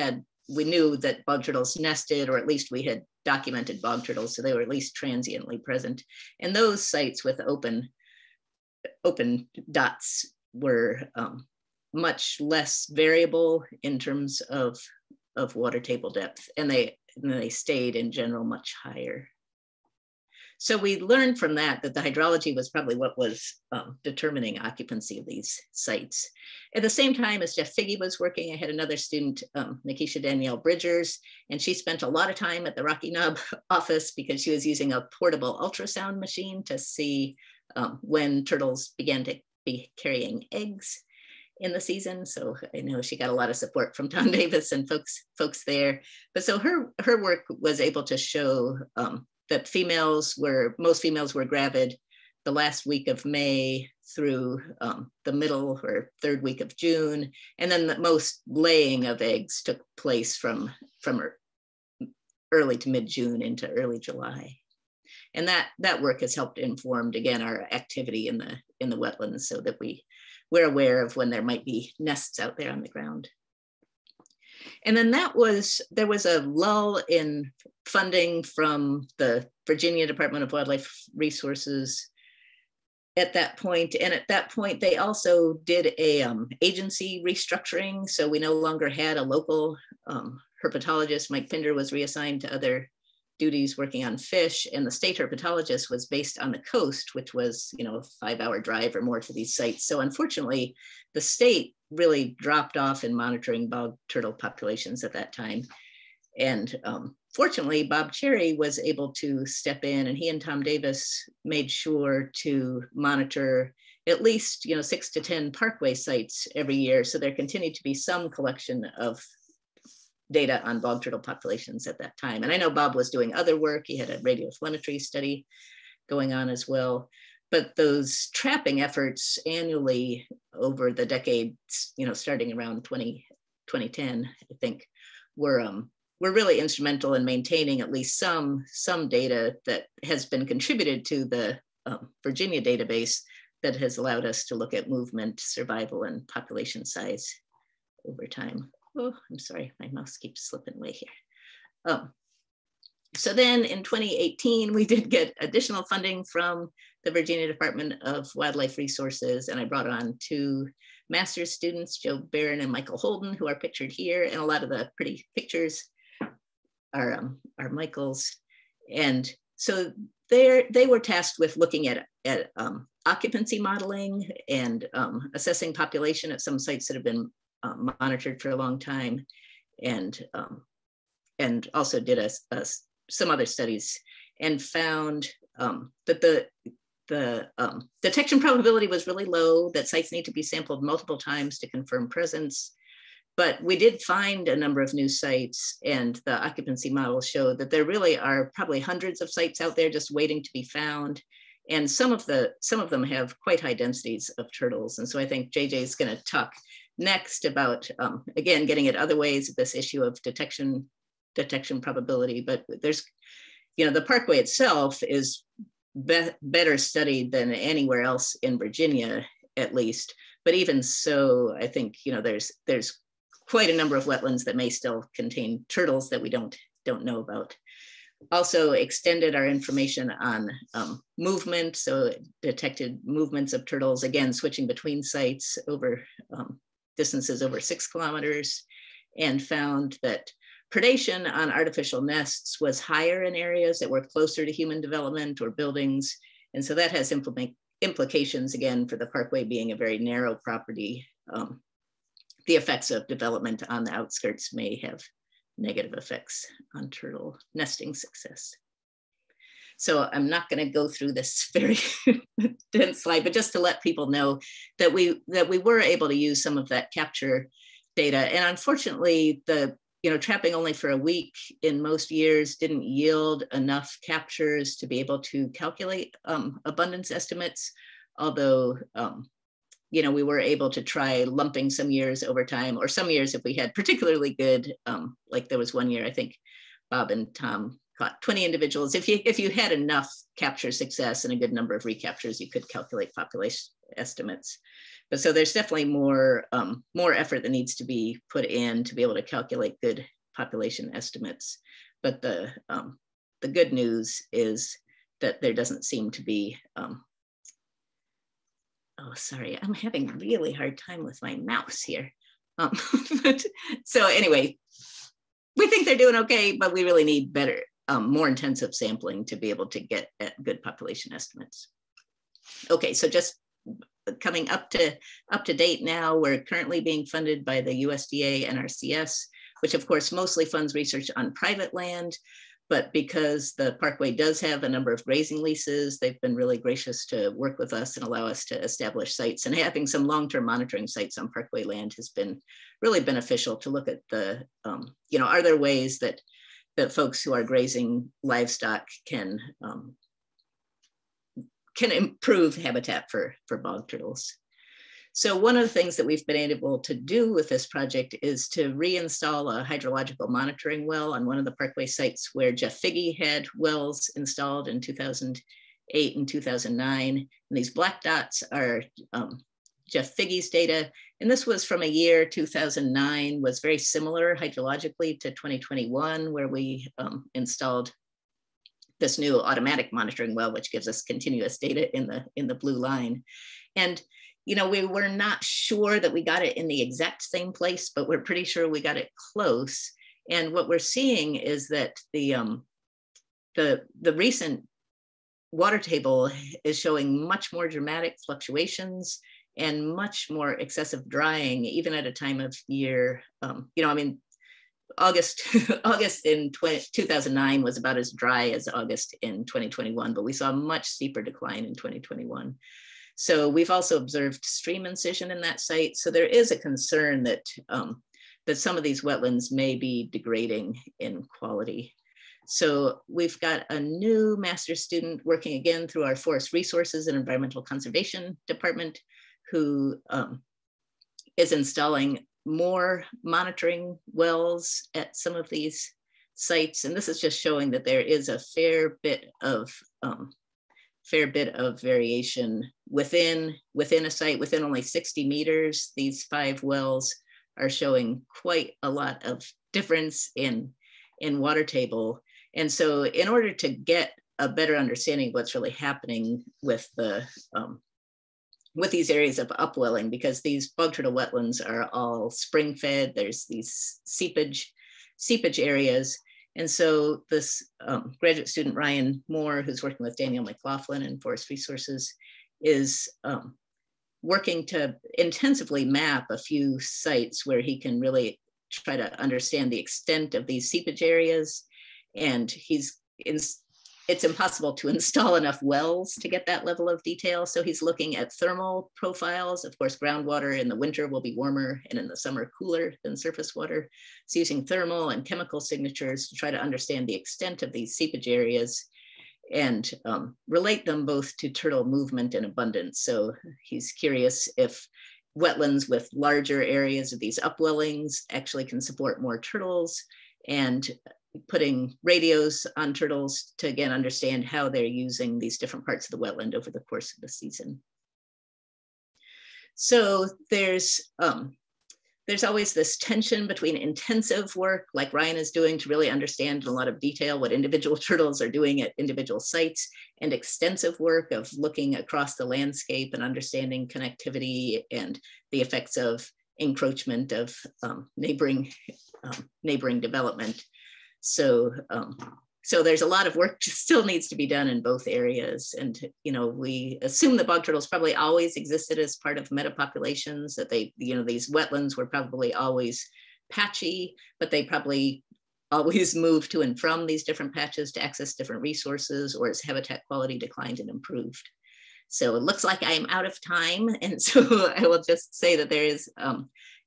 knew that bog turtles nested, or at least we had documented bog turtles, so they were at least transiently present. And those sites with open dots were much less variable in terms of water table depth, and they stayed in general much higher. So we learned from that the hydrology was probably what was determining occupancy of these sites. At the same time as Jeff Figge was working, I had another student, Nikisha Danielle Bridgers, and she spent a lot of time at the Rocky Knob office because she was using a portable ultrasound machine to see when turtles began to be carrying eggs in the season. So I know she got a lot of support from Tom Davis and folks there. But so her work was able to show that most females were gravid the last week of May through the middle or third week of June. And then the most laying of eggs took place from early to mid-June into early July. And that work has helped inform, again, our activity in the wetlands so that we're aware of when there might be nests out there on the ground. And then there was a lull in funding from the Virginia Department of Wildlife Resources at that point. And at that point, they also did a agency restructuring. So we no longer had a local herpetologist. Mike Pinder was reassigned to other duties working on fish, and the state herpetologist was based on the coast, which was, a 5-hour drive or more to these sites. So unfortunately, the state really dropped off in monitoring bog turtle populations at that time. And fortunately, Bob Cherry was able to step in, and he and Tom Davis made sure to monitor at least 6 to 10 parkway sites every year. So there continued to be some collection of data on bog turtle populations at that time. And I know Bob was doing other work. He had a radiotelemetry study going on as well. But those trapping efforts annually over the decades, starting around 2010, I think, were really instrumental in maintaining at least some data that has been contributed to the Virginia database that has allowed us to look at movement, survival, and population size over time. Oh, I'm sorry, my mouse keeps slipping away here. So then in 2018, we did get additional funding from the Virginia Department of Wildlife Resources, and I brought on 2 master's students, Joe Barron and Michael Holden, who are pictured here, and a lot of the pretty pictures are Michael's. And so they were tasked with looking at occupancy modeling and assessing population at some sites that have been monitored for a long time, and also did some other studies and found that the detection probability was really low, that sites need to be sampled multiple times to confirm presence. But we did find a number of new sites, and the occupancy models show that there really are probably hundreds of sites out there just waiting to be found. And some of them have quite high densities of turtles. And so I think JJ is going to talk next about, again, getting at other ways of this issue of detection probability. But there's, the parkway itself is better studied than anywhere else in Virginia, at least. But even so, I think, you know, there's quite a number of wetlands that may still contain turtles that we don't know about. Also extended our information on movement, so it detected movements of turtles, again, switching between sites over distances over 6 kilometers, and found that predation on artificial nests was higher in areas that were closer to human development or buildings. And so that has implications, again, for the parkway being a very narrow property. The effects of development on the outskirts may have negative effects on turtle nesting success. So I'm not going to go through this very dense slide, but just to let people know that we were able to use some of that capture data. And unfortunately, trapping only for a week in most years didn't yield enough captures to be able to calculate abundance estimates, although we were able to try lumping some years over time, or some years if we had particularly good, like there was one year, I think Bob and Tom caught 20 individuals. If you had enough capture success and a good number of recaptures, you could calculate population estimates. But so there's definitely more effort that needs to be put in to be able to calculate good population estimates. But the good news is that there doesn't seem to be, oh, sorry, I'm having a really hard time with my mouse here. So anyway, we think they're doing okay, but we really need better, more intensive sampling to be able to get at good population estimates. Okay, so just coming up to date now, we're currently being funded by the USDA NRCS, which of course mostly funds research on private land. But because the Parkway does have a number of grazing leases, they've been really gracious to work with us and allow us to establish sites. And having some long-term monitoring sites on Parkway land has been really beneficial to look at the, are there ways that folks who are grazing livestock can improve habitat for bog turtles. So one of the things that we've been able to do with this project is to reinstall a hydrological monitoring well on one of the Parkway sites where Jeff Figge had wells installed in 2008 and 2009. And these black dots are Jeff Figge's data. And this was from a year, 2009, was very similar hydrologically to 2021, where we installed this new automatic monitoring well, which gives us continuous data in the blue line. And we were not sure that we got it in the exact same place, but we're pretty sure we got it close. And what we're seeing is that the recent water table is showing much more dramatic fluctuations and much more excessive drying, even at a time of year. August in 2009 was about as dry as August in 2021, but we saw a much steeper decline in 2021. So we've also observed stream incision in that site. So there is a concern that some of these wetlands may be degrading in quality. So we've got a new master's student working again through our Forest Resources and Environmental Conservation Department, who is installing more monitoring wells at some of these sites. And this is just showing that there is a fair bit of variation within a site. Within only 60 meters, these 5 wells are showing quite a lot of difference in water table. And so in order to get a better understanding of what's really happening with these areas of upwelling, because these bog turtle wetlands are all spring fed, there's these seepage areas. And so this graduate student, Ryan Moore, who's working with Daniel McLaughlin in Forest Resources, is working to intensively map a few sites where he can really try to understand the extent of these seepage areas. And it's impossible to install enough wells to get that level of detail. So he's looking at thermal profiles. Of course, groundwater in the winter will be warmer and in the summer cooler than surface water. So using thermal and chemical signatures to try to understand the extent of these seepage areas and relate them both to turtle movement and abundance. So he's curious if wetlands with larger areas of these upwellings actually can support more turtles, and putting radios on turtles to, again, understand how they're using these different parts of the wetland over the course of the season. So there's always this tension between intensive work, like Ryan is doing, to really understand in a lot of detail what individual turtles are doing at individual sites, and extensive work of looking across the landscape and understanding connectivity and the effects of encroachment of neighboring development. So there's a lot of work still needs to be done in both areas. And, we assume that bog turtles probably always existed as part of metapopulations, that they, these wetlands were probably always patchy, but they probably always moved to and from these different patches to access different resources, or as habitat quality declined and improved. So it looks like I am out of time. And so I will just say that there is,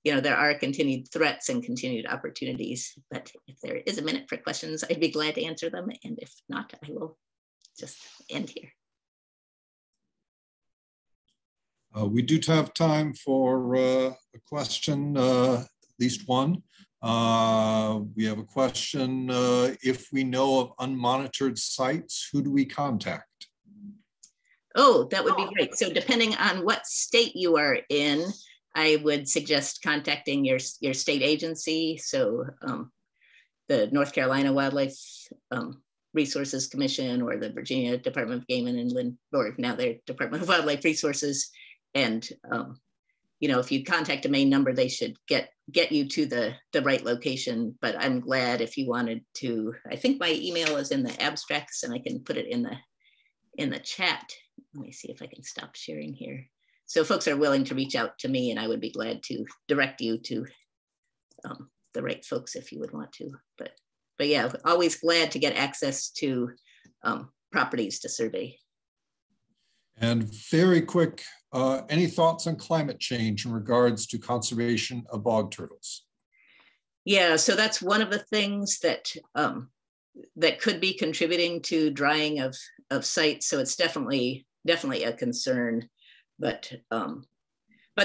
there are continued threats and continued opportunities, but if there is a minute for questions, I'd be glad to answer them. And if not, I will just end here. We do have time for a question, at least one. We have a question, if we know of unmonitored sites, who do we contact? Oh, that would be great. So depending on what state you are in, I would suggest contacting your state agency. So the North Carolina Wildlife Resources Commission, or the Virginia Department of Game and Inland, or now their Department of Wildlife Resources. And if you contact a main number, they should get you to the right location. But I'm glad if you wanted to, I think my email is in the abstracts and I can put it in the chat. Let me see if I can stop sharing here. So folks are willing to reach out to me, and I would be glad to direct you to the right folks if you would want to. But yeah, always glad to get access to properties to survey. And very quick, any thoughts on climate change in regards to conservation of bog turtles? Yeah, so that's one of the things that that could be contributing to drying of sites. So it's definitely a concern. But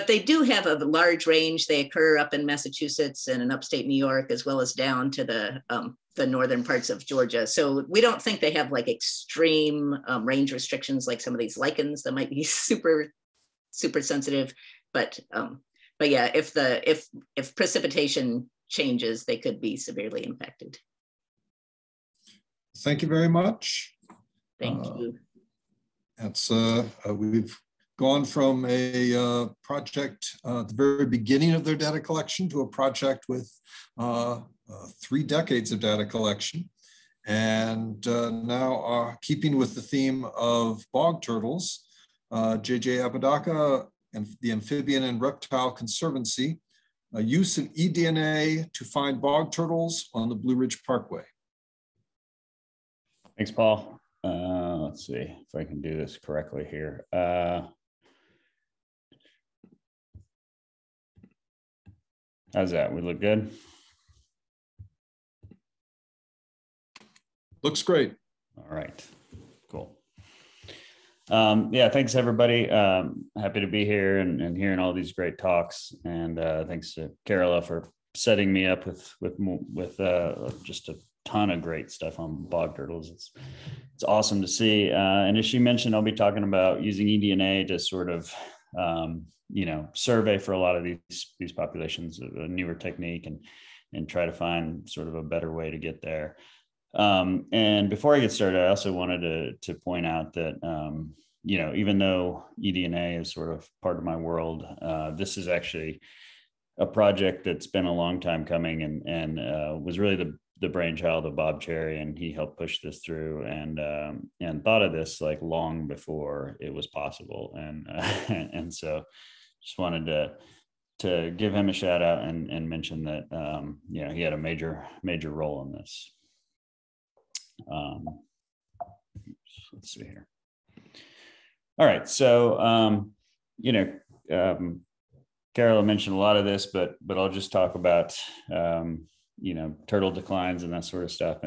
they do have a large range. They occur up in Massachusetts and in upstate New York, as well as down to the northern parts of Georgia. So we don't think they have like extreme range restrictions like some of these lichens that might be super sensitive. But yeah, if precipitation changes, they could be severely impacted. Thank you very much. Thank you. That's we've gone from a project at the very beginning of their data collection to a project with 3 decades of data collection. And now keeping with the theme of bog turtles, JJ Apodaca and the Amphibian and Reptile Conservancy, use of eDNA to find bog turtles on the Blue Ridge Parkway. Thanks, Paul. Let's see if I can do this correctly here. How's that? We look good? Looks great. All right, cool. Yeah, thanks everybody. Happy to be here and hearing all these great talks. And thanks to Carola for setting me up with just a ton of great stuff on bog turtles. It's awesome to see. And as she mentioned, I'll be talking about using eDNA to sort of survey for a lot of these populations, a newer technique, and try to find sort of a better way to get there. And before I get started, I also wanted to point out that even though eDNA is sort of part of my world, this is actually a project that's been a long time coming and was really the brainchild of Bob Cherry, and he helped push this through and thought of this like long before it was possible. And so just wanted to give him a shout out and mention that he had a major role in this. Let's see here. All right, so Carola mentioned a lot of this, but I'll just talk about turtle declines and that sort of stuff.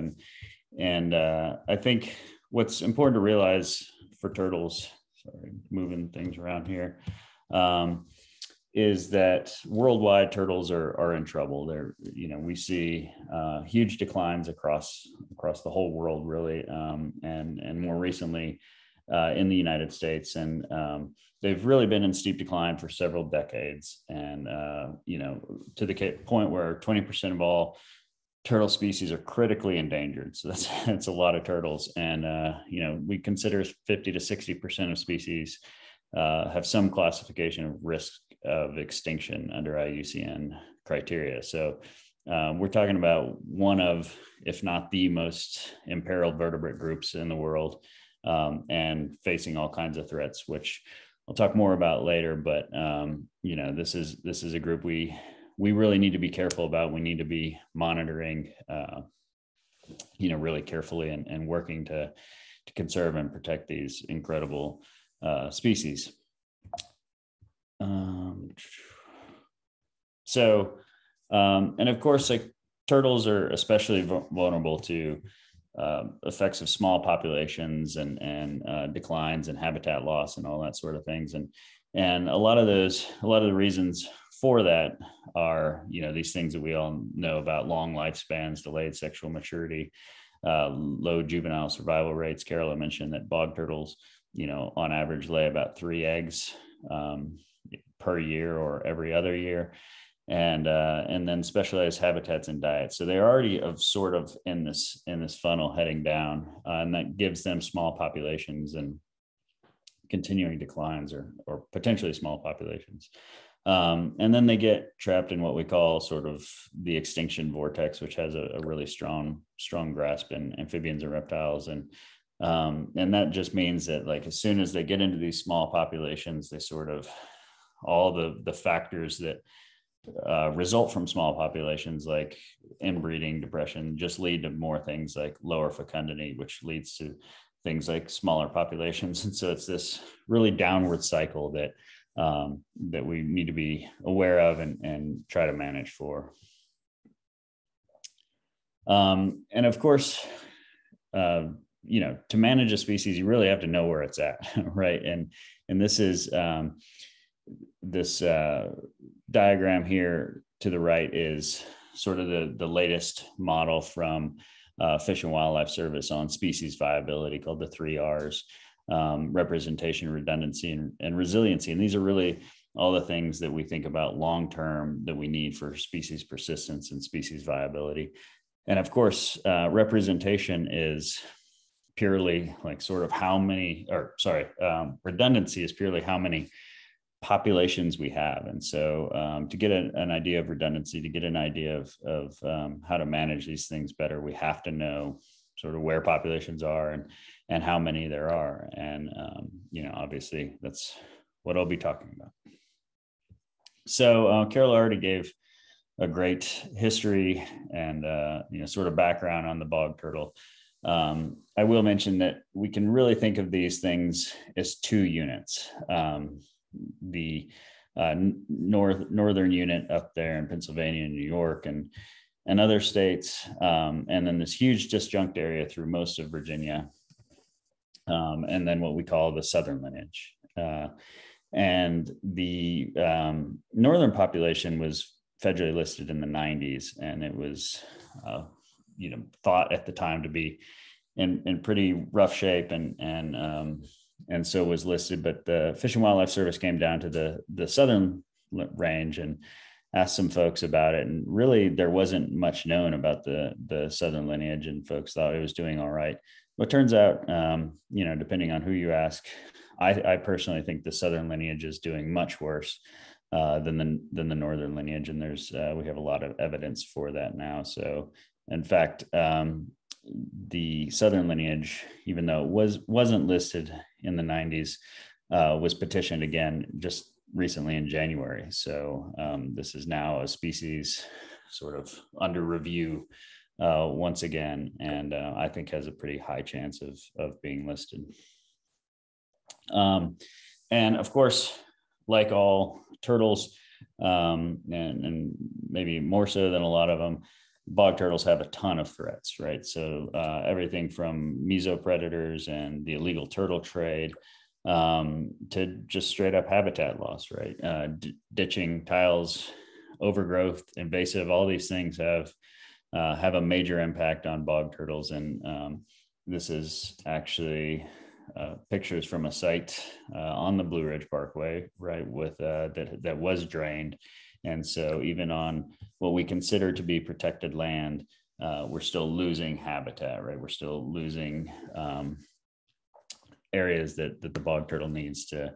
And I think what's important to realize for turtles, sorry, moving things around here, is that worldwide turtles are in trouble. They're, we see huge declines across the whole world, really, and more recently in the United States. And they've really been in steep decline for several decades. And, to the point where 20% of all turtle species are critically endangered. So that's a lot of turtles. And, we consider 50 to 60% of species have some classification of risk of extinction under IUCN criteria. So we're talking about one of, if not the most imperiled vertebrate groups in the world, and facing all kinds of threats, which I'll talk more about later. But this is a group we really need to be careful about. We need to be monitoring, really carefully and working to conserve and protect these incredible species. And of course, like, turtles are especially vulnerable to effects of small populations and declines and habitat loss and all that sort of things. And a lot of the reasons for that are, these things that we all know about: long lifespans, delayed sexual maturity, low juvenile survival rates. Carol mentioned that bog turtles, on average lay about 3 eggs per year or every other year. And then specialized habitats and diets. So they're already sort of in this funnel heading down, and that gives them small populations and continuing declines or potentially small populations. And then they get trapped in what we call sort of the extinction vortex, which has a really strong grasp in amphibians and reptiles. And that just means that, like, as soon as they get into these small populations, they sort of, all the factors that result from small populations, like inbreeding, depression, just lead to more things like lower fecundity, which leads to things like smaller populations. And so it's this really downward cycle that we need to be aware of and try to manage for. And of course, to manage a species, you really have to know where it's at, right? And this is this diagram here to the right is sort of the latest model from Fish and Wildlife Service on species viability, called the 3 R's: representation, redundancy, and resiliency. And these are really all the things that we think about long-term that we need for species persistence and species viability. And of course, representation is purely like sort of redundancy is purely how many populations we have. And so to get an idea of redundancy, to get an idea of how to manage these things better, we have to know sort of where populations are and how many there are. And, obviously that's what I'll be talking about. So Carol already gave a great history and, sort of background on the bog turtle. I will mention that we can really think of these things as 2 units. The northern unit up there in Pennsylvania and New York and other states, and then this huge disjunct area through most of Virginia, and then what we call the southern lineage. And the northern population was federally listed in the 90s, and it was thought at the time to be in pretty rough shape, and so was listed. But the Fish and Wildlife Service came down to the southern range and asked some folks about it, and really there wasn't much known about the southern lineage, and folks thought it was doing all right. Well, it turns out, depending on who you ask, I personally think the southern lineage is doing much worse than the northern lineage, and we have a lot of evidence for that now. So, in fact, the southern lineage, even though it wasn't listed in the 90s, was petitioned again just recently in January. So this is now a species sort of under review once again, and I think has a pretty high chance of being listed. And of course, like all turtles, and maybe more so than a lot of them, bog turtles have a ton of threats, right? So everything from mesopredators and the illegal turtle trade, to just straight up habitat loss, right? Ditching, tiles, overgrowth, invasive, all these things have a major impact on bog turtles. And this is actually pictures from a site on the Blue Ridge Parkway, right, with that was drained. And so even on what we consider to be protected land, we're still losing habitat, right? We're still losing areas that the bog turtle needs to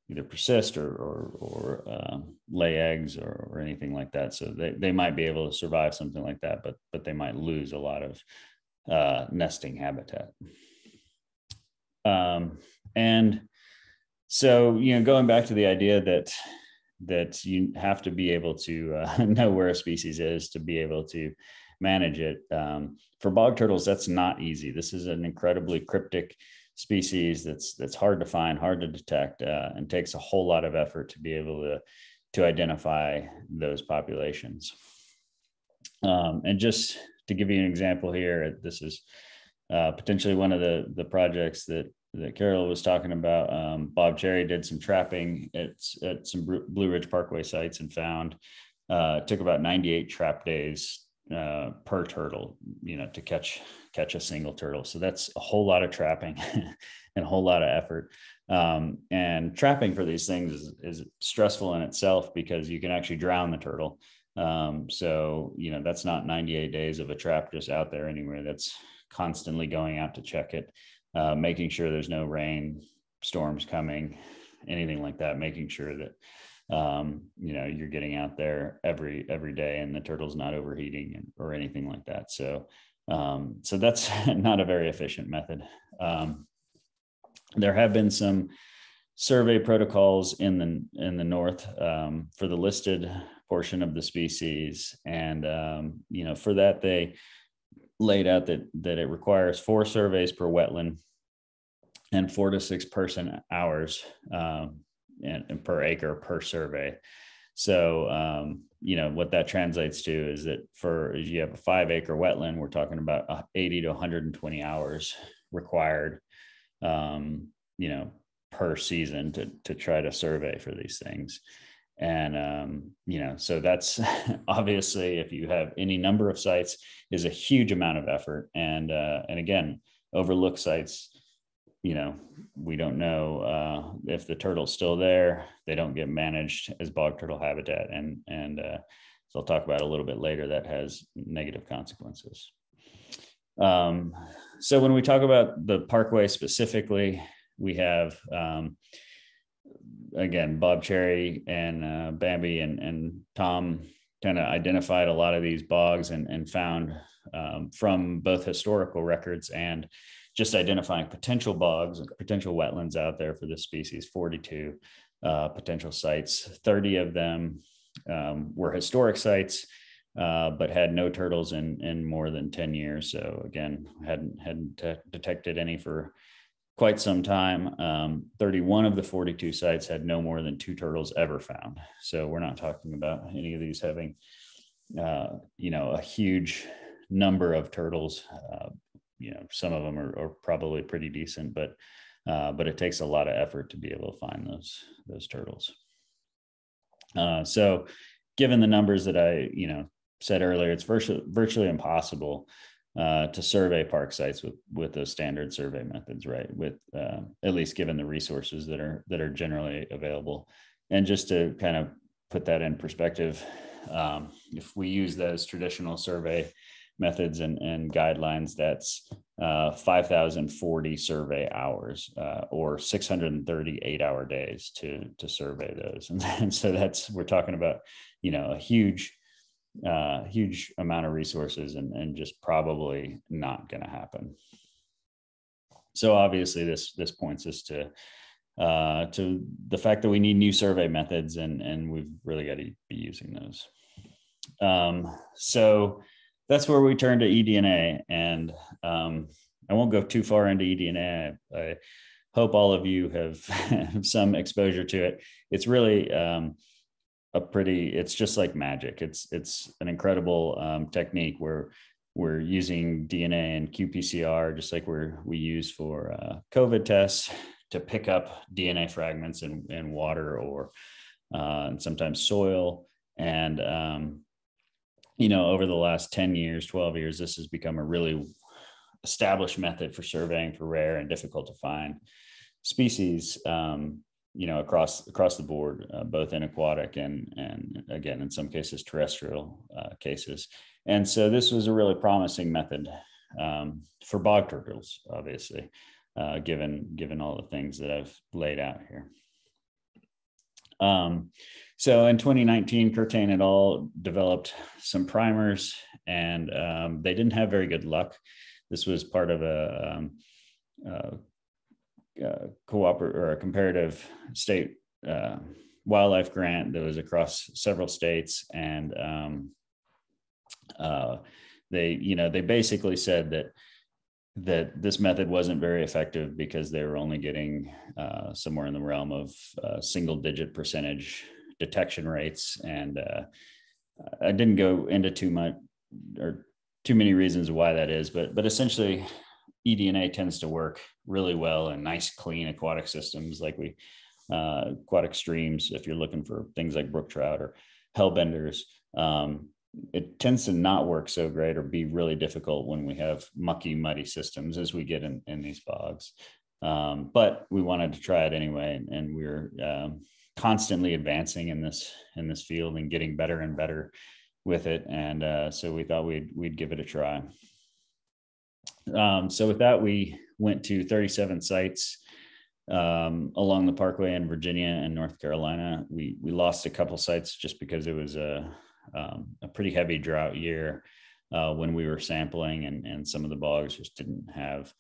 either persist or lay eggs or anything like that. So they might be able to survive something like that, but they might lose a lot of nesting habitat. And so, going back to the idea that you have to be able to know where a species is to be able to manage it. For bog turtles, that's not easy. This is an incredibly cryptic species that's hard to find, hard to detect, and takes a whole lot of effort to be able to identify those populations. And just to give you an example here, this is potentially one of the projects that Carol was talking about. Bob Cherry did some trapping at some Blue Ridge Parkway sites and found it took about 98 trap days per turtle, to catch a single turtle. So that's a whole lot of trapping and a whole lot of effort. And trapping for these things is stressful in itself because you can actually drown the turtle. So, that's not 98 days of a trap just out there anywhere. That's constantly going out to check it, making sure there's no rain, storms coming, anything like that, making sure that you're getting out there every day and the turtle's not overheating or anything like that. So that's not a very efficient method. There have been some survey protocols in the north for the listed portion of the species, and for that they laid out that it requires 4 surveys per wetland and 4 to 6 person hours and per acre per survey. So, what that translates to is that if you have a 5-acre wetland, we're talking about 80 to 120 hours required, per season to try to survey for these things. And, so that's obviously, if you have any number of sites, is a huge amount of effort. And again, overlooked sites, we don't know if the turtle's still there. They don't get managed as bog turtle habitat. And so I'll talk about a little bit later, that has negative consequences. So when we talk about the parkway specifically, we have, again, Bob Cherry and Bambi and Tom kind of identified a lot of these bogs and found from both historical records and just identifying potential bogs and potential wetlands out there for this species, 42 potential sites. 30 of them were historic sites, but had no turtles in more than 10 years. So again, hadn't detected any for quite some time. 31 of the 42 sites had no more than 2 turtles ever found. So we're not talking about any of these having, a huge number of turtles. Some of them are probably pretty decent, but it takes a lot of effort to be able to find those turtles. So given the numbers that I, said earlier, it's virtually impossible to survey park sites with those standard survey methods, right? With at least given the resources that are generally available. And just to kind of put that in perspective, if we use those traditional survey methods and guidelines, that's 5,040 survey hours or 638 hour days to survey those. And so we're talking about, a huge amount of resources and just probably not going to happen. So obviously this points us to the fact that we need new survey methods and we've really got to be using those. So that's where we turn to eDNA, and I won't go too far into eDNA. I hope all of you have some exposure to it. It's really it's just like magic. It's an incredible technique where we're using DNA and qPCR, just like we use for COVID tests, to pick up DNA fragments in water or and sometimes soil. And, over the last 10 years, 12 years, this has become a really established method for surveying for rare and difficult to find species, across the board, both in aquatic and again, in some cases, terrestrial cases. And so this was a really promising method for bog turtles, obviously, given all the things that I've laid out here. So in 2019, Curtain et al. Developed some primers, and they didn't have very good luck. This was part of a comparative state wildlife grant that was across several states, and they basically said that this method wasn't very effective because they were only getting somewhere in the realm of single-digit percentage detection rates. And I didn't go into too many reasons why that is, but essentially eDNA tends to work really well in nice, clean aquatic systems like aquatic streams. If you're looking for things like brook trout or hellbenders, it tends to not work so great or be really difficult when we have mucky, muddy systems as we get in these bogs. But we wanted to try it anyway, and we're constantly advancing in this field and getting better and better with it. And so we thought we'd give it a try. So with that, we went to 37 sites along the Parkway in Virginia and North Carolina. We lost a couple sites just because it was a pretty heavy drought year when we were sampling, and some of the bogs just didn't have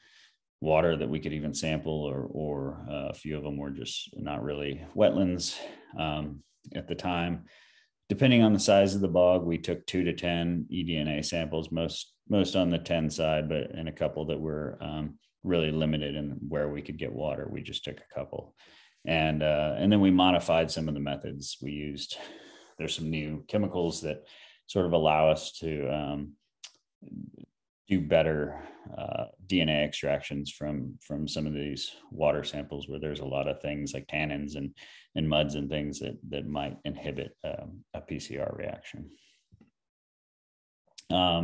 water that we could even sample, or a few of them were just not really wetlands at the time. Depending on the size of the bog, we took 2 to 10 eDNA samples, most on the 10 side, but in a couple that were really limited in where we could get water, we just took a couple. And then we modified some of the methods we used. There's some new chemicals that sort of allow us to do better DNA extractions from some of these water samples where there's a lot of things like tannins and muds and things that might inhibit a PCR reaction.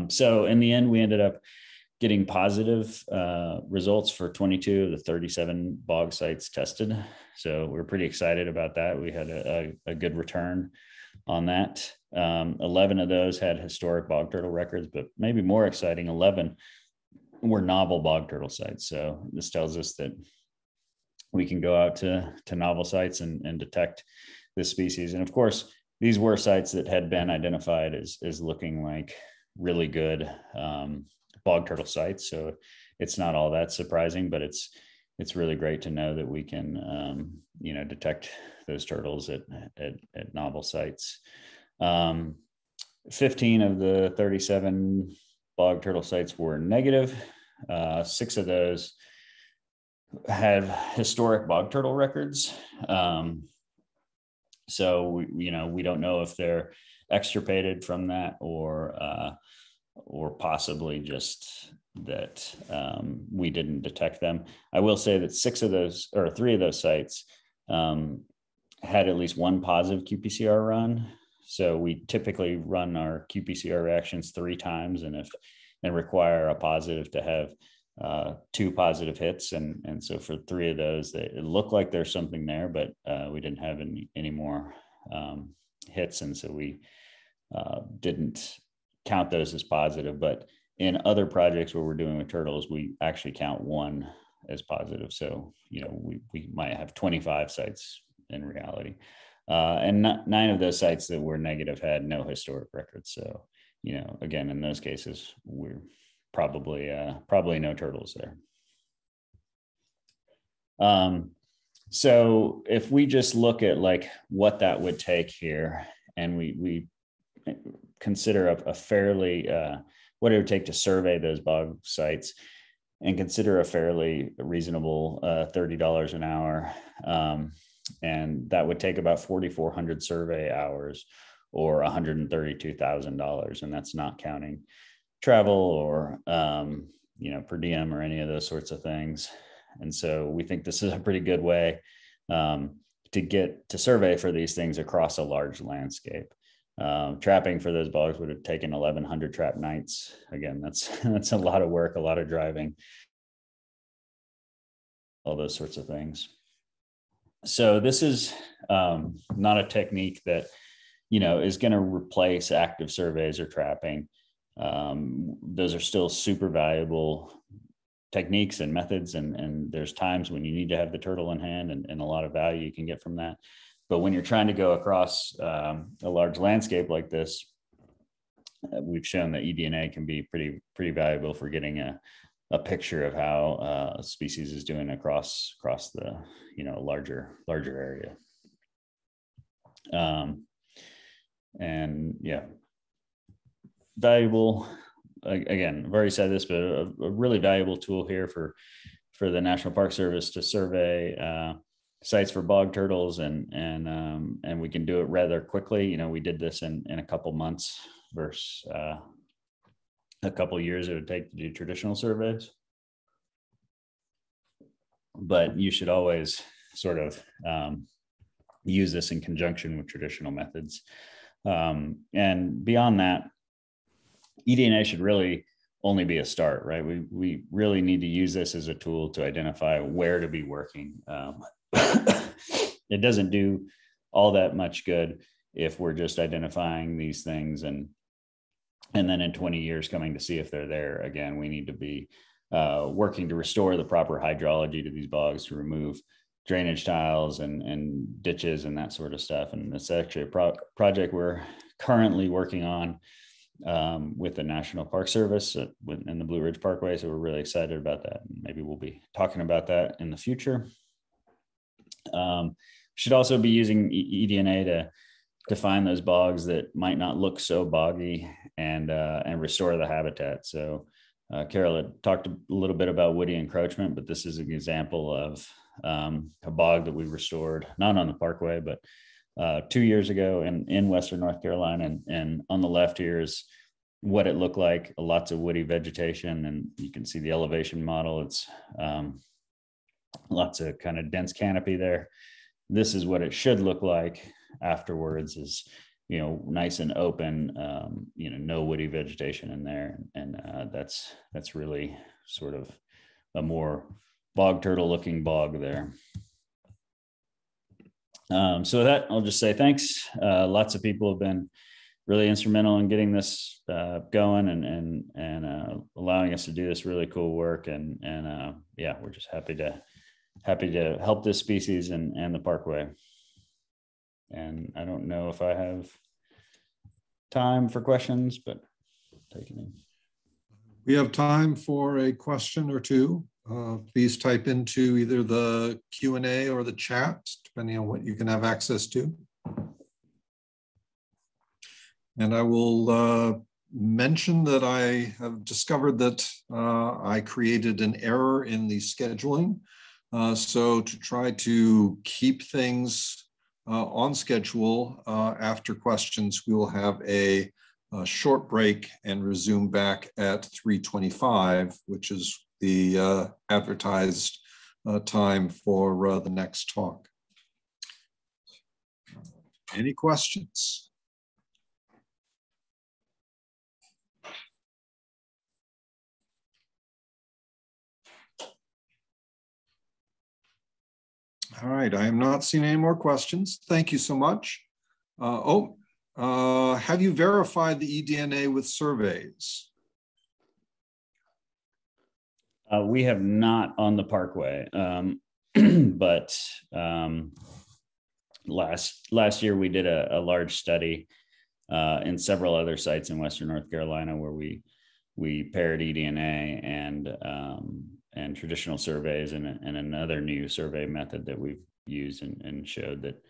So in the end, we ended up getting positive results for 22 of the 37 bog sites tested. So we're pretty excited about that. We had a good return on that. 11 of those had historic bog turtle records, but maybe more exciting, 11 were novel bog turtle sites. So this tells us that we can go out to novel sites and detect this species. And of course, these were sites that had been identified as looking like really good bog turtle sites. So it's not all that surprising, but it's really great to know that we can detect those turtles at novel sites. 15 of the 37 bog turtle sites were negative. 6 of those had historic bog turtle records. So we don't know if they're extirpated from that or possibly just that we didn't detect them. I will say that 3 of those sites had at least one positive qPCR run. So we typically run our qPCR reactions 3 times and require a positive to have 2 positive hits. And so for 3 of those, it looked like there's something there, but we didn't have any more hits. And so we didn't count those as positive. But in other projects where we're doing with turtles, we actually count 1 as positive. So, we might have 25 sites in reality. And 9 of those sites that were negative had no historic records. So, again, in those cases, we're probably no turtles there. So if we just look at like what that would take here, and we consider a fairly, what it would take to survey those bog sites, and consider a fairly reasonable $30 an hour. And that would take about 4,400 survey hours or $132,000. And that's not counting travel or, per diem or any of those sorts of things. And so we think this is a pretty good way to get to survey for these things across a large landscape. Trapping for those bogs would have taken 1,100 trap nights. Again, that's a lot of work, a lot of driving, all those sorts of things. So this is not a technique that, you know, is going to replace active surveys or trapping. Those are still super valuable techniques and methods, and there's times when you need to have the turtle in hand, and a lot of value you can get from that. But when you're trying to go across a large landscape like this, we've shown that eDNA can be pretty valuable for getting a picture of how a species is doing across the, you know, larger area. And yeah, valuable. Again, I've already said this, but a really valuable tool here for the National Park Service to survey sites for bog turtles, and we can do it rather quickly. You know, we did this in a couple months versus a couple years it would take to do traditional surveys. But you should always sort of use this in conjunction with traditional methods. And beyond that, eDNA should really only be a start, right? We really need to use this as a tool to identify where to be working. It doesn't do all that much good if we're just identifying these things and then in 20 years coming to see if they're there again. We need to be working to restore the proper hydrology to these bogs, to remove drainage tiles and ditches and that sort of stuff. And it's actually a project we're currently working on with the National Park Service in the Blue Ridge Parkway. So we're really excited about that. Maybe we'll be talking about that in the future. Should also be using eDNA to find those bogs that might not look so boggy and restore the habitat. So Carol had talked a little bit about woody encroachment, but this is an example of a bog that we restored, not on the Parkway, but 2 years ago in Western North Carolina. And on the left here is what it looked like, lots of woody vegetation, and you can see the elevation model. It's lots of kind of dense canopy there. This is what it should look like afterwards, is, you know, nice and open, you know, no woody vegetation in there. And that's really sort of a more bog turtle looking bog there. So with that, I'll just say thanks. Lots of people have been really instrumental in getting this going and allowing us to do this really cool work. And yeah, we're just happy to help this species and the Parkway. And I don't know if I have time for questions, but take it in. We have time for a question or two. Please type into either the Q&A or the chat, depending on what you can have access to. And I will mention that I have discovered that I created an error in the scheduling. So to try to keep things on schedule, after questions, we will have a short break and resume back at 3:25, which is the advertised time for the next talk. Any questions? All right, I am not seeing any more questions. Thank you so much. Have you verified the eDNA with surveys? We have not on the Parkway, but last year we did a large study in several other sites in Western North Carolina where we paired eDNA and traditional surveys and another new survey method that we've used and showed that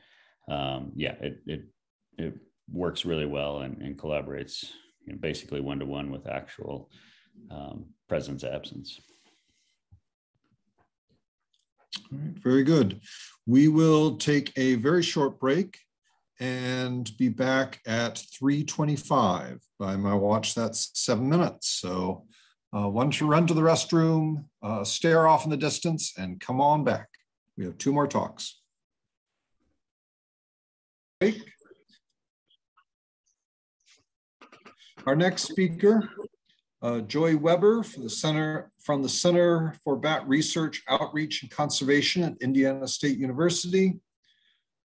yeah, it works really well and collaborates, you know, basically one-to-one with actual presence absence. All right, very good. We will take a very short break and be back at 3:25. By my watch, that's 7 minutes. So One to run to the restroom, stare off in the distance, and come on back. We have 2 more talks. Our next speaker, Joy Weber from the Center for Bat Research, Outreach, and Conservation at Indiana State University.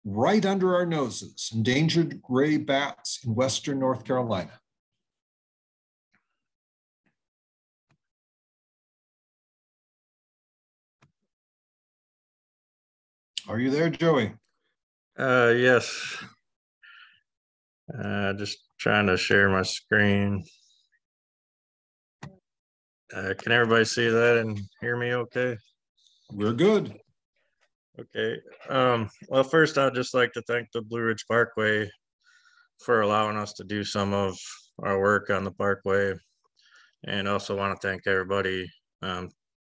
Right under our noses, endangered gray bats in Western North Carolina. Are you there, Joey? Yes. Just trying to share my screen. Can everybody see that and hear me okay? We're good. Okay. Well, first, I'd just like to thank the Blue Ridge Parkway for allowing us to do some of our work on the Parkway. And also want to thank everybody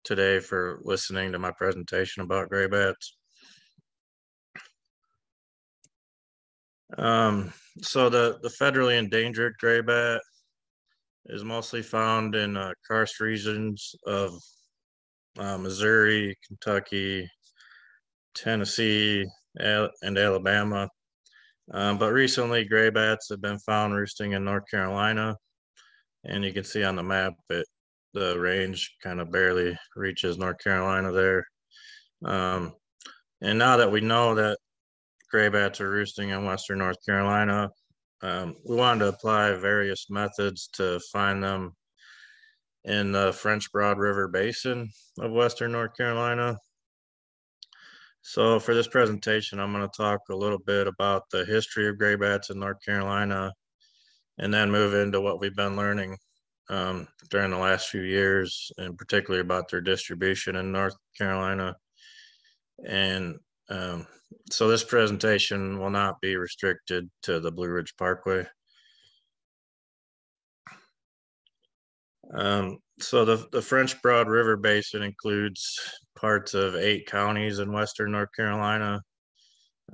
today for listening to my presentation about gray bats. So the federally endangered gray bat is mostly found in karst regions of Missouri, Kentucky, Tennessee, and Alabama. But recently, gray bats have been found roosting in North Carolina. And you can see on the map that the range kind of barely reaches North Carolina there. And now that we know that gray bats are roosting in Western North Carolina, we wanted to apply various methods to find them in the French Broad River Basin of Western North Carolina. So for this presentation, I'm going to talk a little bit about the history of gray bats in North Carolina, and then move into what we've been learning during the last few years, and particularly about their distribution in North Carolina. And so this presentation will not be restricted to the Blue Ridge Parkway. So the French Broad River Basin includes parts of 8 counties in Western North Carolina.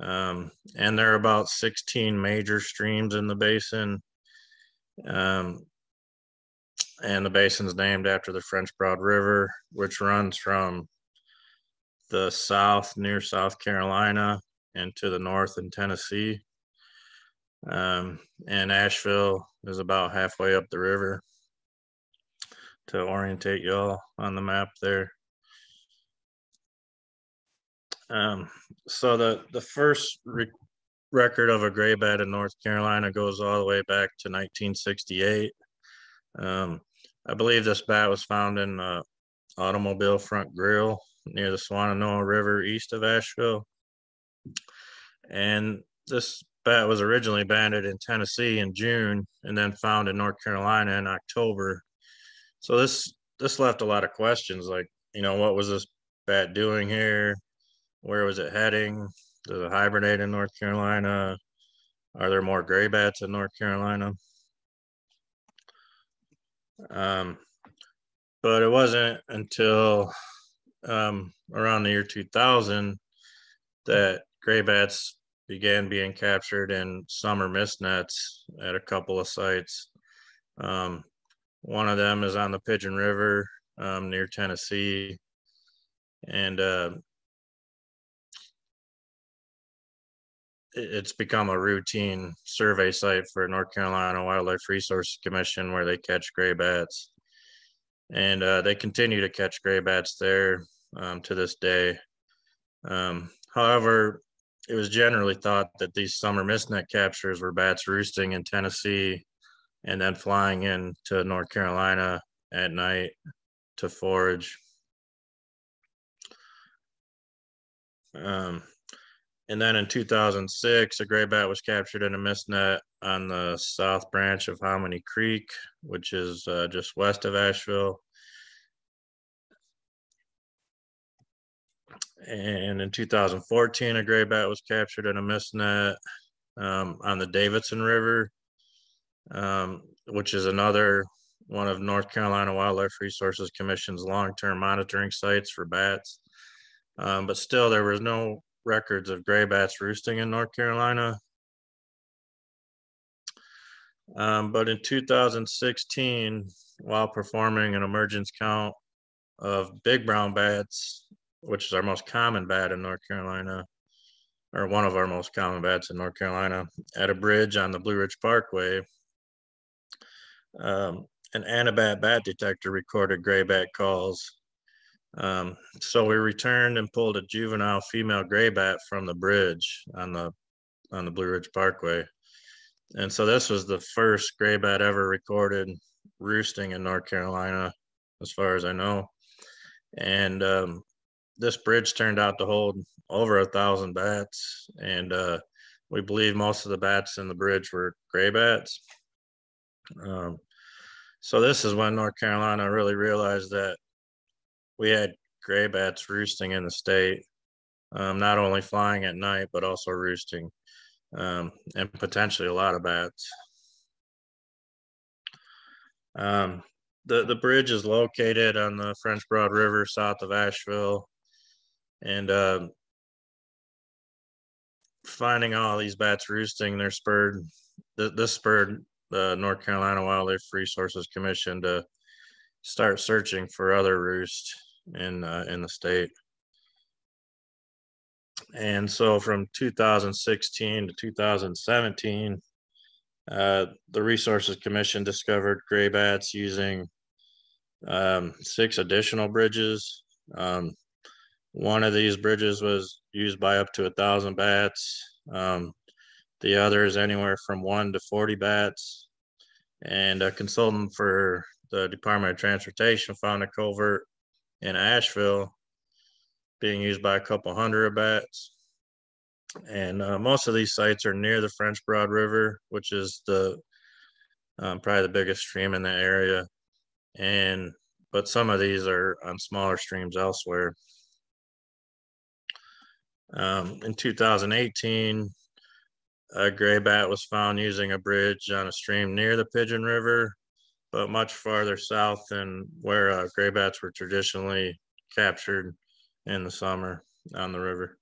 And there are about 16 major streams in the basin. And the basin is named after the French Broad River, which runs from the south near South Carolina and to the north in Tennessee. And Asheville is about halfway up the river, to orientate y'all on the map there. So the first record of a gray bat in North Carolina goes all the way back to 1968. I believe this bat was found in an automobile front grille near the Swananoa River east of Asheville. And this bat was originally banded in Tennessee in June and then found in North Carolina in October. So this left a lot of questions, like, what was this bat doing here? Where was it heading? Does it hibernate in North Carolina? Are there more gray bats in North Carolina? But it wasn't until around the year 2000 that gray bats began being captured in summer mist nets at a couple of sites. One of them is on the Pigeon River near Tennessee. And it's become a routine survey site for North Carolina Wildlife Resources Commission, where they catch gray bats. And they continue to catch gray bats there to this day. However, it was generally thought that these summer mist net captures were bats roosting in Tennessee and then flying into North Carolina at night to forage. And then in 2006, a gray bat was captured in a mist net on the south branch of Hominy Creek, which is just west of Asheville. And in 2014, a gray bat was captured in a mist net on the Davidson River, which is another one of North Carolina Wildlife Resources Commission's long-term monitoring sites for bats. But still, there was no records of gray bats roosting in North Carolina. But in 2016, while performing an emergence count of big brown bats, which is our most common bat in North Carolina, or one of our most common bats in North Carolina, at a bridge on the Blue Ridge Parkway, an Anabat bat detector recorded gray bat calls. So we returned and pulled a juvenile female gray bat from the bridge on the Blue Ridge Parkway. And so this was the first gray bat ever recorded roosting in North Carolina, as far as I know. And this bridge turned out to hold over 1,000 bats. And we believe most of the bats in the bridge were gray bats. So this is when North Carolina really realized that we had gray bats roosting in the state, not only flying at night, but also roosting, and potentially a lot of bats. The bridge is located on the French Broad River south of Asheville, and finding all these bats roosting, this spurred the North Carolina Wildlife Resources Commission to start searching for other roosts in the state. And so from 2016 to 2017, the Resources Commission discovered gray bats using 6 additional bridges. One of these bridges was used by up to 1,000 bats. The other is anywhere from 1 to 40 bats. And a consultant for the Department of Transportation found a culvert in Asheville being used by a couple hundred bats. And most of these sites are near the French Broad River, which is the probably the biggest stream in the area. But some of these are on smaller streams elsewhere. In 2018, a gray bat was found using a bridge on a stream near the Pigeon River, but much farther south than where gray bats were traditionally captured in the summer on the river.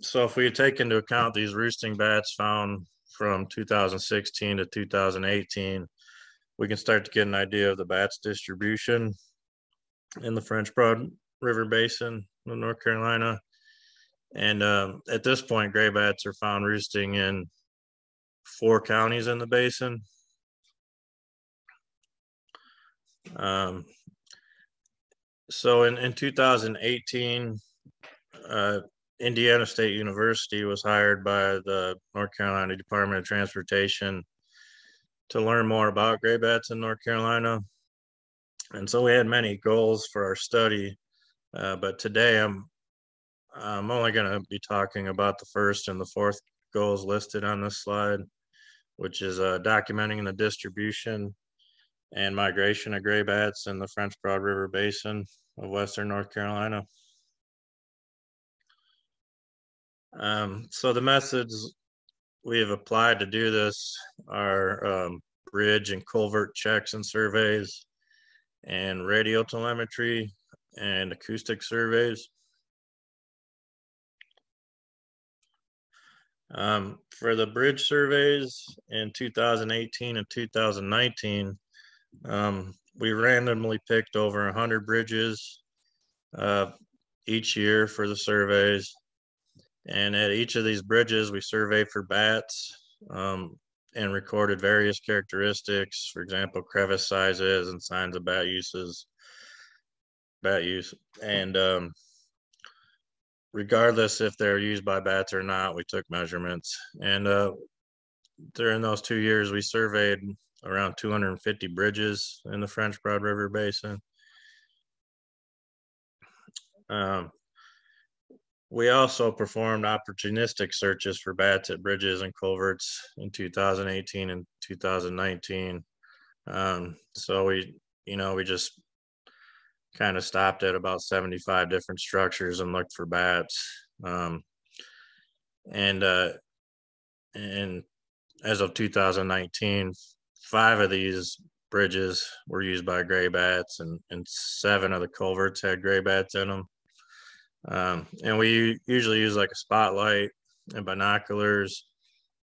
So if we take into account these roosting bats found from 2016 to 2018, we can start to get an idea of the bats distribution in the French Broad River Basin of North Carolina. And at this point, gray bats are found roosting in 4 counties in the basin. So in 2018, Indiana State University was hired by the North Carolina Department of Transportation to learn more about gray bats in North Carolina. And so we had many goals for our study, but today I'm only going to be talking about the first and the fourth goals listed on this slide, which is documenting the distribution and migration of gray bats in the French Broad River Basin of Western North Carolina. So the methods we have applied to do this are bridge and culvert checks and surveys, and radio telemetry and acoustic surveys. For the bridge surveys in 2018 and 2019, we randomly picked over 100 bridges each year for the surveys. And at each of these bridges, we surveyed for bats and recorded various characteristics, for example, crevice sizes and signs of bat use. And regardless if they're used by bats or not, we took measurements. And during those 2 years, we surveyed around 250 bridges in the French Broad River Basin. We also performed opportunistic searches for bats at bridges and culverts in 2018 and 2019. So we just kind of stopped at about 75 different structures and looked for bats. And as of 2019, 5 of these bridges were used by gray bats, and 7 of the culverts had gray bats in them. And we usually use like a spotlight and binoculars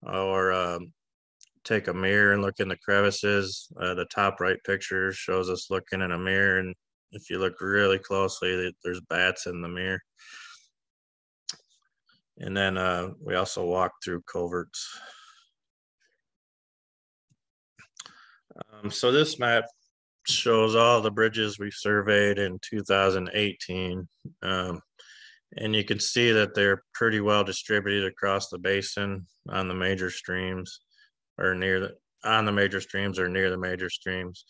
or take a mirror and look in the crevices. The top right picture shows us looking in a mirror, and if you look really closely, there's bats in the mirror. And then we also walked through coverts. So this map shows all the bridges we surveyed in 2018. And you can see that they're pretty well distributed across the basin on the major streams, or on the major streams or near the major streams.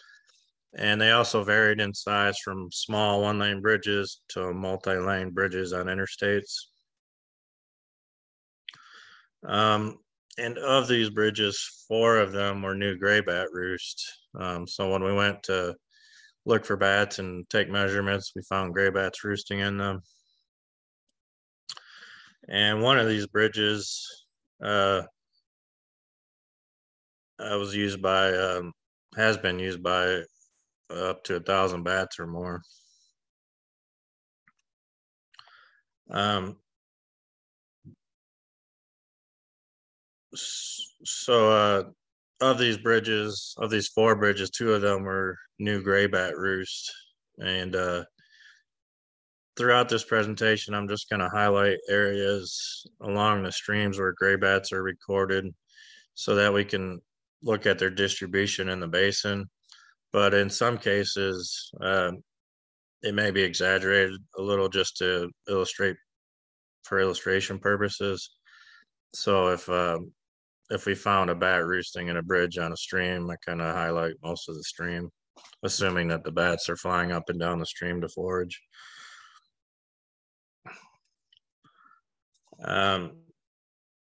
And they also varied in size from small one-lane bridges to multi-lane bridges on interstates. And of these bridges, 4 of them were new gray bat roost. So when we went to look for bats and take measurements, we found gray bats roosting in them. And one of these bridges was used by, has been used by up to 1,000 bats or more. Of these bridges, of these 4 bridges, 2 of them were new gray bat roost. And throughout this presentation, I'm just going to highlight areas along the streams where gray bats are recorded so that we can look at their distribution in the basin. But in some cases, it may be exaggerated a little just to illustrate, for illustration purposes. So if we found a bat roosting in a bridge on a stream, I kind of highlight most of the stream, assuming that the bats are flying up and down the stream to forage.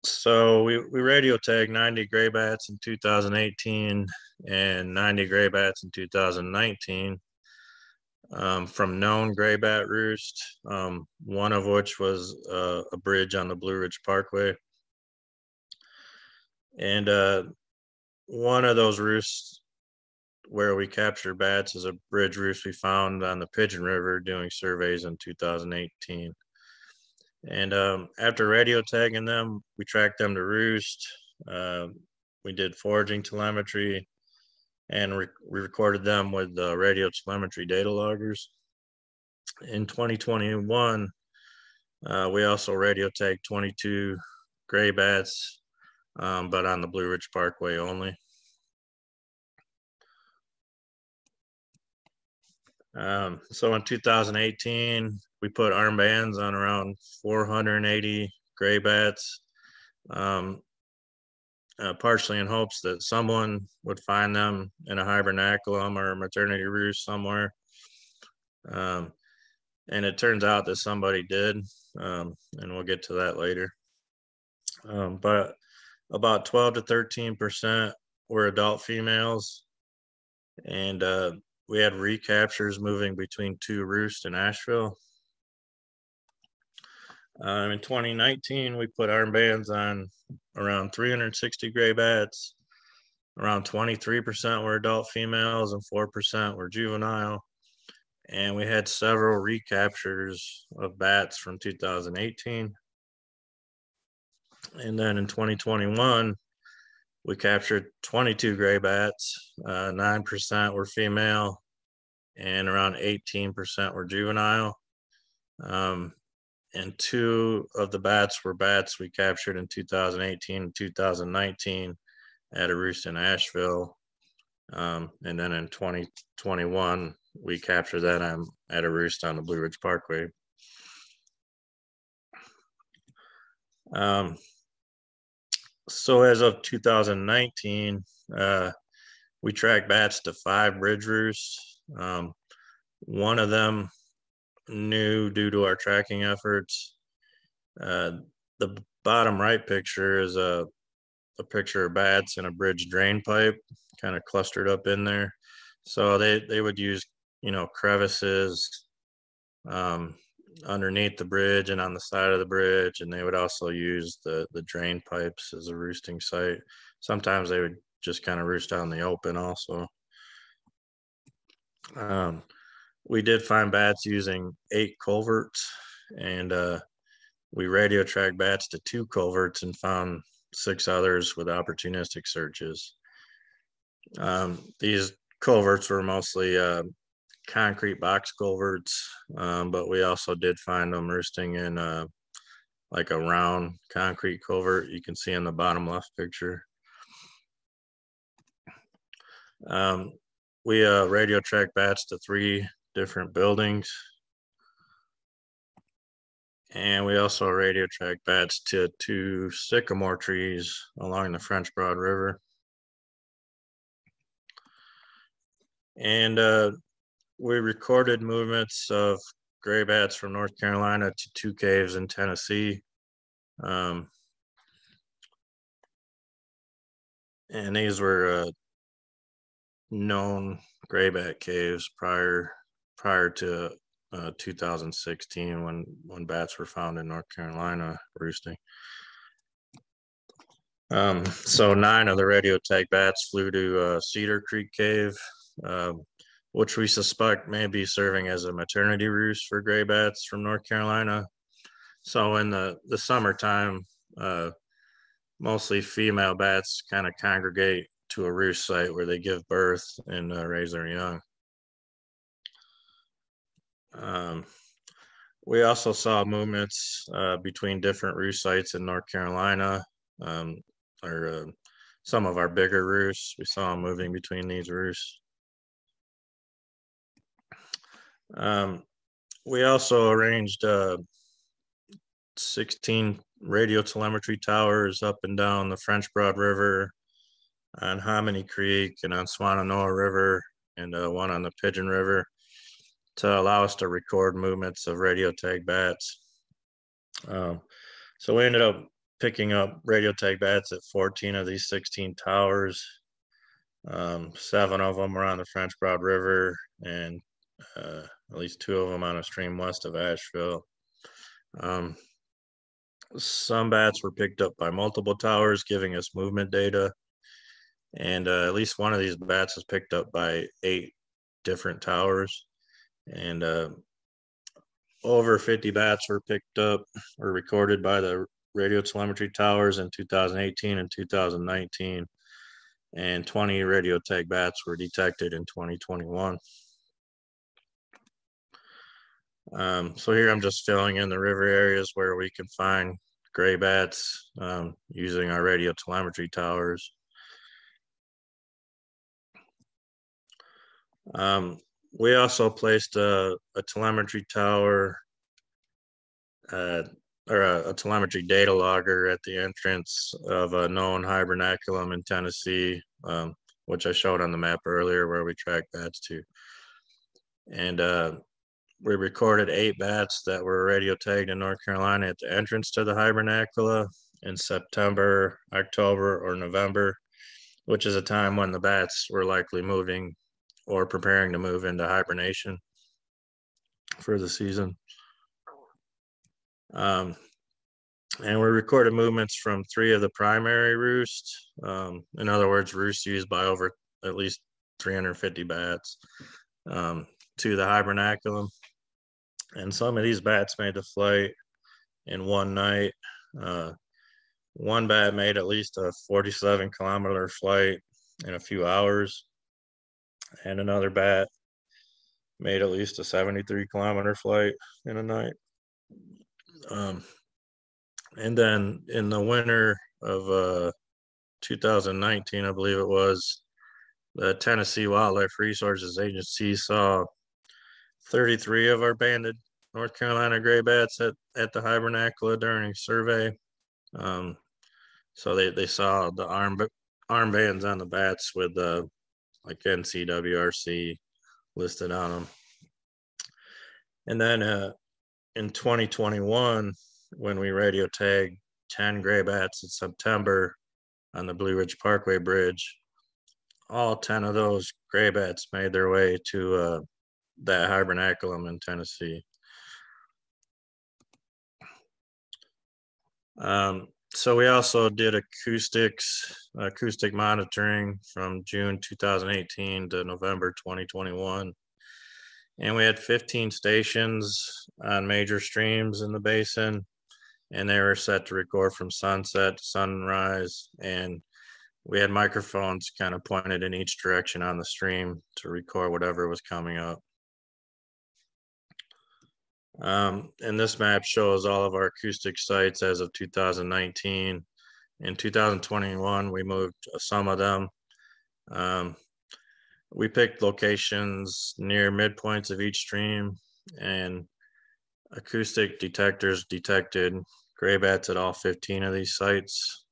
So we radio tagged 90 gray bats in 2018 and 90 gray bats in 2019 from known gray bat roost, one of which was a bridge on the Blue Ridge Parkway. And one of those roosts where we captured bats is a bridge roost we found on the Pigeon River doing surveys in 2018. And after radio tagging them, we tracked them to roost. We did foraging telemetry and we recorded them with the radio telemetry data loggers. In 2021, we also radio tagged 22 gray bats, but on the Blue Ridge Parkway only. So in 2018, we put armbands on around 480 gray bats, partially in hopes that someone would find them in a hibernaculum or a maternity roost somewhere. And it turns out that somebody did, and we'll get to that later. But about 12 to 13% were adult females, and we had recaptures moving between 2 roosts in Asheville. In 2019, we put armbands on around 360 gray bats. Around 23% were adult females and 4% were juvenile. And we had several recaptures of bats from 2018. And then in 2021, we captured 22 gray bats, 9% were female, and around 18% were juvenile. And 2 of the bats were bats we captured in 2018 and 2019 at a roost in Asheville. And then in 2021, we captured that at a roost on the Blue Ridge Parkway. So as of 2019, we tracked bats to 5 bridge roosts. One of them new due to our tracking efforts. The bottom right picture is a picture of bats in a bridge drain pipe kind of clustered up in there. So they would use, crevices underneath the bridge and on the side of the bridge, and they would also use the drain pipes as a roosting site. Sometimes they would just kind of roost out in the open also. We did find bats using 8 culverts, and we radio tracked bats to 2 culverts and found 6 others with opportunistic searches. These culverts were mostly concrete box culverts, but we also did find them roosting in like a round concrete culvert you can see in the bottom left picture. We radio tracked bats to 3 different buildings. And we also radio tracked bats to 2 sycamore trees along the French Broad River. And we recorded movements of gray bats from North Carolina to 2 caves in Tennessee. And these were known gray bat caves prior to 2016 when bats were found in North Carolina roosting. So 9 of the radio tag bats flew to Cedar Creek Cave, which we suspect may be serving as a maternity roost for gray bats from North Carolina. So in the summertime, mostly female bats kind of congregate to a roost site where they give birth and raise their young. We also saw movements between different roost sites in North Carolina, or some of our bigger roosts. We saw them moving between these roosts. We also arranged 16 radio telemetry towers up and down the French Broad River, on Hominy Creek, and on Swannanoa River, and one on the Pigeon River, to allow us to record movements of radio tag bats. So we ended up picking up radio tag bats at 14 of these 16 towers. 7 of them were on the French Broad River, and at least 2 of them on a stream west of Asheville. Some bats were picked up by multiple towers, giving us movement data. And at least one of these bats was picked up by 8 different towers. And over 50 bats were picked up or recorded by the radio telemetry towers in 2018 and 2019. And 20 radio tag bats were detected in 2021. So here I'm just filling in the river areas where we can find gray bats using our radio telemetry towers. We also placed a telemetry tower or a telemetry data logger at the entrance of a known hibernaculum in Tennessee, which I showed on the map earlier where we track bats to. And we recorded 8 bats that were radio tagged in North Carolina at the entrance to the hibernacula in September, October, or November, which is a time when the bats were likely moving or preparing to move into hibernation for the season. And we recorded movements from 3 of the primary roosts. In other words, roosts used by over at least 350 bats to the hibernaculum. And some of these bats made the flight in one night. One bat made at least a 47-kilometer flight in a few hours. And another bat made at least a 73-kilometer flight in a night. And then in the winter of 2019, I believe it was, the Tennessee Wildlife Resources Agency saw 33 of our banded North Carolina gray bats at the hibernacula during a survey. So they saw the armbands on the bats with like NCWRC listed on them. And then in 2021, when we radio tagged 10 gray bats in September on the Blue Ridge Parkway Bridge, all 10 of those gray bats made their way to that hibernaculum in Tennessee. So we also did acoustic monitoring from June 2018 to November 2021. And we had 15 stations on major streams in the basin and they were set to record from sunset to sunrise. And we had microphones kind of pointed in each direction on the stream to record whatever was coming up. And this map shows all of our acoustic sites as of 2019. In 2021, we moved some of them. We picked locations near midpoints of each stream, and acoustic detectors detected gray bats at all 15 of these sites.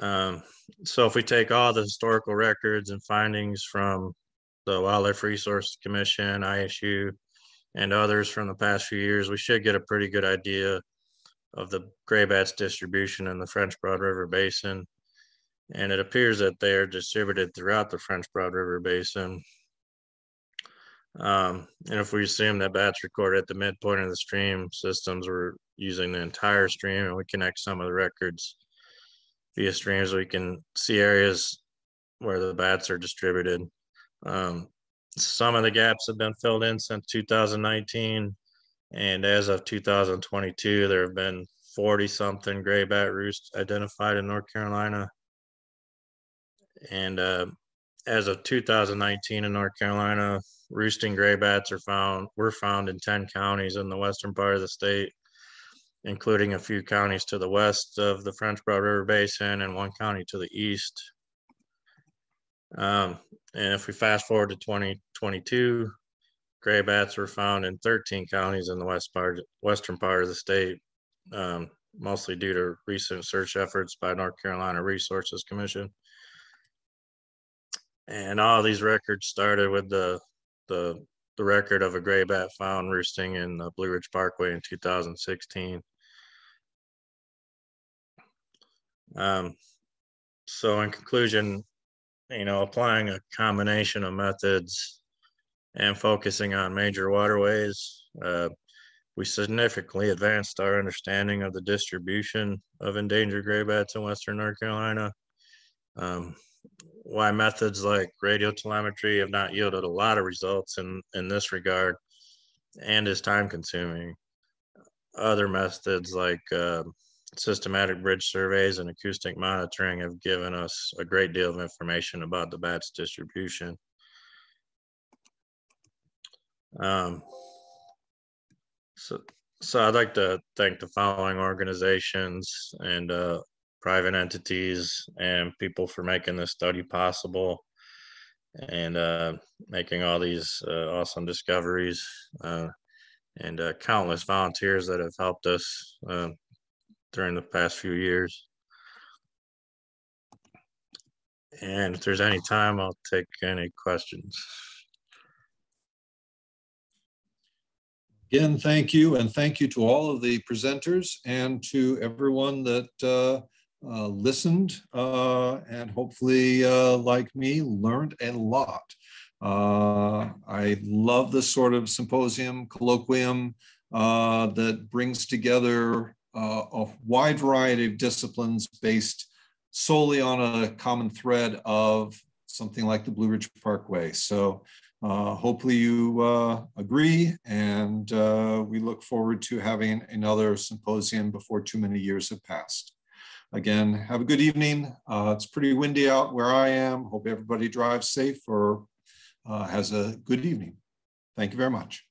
So if we take all the historical records and findings from the Wildlife Resource Commission, ISU, and others from the past few years, we should get a pretty good idea of the gray bats distribution in the French Broad River Basin. And it appears that they are distributed throughout the French Broad River Basin. And if we assume that bats recorded at the midpoint of the stream, systems were using the entire stream, and we connect some of the records via streams, we can see areas where the bats are distributed. Some of the gaps have been filled in since 2019. And as of 2022, there have been 40-something gray bat roosts identified in North Carolina. And as of 2019 in North Carolina, roosting gray bats were found in 10 counties in the western part of the state, including a few counties to the west of the French Broad River Basin and one county to the east. And if we fast forward to 2022, gray bats were found in 13 counties in the western part of the state, mostly due to recent search efforts by North Carolina Resources Commission. And all of these records started with the record of a gray bat found roosting in the Blue Ridge Parkway in 2016. So in conclusion, applying a combination of methods and focusing on major waterways, we significantly advanced our understanding of the distribution of endangered gray bats in western North Carolina. Why methods like radio telemetry have not yielded a lot of results in this regard and is time consuming. Other methods like systematic bridge surveys and acoustic monitoring have given us a great deal of information about the bats distribution. So I'd like to thank the following organizations and private entities and people for making this study possible and making all these awesome discoveries, and countless volunteers that have helped us during the past few years. And if there's any time, I'll take any questions. Again, thank you, and thank you to all of the presenters and to everyone that listened and hopefully, like me, learned a lot. I love this sort of symposium, colloquium that brings together a wide variety of disciplines based solely on a common thread of something like the Blue Ridge Parkway. So hopefully you agree, and we look forward to having another symposium before too many years have passed. Again, have a good evening. It's pretty windy out where I am. Hope everybody drives safe or has a good evening. Thank you very much.